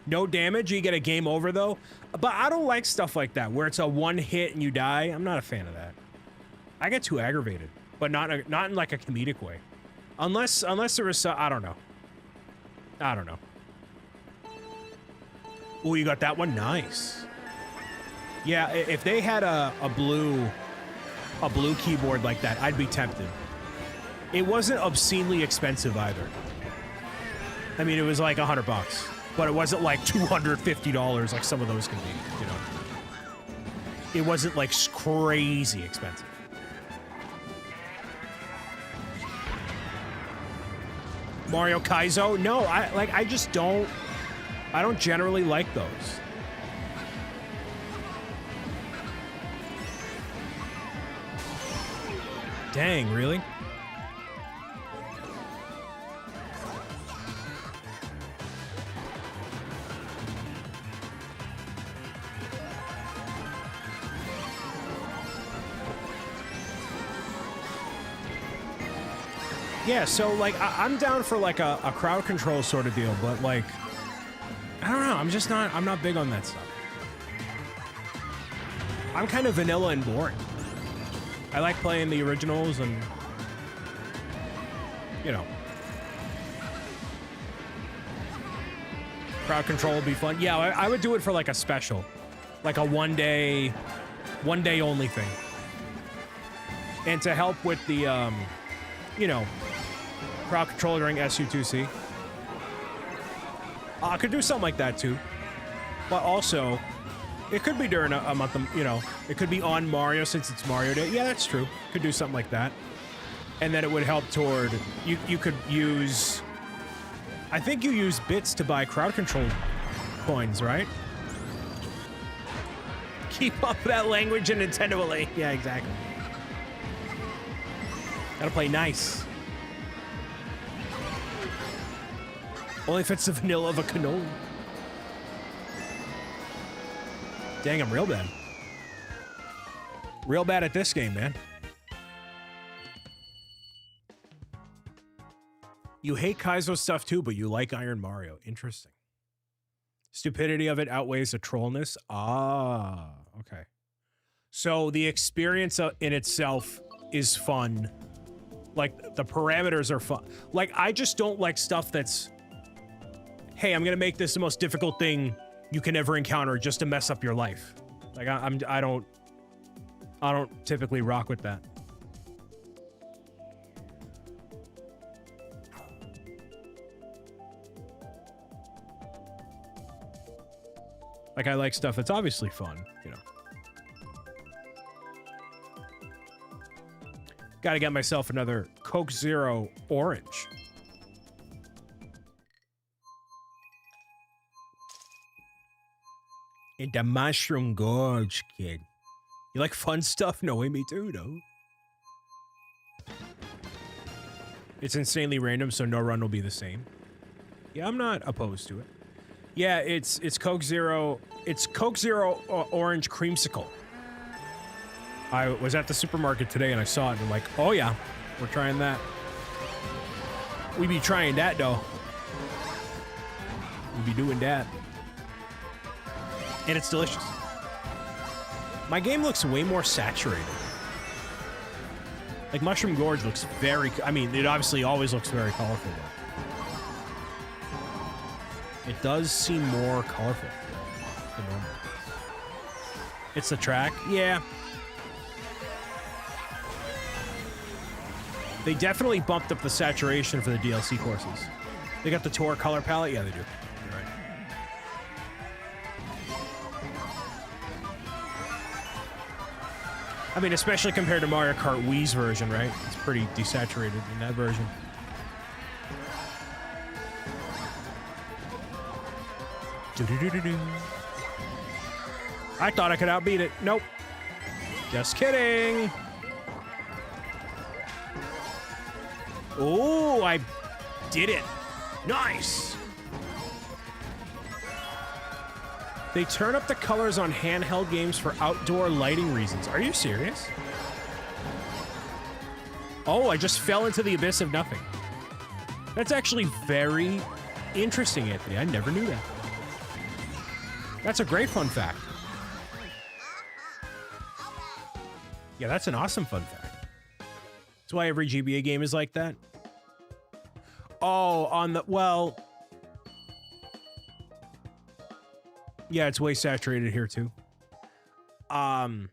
Speaker 1: No damage, you get a game over though. But I don't like stuff like that where it's a one hit and you die. I'm not a fan of that. I get too aggravated, but not in like a comedic way. Unless there was some, I don't know. Oh, you got that one? Nice. Yeah, if they had a blue keyboard like that, I'd be tempted. It wasn't obscenely expensive either. I mean, it was like $100, but it wasn't like $250 like some of those can be, you know. It wasn't like crazy expensive. Mario Kaizo? No, I just don't. I don't generally like those. Dang, really? Yeah, so like I'm down for like a crowd control sort of deal, but like I don't know, I'm not big on that stuff. I'm kind of vanilla and boring. I like playing the originals and you know. Crowd control would be fun. Yeah, I would do it for like a special. Like a one day only thing. And to help with the you know, crowd control during SU2C. I could do something like that too. But also, it could be during a month of, you know, it could be on Mario since it's Mario Day. Yeah, that's true. Could do something like that. And then it would help toward, you could use, I think you use bits to buy crowd control coins, right? Keep up that language in Nintendo LA. Yeah, exactly. Gotta play nice. Only if it's the vanilla of a cannoli. Dang, I'm real bad. Real bad at this game, man. You hate Kaizo stuff too, but you like Iron Mario. Interesting. Stupidity of it outweighs the trollness. Ah, okay. So the experience in itself is fun. Like, the parameters are fun. Like, I just don't like stuff that's, hey, I'm gonna make this the most difficult thing you can ever encounter just to mess up your life. Like, I don't typically rock with that. Like, I like stuff that's obviously fun, you know. Gotta get myself another Coke Zero Orange. Into Mushroom Gorge, kid. You like fun stuff? No way, me too, though. It's insanely random, so no run will be the same. Yeah, I'm not opposed to it. Yeah, it's Coke Zero. It's Coke Zero Orange Creamsicle. I was at the supermarket today and I saw it and I'm like, oh yeah, we're trying that. We be trying that though. We be doing that. And it's delicious. My game looks way more saturated. Like Mushroom Gorge looks very, I mean, it obviously always looks very colorful, but it does seem more colorful than normal. It's the track? Yeah. They definitely bumped up the saturation for the DLC courses. They got the Tour color palette? Yeah, they do. You're right. I mean, especially compared to Mario Kart Wii's version, right? It's pretty desaturated in that version. I thought I could outbeat it. Nope. Just kidding. Oh, I did it. Nice! They turn up the colors on handheld games for outdoor lighting reasons. Are you serious? Oh, I just fell into the abyss of nothing. That's actually very interesting, Anthony. I never knew that. That's a great fun fact. Yeah, that's an awesome fun fact. That's why every GBA game is like that. Oh, on the... Well... Yeah, it's way saturated here, too. Well,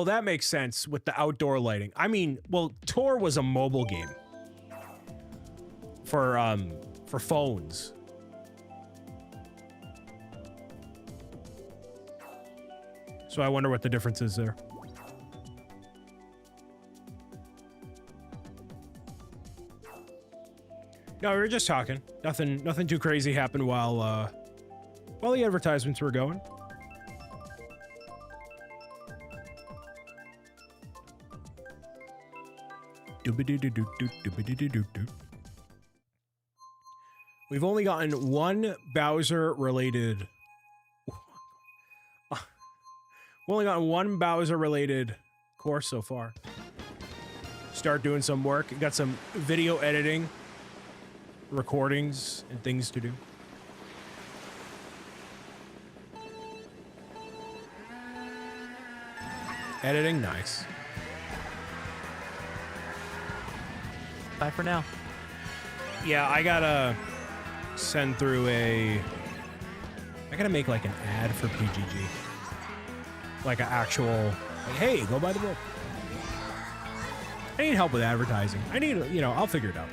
Speaker 1: that makes sense with the outdoor lighting. I mean, well, Tor was a mobile game. For phones. So I wonder what the difference is there. No, we were just talking. Nothing too crazy happened while the advertisements were going. We've only gotten one Bowser-related... We've only gotten one Bowser-related course so far. Start doing some work. Got some video editing, recordings, and things to do. Editing, nice.
Speaker 2: Bye for now.
Speaker 1: Yeah, I gotta send through I gotta make like an ad for PGG. Like an actual, like, hey, go buy the book. I need help with advertising. I need, I'll figure it out.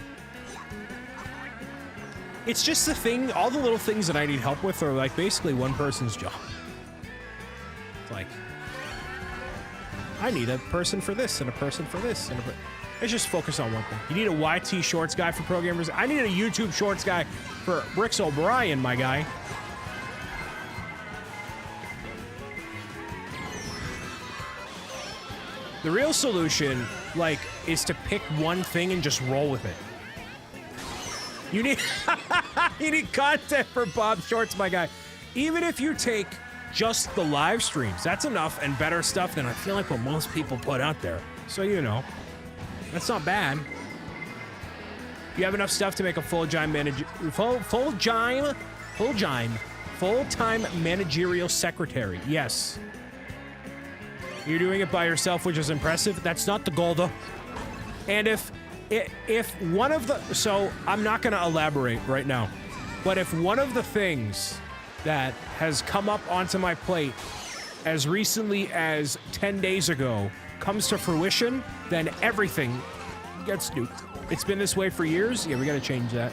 Speaker 1: It's just the thing, all the little things that I need help with are like basically one person's job. It's like, I need a person for this and a person for this. Let's just focus on one thing. You need a YT Shorts guy for programmers. I need a YouTube Shorts guy for BricksOBrian, my guy. The real solution, like, is to pick one thing and just roll with it. You need you need content for Bob Shorts, my guy. Even if you take just the live streams, that's enough and better stuff than I feel like what most people put out there. So that's not bad. You have enough stuff to make a full-time managerial secretary. Yes. You're doing it by yourself, which is impressive. That's not the goal, though. And if one of the... So, I'm not going to elaborate right now. But if one of the things that has come up onto my plate as recently as 10 days ago comes to fruition, then everything gets nuked. It's been this way for years. Yeah, we got to change that.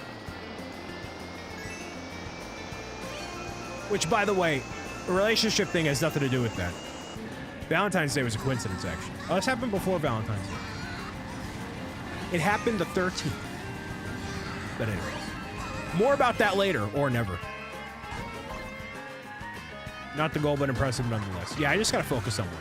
Speaker 1: Which, by the way, a relationship thing has nothing to do with that. Valentine's Day was a coincidence, actually. Oh, this happened before Valentine's Day. It happened the 13th. But anyways. More about that later, or never. Not the goal, but impressive nonetheless. Yeah, I just gotta focus on one.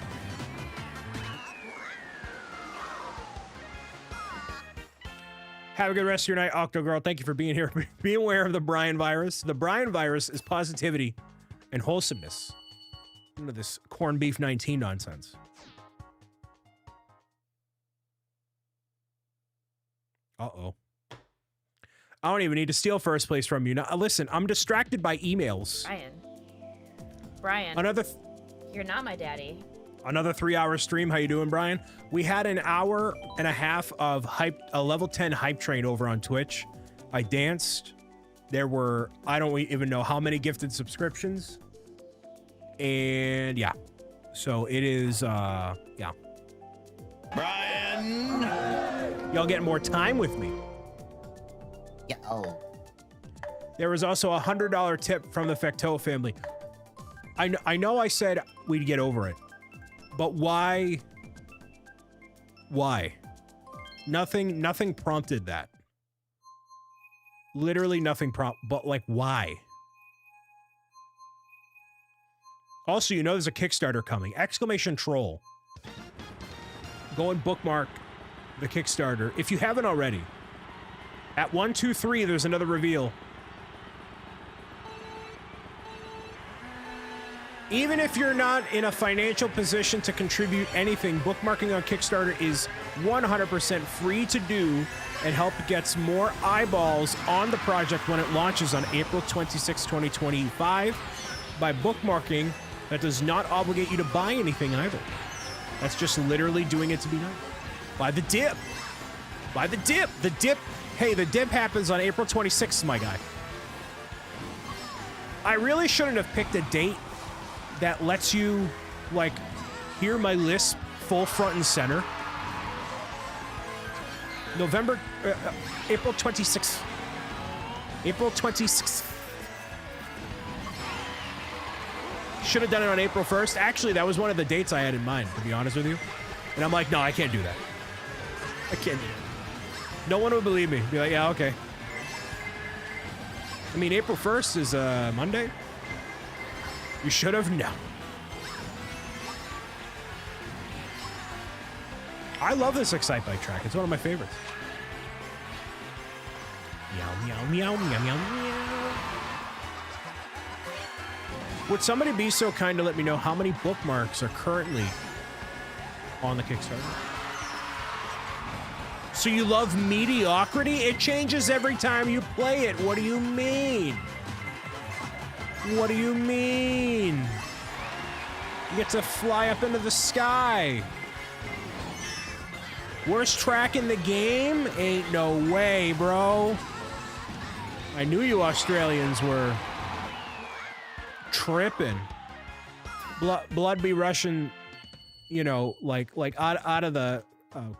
Speaker 1: Have a good rest of your night, Octo Girl. Thank you for being here. Be aware of the Brian virus. The Brian virus is positivity and wholesomeness. None of this corned beef 19 nonsense. Uh-oh. I don't even need to steal first place from you. Now, listen, I'm distracted by emails.
Speaker 3: Brian.
Speaker 1: Another...
Speaker 3: You're not my daddy.
Speaker 1: Another 3-hour stream. How you doing, Brian? We had an hour and a half of a level 10 hype train over on Twitch. I danced. There were, I don't even know how many gifted subscriptions. And yeah. So it is, yeah.
Speaker 10: Brian!
Speaker 1: Y'all get more time with me.
Speaker 2: Yeah. Oh.
Speaker 1: There was also a $100 tip from the Fecteau family. I know I said we'd get over it. But why? Why? Nothing prompted that. Literally nothing but like, why? Also, there's a Kickstarter coming. Exclamation troll. Go and bookmark the Kickstarter, if you haven't already. At 1, 2, 3, there's another reveal. Even if you're not in a financial position to contribute anything, bookmarking on Kickstarter is 100% free to do and help gets more eyeballs on the project when it launches on April 26, 2025. By bookmarking, that does not obligate you to buy anything either. That's just literally doing it to be nice. Buy the dip. Buy the dip. The dip. Hey, the dip happens on April 26th, my guy. I really shouldn't have picked a date that lets you, like, hear my lisp full front and center. April 26th. April 26th. Should have done it on April 1st. Actually, that was one of the dates I had in mind, to be honest with you. And I'm like, no, I can't do that. I can't do it. No one would believe me. Be like, yeah, okay. I mean, April 1st is Monday. You should have? No. I love this Excite Bike track. It's one of my favorites. Meow, meow, meow, meow, meow, meow. Would somebody be so kind to let me know how many bookmarks are currently on the Kickstarter? So you love mediocrity? It changes every time you play it. What do you mean? What do you mean? You get to fly up into the sky. Worst track in the game? Ain't no way, bro. I knew you Australians were tripping. Blood be rushing, you know, like out of the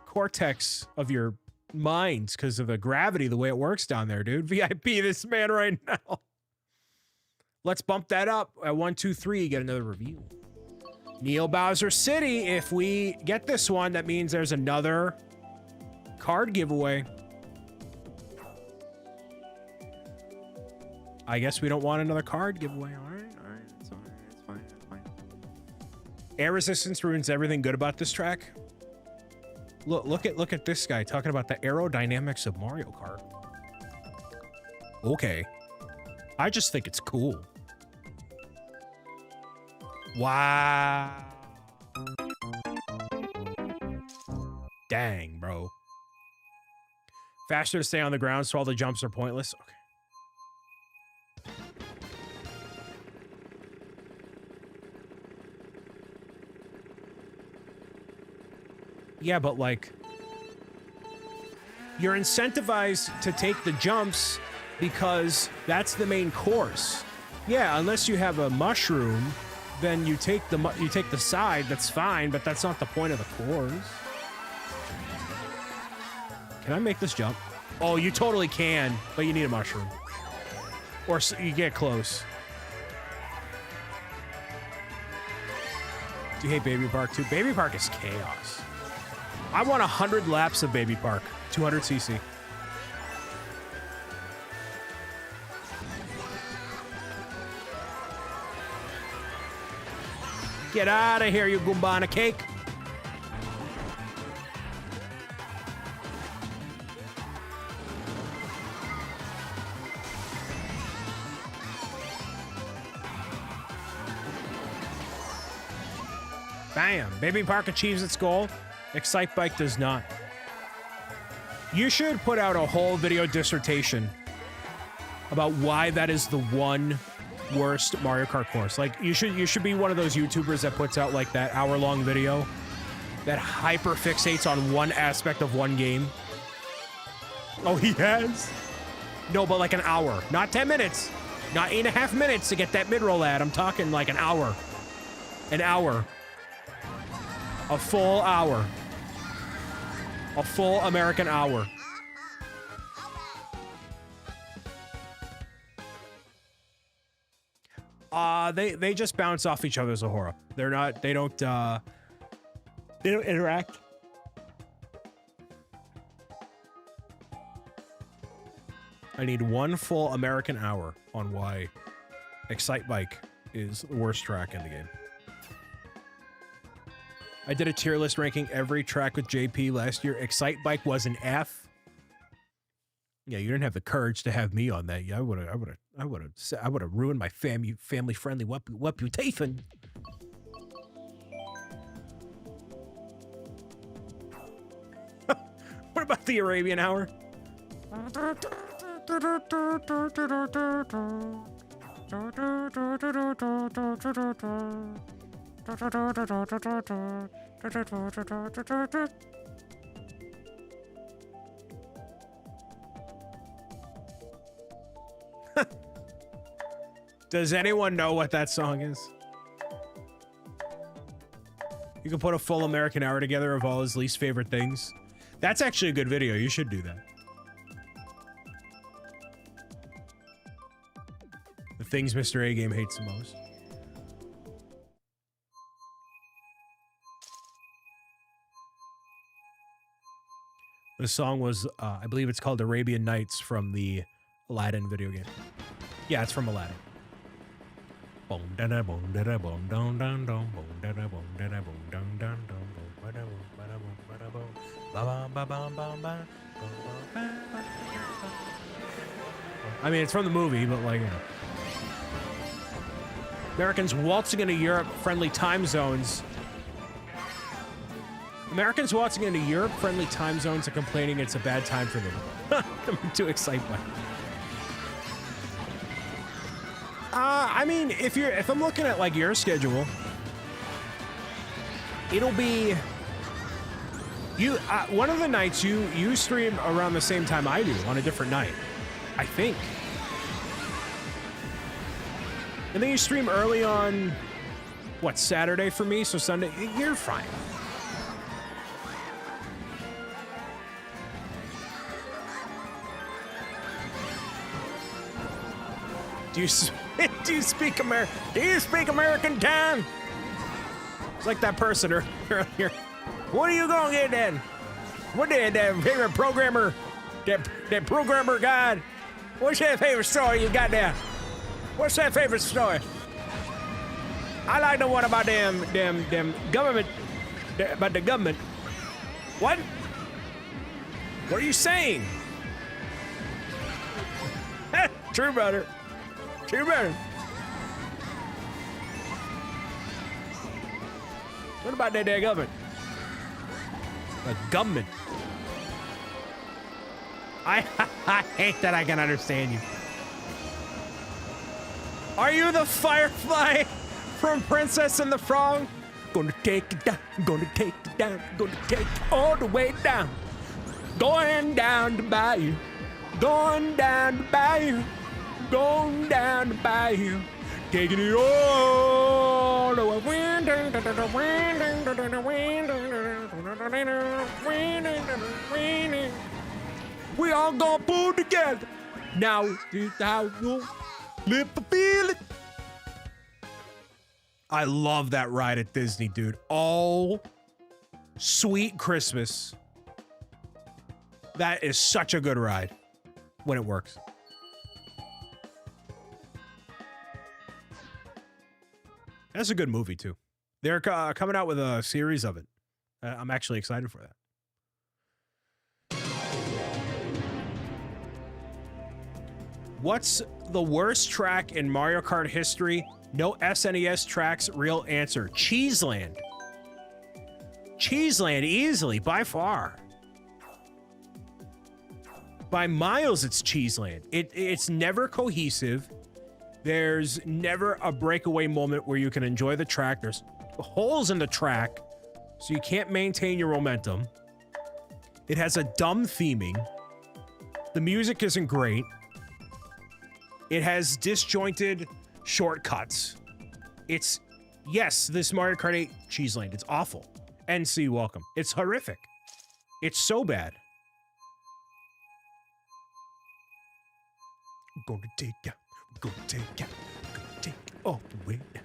Speaker 1: cortex of your minds because of the gravity, the way it works down there, dude. VIP this man right now. Let's bump that up. At 1, 2, 3, get another review. Neo Bowser City. If we get this one, that means there's another card giveaway. I guess we don't want another card giveaway. All right, it's all right, it's fine, it's fine. Air resistance ruins everything good about this track. Look at this guy talking about the aerodynamics of Mario Kart. Okay. I just think it's cool. Wow. Dang, bro. Faster to stay on the ground, so all the jumps are pointless. Okay. Yeah, but like, you're incentivized to take the jumps because that's the main course. Yeah, unless you have a mushroom, then you take the side. That's fine, but that's not the point of the course. Can I make this jump? Oh, you totally can, but you need a mushroom, or you get close. Do you hate Baby Park too? Baby Park is chaos. I want 100 laps of Baby Park, 200cc. Get out of here, you Goombana cake. Bam. Baby Park achieves its goal. Excite Bike does not. You should put out a whole video dissertation about why that is the one worst Mario Kart course. Like, you should be one of those YouTubers that puts out like that hour-long video that hyper fixates on one aspect of one game. Oh, he has? No, but like an hour, not 10 minutes, not 8.5 minutes to get that mid-roll ad. I'm talking like an hour. An hour. A full hour. A full American hour. They just bounce off each other, Zahora. They don't interact. I need one full American hour on why Excite Bike is the worst track in the game. I did a tier list ranking every track with JP last year. Excite Bike was an F. Yeah, you didn't have the courage to have me on that. Yeah, I would have ruined my family friendly reputation. What about the Arabian Hour? Does anyone know what that song is? You can put a full American Hour together of all his least favorite things. That's actually a good video. You should do that. The things Mr. A Game hates the most. The song was, I believe it's called Arabian Nights from the Aladdin video game. Yeah, it's from Aladdin. I mean, it's from the movie, but like, you know. Americans waltzing into Europe-friendly time zones. Americans waltzing into Europe-friendly time zones are complaining it's a bad time for them. I'm too excited by it. I mean, if I'm looking at like your schedule, it'll be one of the nights you stream around the same time I do on a different night, I think. And then you stream early on, what, Saturday for me? So Sunday, you're fine. Do you speak American time? It's like that person earlier. What are you gonna get then? What did that favorite programmer, that programmer guy? What's that favorite story you got there? What's that favorite story? I like the one about them government, about the government. What? What are you saying? True, brother. True, brother. What about that there government? The government. I hate that I can understand you. Are you the Firefly from Princess and the Frog? Gonna take it down, gonna take it down, gonna take it all the way down. Going down the bayou, going down the bayou, going down the bayou, taking it all the way. We all gonna pull together. Now this how you live for feel it. I love that ride at Disney, dude. Oh, sweet Christmas. That is such a good ride when it works. That's a good movie, too. They're coming out with a series of it. I'm actually excited for that. What's the worst track in Mario Kart history? No SNES tracks, real answer. Cheeseland. Cheeseland, easily, by far. By miles, it's Cheeseland. It's never cohesive. There's never a breakaway moment where you can enjoy the track. There's holes in the track, so you can't maintain your momentum. It has a dumb theming. The music isn't great. It has disjointed shortcuts. It's, yes, this Mario Kart 8 Cheeseland. It's awful. NC, welcome. It's horrific. It's so bad. I'm gonna take out. I'm gonna take out. I'm gonna take it all the way down.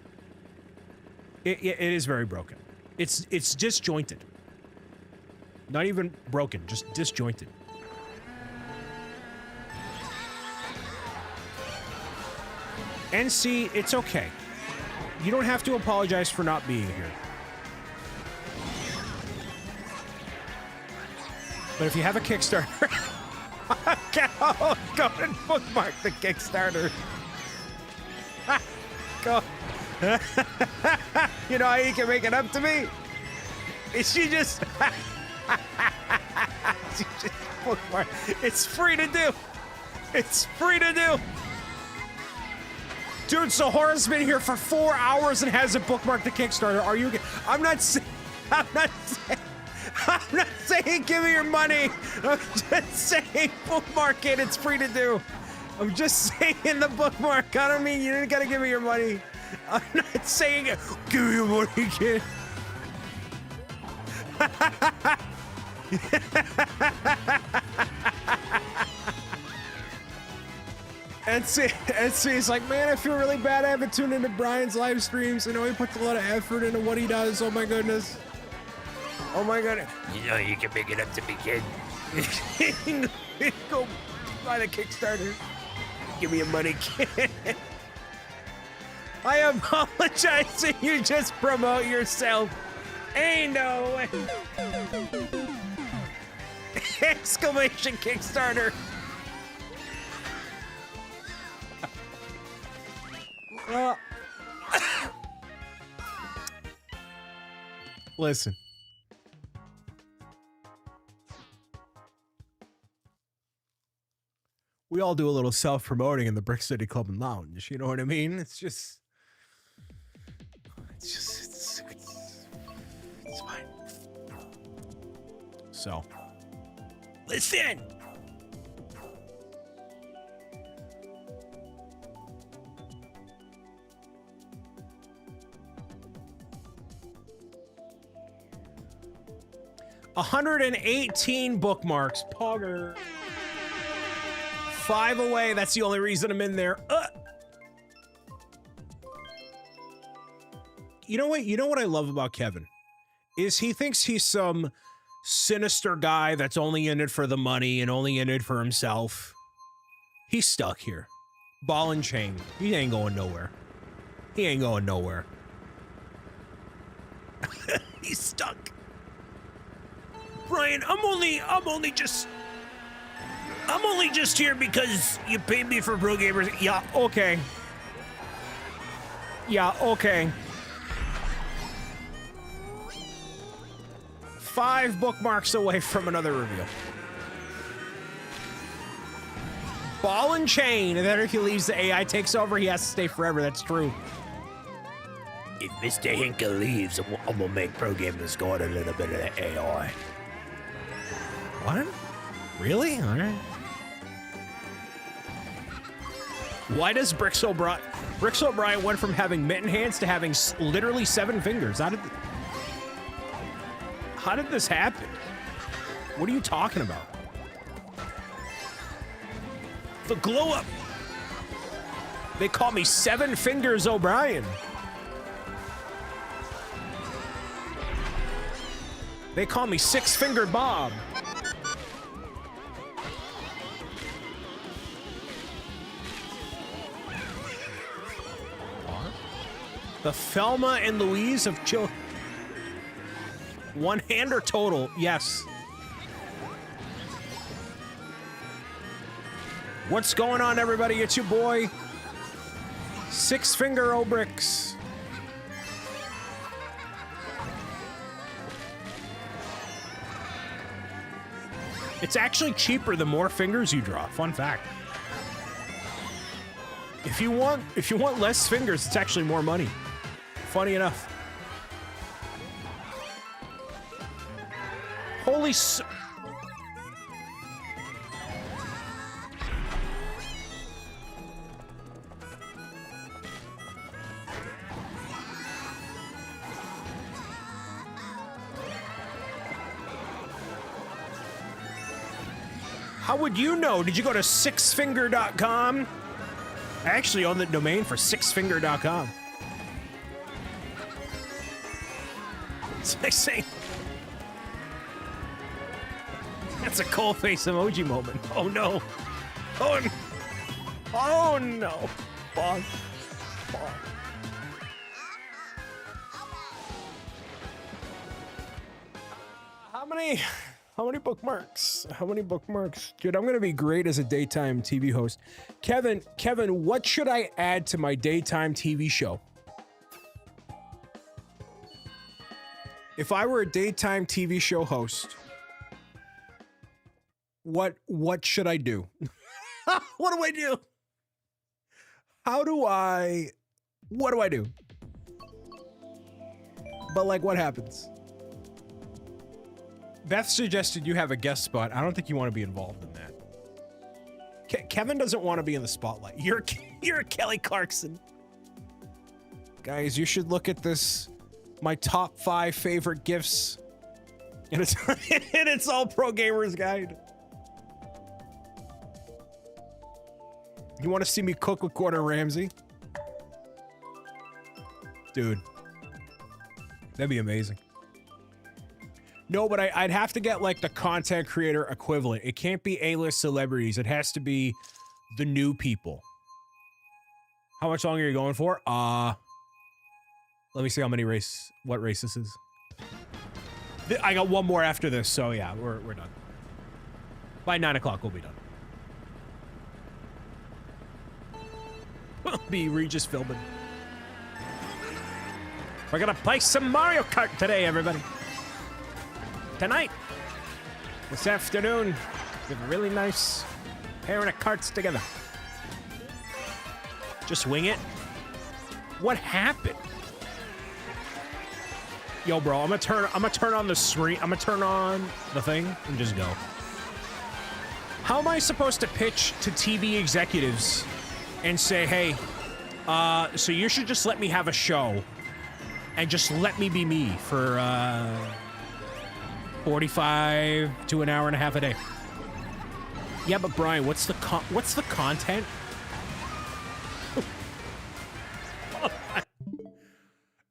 Speaker 1: It is very broken. It's disjointed. Not even broken, just disjointed. NC, it's okay. You don't have to apologize for not being here. But if you have a Kickstarter, go and bookmark the Kickstarter. Go. You know how you can make it up to me? She just bookmark. It's free to do. It's free to do. Dude, Sahora's been here for 4 hours and hasn't bookmarked the Kickstarter. Are you? I'm not saying give me your money. I'm just saying bookmark it. It's free to do. I'm just saying the bookmark. I don't mean you didn't gotta give me your money. I'm not saying it. Give me your money, kid. And he's like, man, I feel really bad. I haven't tuned into Brian's live streams. I know he puts a lot of effort into what he does. Oh my goodness. Oh my goodness.
Speaker 9: You know you can make it up to me, kid.
Speaker 1: Go buy the Kickstarter. Give me your money, kid. I apologize. You just promote yourself. Ain't no way. Exclamation Kickstarter. Listen. We all do a little self-promoting in the Brick City Club and Lounge. You know what I mean? It's fine. So, listen. $118 bookmarks. Pogger. 5 away. That's the only reason I'm in there. You know what? You know what I love about Kevin? Is he thinks he's some sinister guy that's only in it for the money and only in it for himself. He's stuck here. Ball and chain. He ain't going nowhere. He ain't going nowhere. He's stuck. Brian, I'm only just here because you paid me for Pro Gamers. Yeah, okay. Yeah, okay. 5 bookmarks away from another reveal. Ball and chain, and then if he leaves, the AI takes over. He has to stay forever. That's true.
Speaker 9: If Mr. Hinka leaves, I'm gonna make Pro Gamers go on a little bit of the AI.
Speaker 1: What? Really? All right. Why does BricksOBrian went from having mitten hands to having literally 7 fingers? How did this happen? What are you talking about? The glow up. They call me 7 Fingers O'Brien. They call me 6-Fingered Bob. The Thelma and Louise of Chill. 1 hand or total? Yes. What's going on, everybody? It's your boy, 6-Finger O'Bricks. It's actually cheaper the more fingers you draw. Fun fact. If you want less fingers, it's actually more money. Funny enough. Holy s- How would you know? Did you go to 6finger.com? I actually own the domain for 6finger.com. It's like saying... That's a cold face emoji moment. Oh no. Oh no. Pause. How many... How many bookmarks? How many bookmarks? Dude, I'm gonna be great as a daytime TV host. Kevin, what should I add to my daytime TV show? If I were a daytime TV show host, what should I do? What do I do? What do I do? But like, what happens? Beth suggested you have a guest spot. I don't think you want to be involved in that. Kevin doesn't want to be in the spotlight. You're Kelly Clarkson. Guys, you should look at this. My top 5 favorite gifts. And it's, and it's all Pro Gamer's Guide. You want to see me cook with Gordon Ramsay? Dude. That'd be amazing. No, but I'd have to get like the content creator equivalent. It can't be A-list celebrities. It has to be the new people. How much longer are you going for? Let me see how many what race this is. I got one more after this, so yeah, we're done. By 9 o'clock, we'll be done. We'll be Regis filming. We're gonna play some Mario Kart today, everybody. Tonight. This afternoon. With a really nice pair of karts together. Just wing it. What happened? Yo, bro, I'm gonna turn on the screen. I'm gonna turn on the thing and just go. How am I supposed to pitch to TV executives and say, hey, so you should just let me have a show and just let me be me for 45 to an hour and a half a day? Yeah, but Brian, what's the content?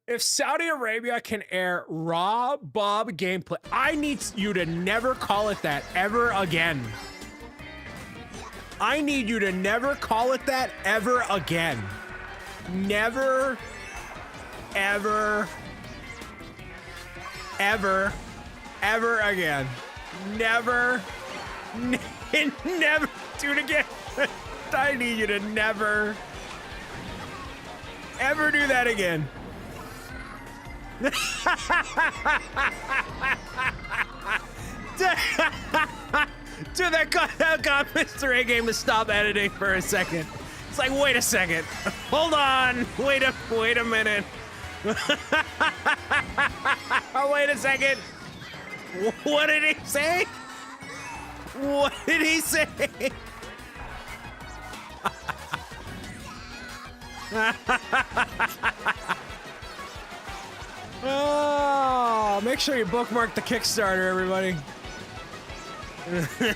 Speaker 1: If Saudi Arabia can air raw Bob gameplay, I need you to never call it that ever again. I need you to never call it that ever again. Never, ever, ever, ever again. Never, never do it again. I need you to never, ever do that again. Dude, that got Mr. A Game to stop editing for a second. It's like, wait a second. Hold on. Wait a minute. Oh, wait a second. What did he say? What did he say? Oh, make sure you bookmark the Kickstarter, everybody.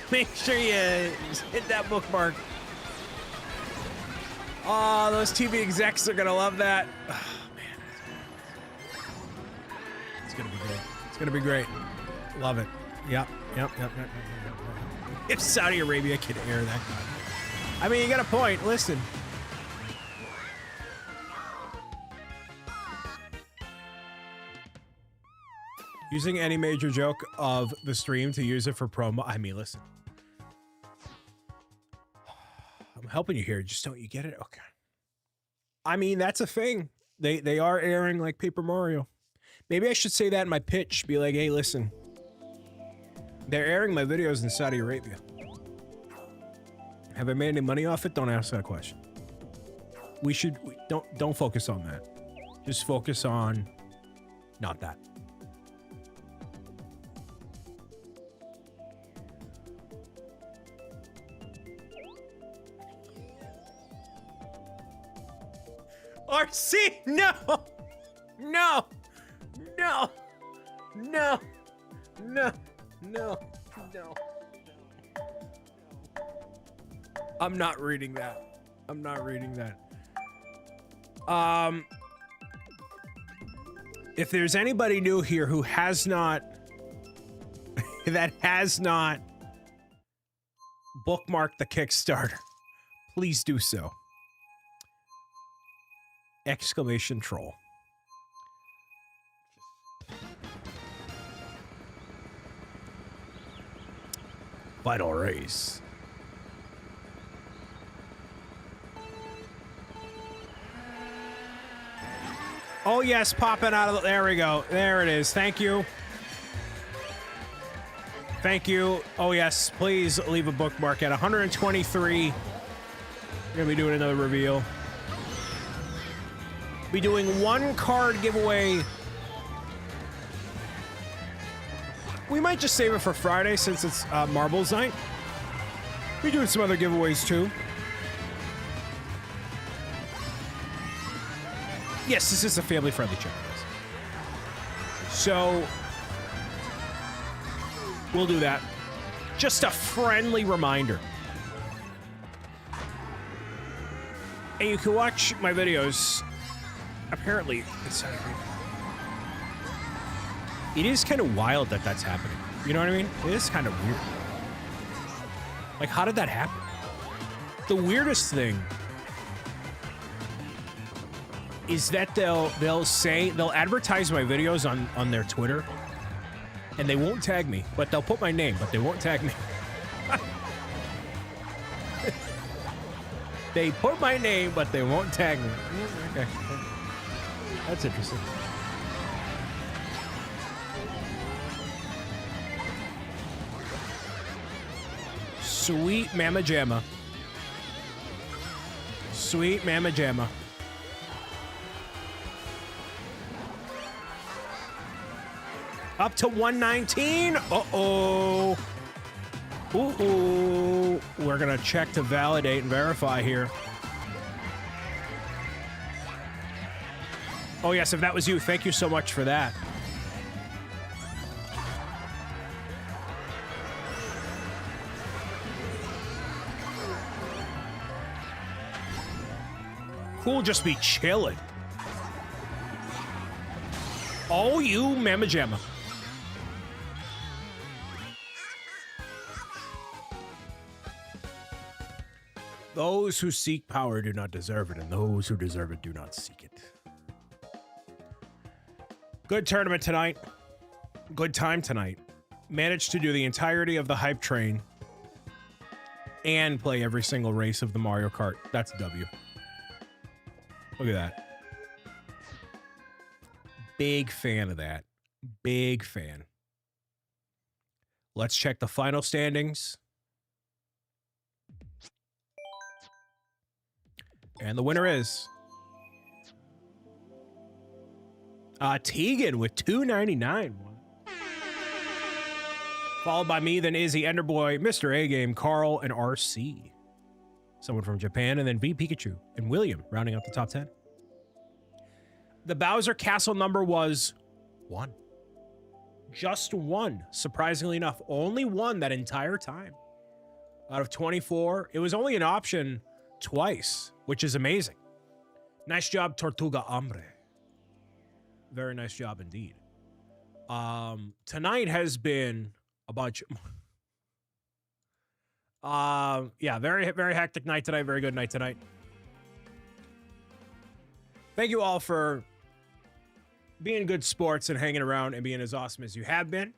Speaker 1: Make sure you hit that bookmark. Oh, those TV execs are gonna love that. Oh, man. It's gonna be great. It's gonna be great. Love it. Yep. If Saudi Arabia can air that. I mean, you got a point. Listen. Using any major joke of the stream to use it for promo. I mean, listen. I'm helping you here. Just don't you get it? Okay. I mean, that's a thing. They are airing like Paper Mario. Maybe I should say that in my pitch. Be like, hey, listen. They're airing my videos in Saudi Arabia. Have I made any money off it? Don't ask that question. Don't focus on that. Just focus on not that. RC, no! No! No! No! No! No! No! I'm not reading that. I'm not reading that. If there's anybody new here who has not that has not bookmarked the Kickstarter, please do so. Exclamation troll.
Speaker 9: final race.
Speaker 1: Oh, yes, popping out of the... There we go. There it is. Thank you. Thank you. Oh, yes, please leave a bookmark at 123. We're going to be doing another reveal. Be doing one card giveaway. We might just save it for Friday since it's Marbles night. We're doing some other giveaways, too. Yes, this is a family-friendly channel. So, we'll do that. Just a friendly reminder. And you can watch my videos. Apparently, it is kind of wild that that's happening. You know what I mean? It is kind of weird. Like, how did that happen? The weirdest thing is that they'll advertise my videos on their Twitter, and they won't tag me, but they'll put my name, but they won't tag me. They put my name, but they won't tag me. Okay. That's interesting. Sweet Mama Jamma. Sweet Mama Jamma. Up to 119. Uh-oh. Ooh. We're going to check to validate and verify here. Oh, yes, if that was you, thank you so much for that. Cool, just be chilling. Oh, you Mama Jamma. Those who seek power do not deserve it, and those who deserve it do not seek it. Good tournament tonight. Good time tonight. Managed to do the entirety of the hype train and play every single race of the Mario Kart. That's a W. Look at that. Big fan of that. Big fan. Let's check the final standings. And the winner is Tegan with $2.99. Followed by me, then Izzy, Enderboy, Mr. A-Game, Carl, and RC. Someone from Japan, and then V Pikachu and William rounding out the top 10. The Bowser Castle number was 1. Just 1, surprisingly enough. Only 1 that entire time. Out of 24. It was only an option twice, which is amazing. Nice job, Tortuga Hombre. Very nice job indeed. Tonight has been a bunch. Yeah, very, very hectic night tonight. Very good night tonight. Thank you all for being good sports and hanging around and being as awesome as you have been.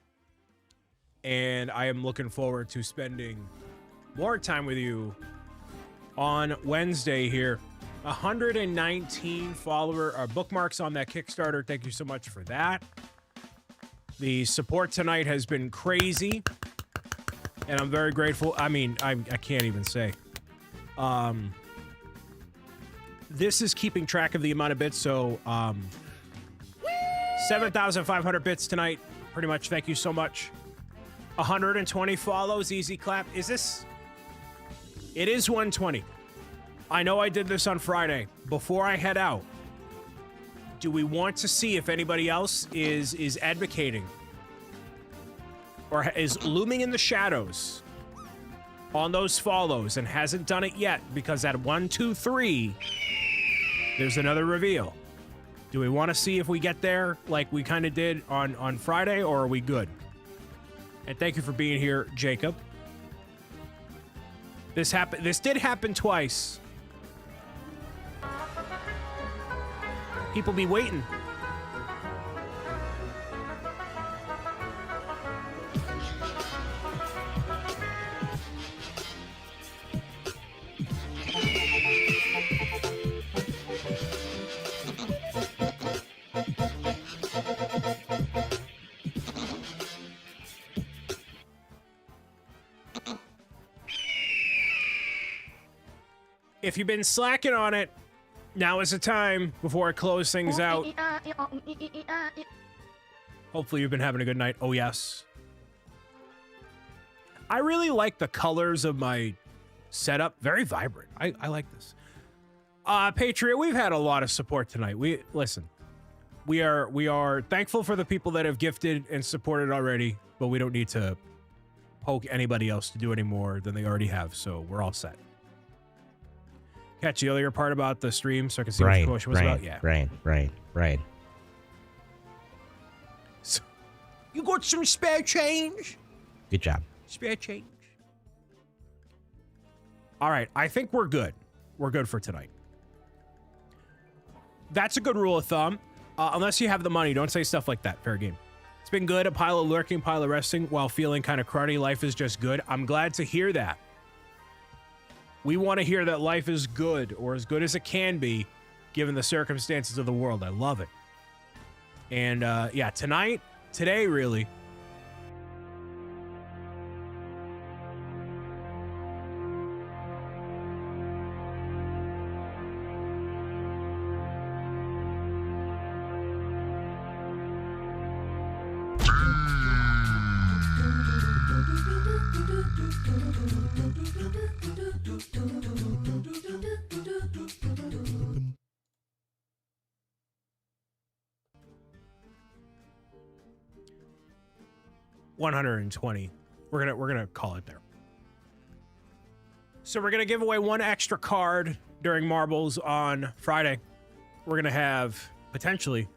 Speaker 1: And I am looking forward to spending more time with you on Wednesday here. 119 follower bookmarks on that Kickstarter. Thank you so much for that. The support tonight has been crazy, and I'm very grateful. I mean, I can't even say. This is keeping track of the amount of bits, so 7,500 bits tonight. Pretty much. Thank you so much. 120 follows. Easy clap. Is this? It is 120. I know I did this on Friday. Before I head out, do we want to see if anybody else is advocating or is looming in the shadows on those follows and hasn't done it yet? Because at 1, 2, 3, there's another reveal. Do we want to see if we get there like we kind of did on Friday, or are we good? And thank you for being here, Jacob. This did happen twice. People be waiting. if you've been slacking on it, now is the time before I close things out. Hopefully you've been having a good night. Oh, yes. I really like the colors of my setup. Very vibrant. I like this. Patreon, we've had a lot of support tonight. We are thankful for the people that have gifted and supported already, but we don't need to poke anybody else to do any more than they already have, so we're all set. Catch the earlier part about the stream so I can see what the question was about? Yeah.
Speaker 12: Right.
Speaker 1: So, you got some spare change?
Speaker 12: Good job.
Speaker 1: Spare change. All right, I think we're good. We're good for tonight. That's a good rule of thumb. Unless you have the money, don't say stuff like that. Fair game. It's been good. A pile of lurking, pile of resting while feeling kind of cruddy. Life is just good. I'm glad to hear that. We want to hear that life is good, or as good as it can be, given the circumstances of the world. I love it. And yeah, today really. $120. We're gonna call it there. So we're gonna give away one extra card during Marbles on Friday. We're gonna have potentially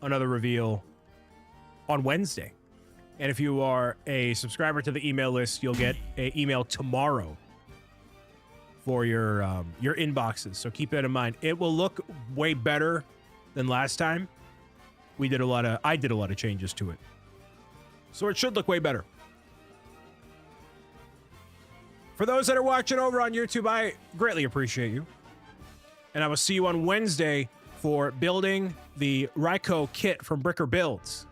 Speaker 1: another reveal on Wednesday. And if you are a subscriber to the email list, you'll get an email tomorrow for your inboxes. So keep that in mind. It will look way better than last time. I did a lot of changes to it. So it should look way better. For those that are watching over on YouTube, I greatly appreciate you. And I will see you on Wednesday for building the Ryko kit from Bricker Builds.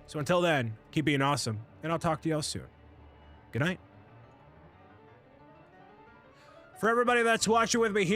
Speaker 1: So until then, keep being awesome, and I'll talk to you all soon. Good night. For everybody that's watching with me here,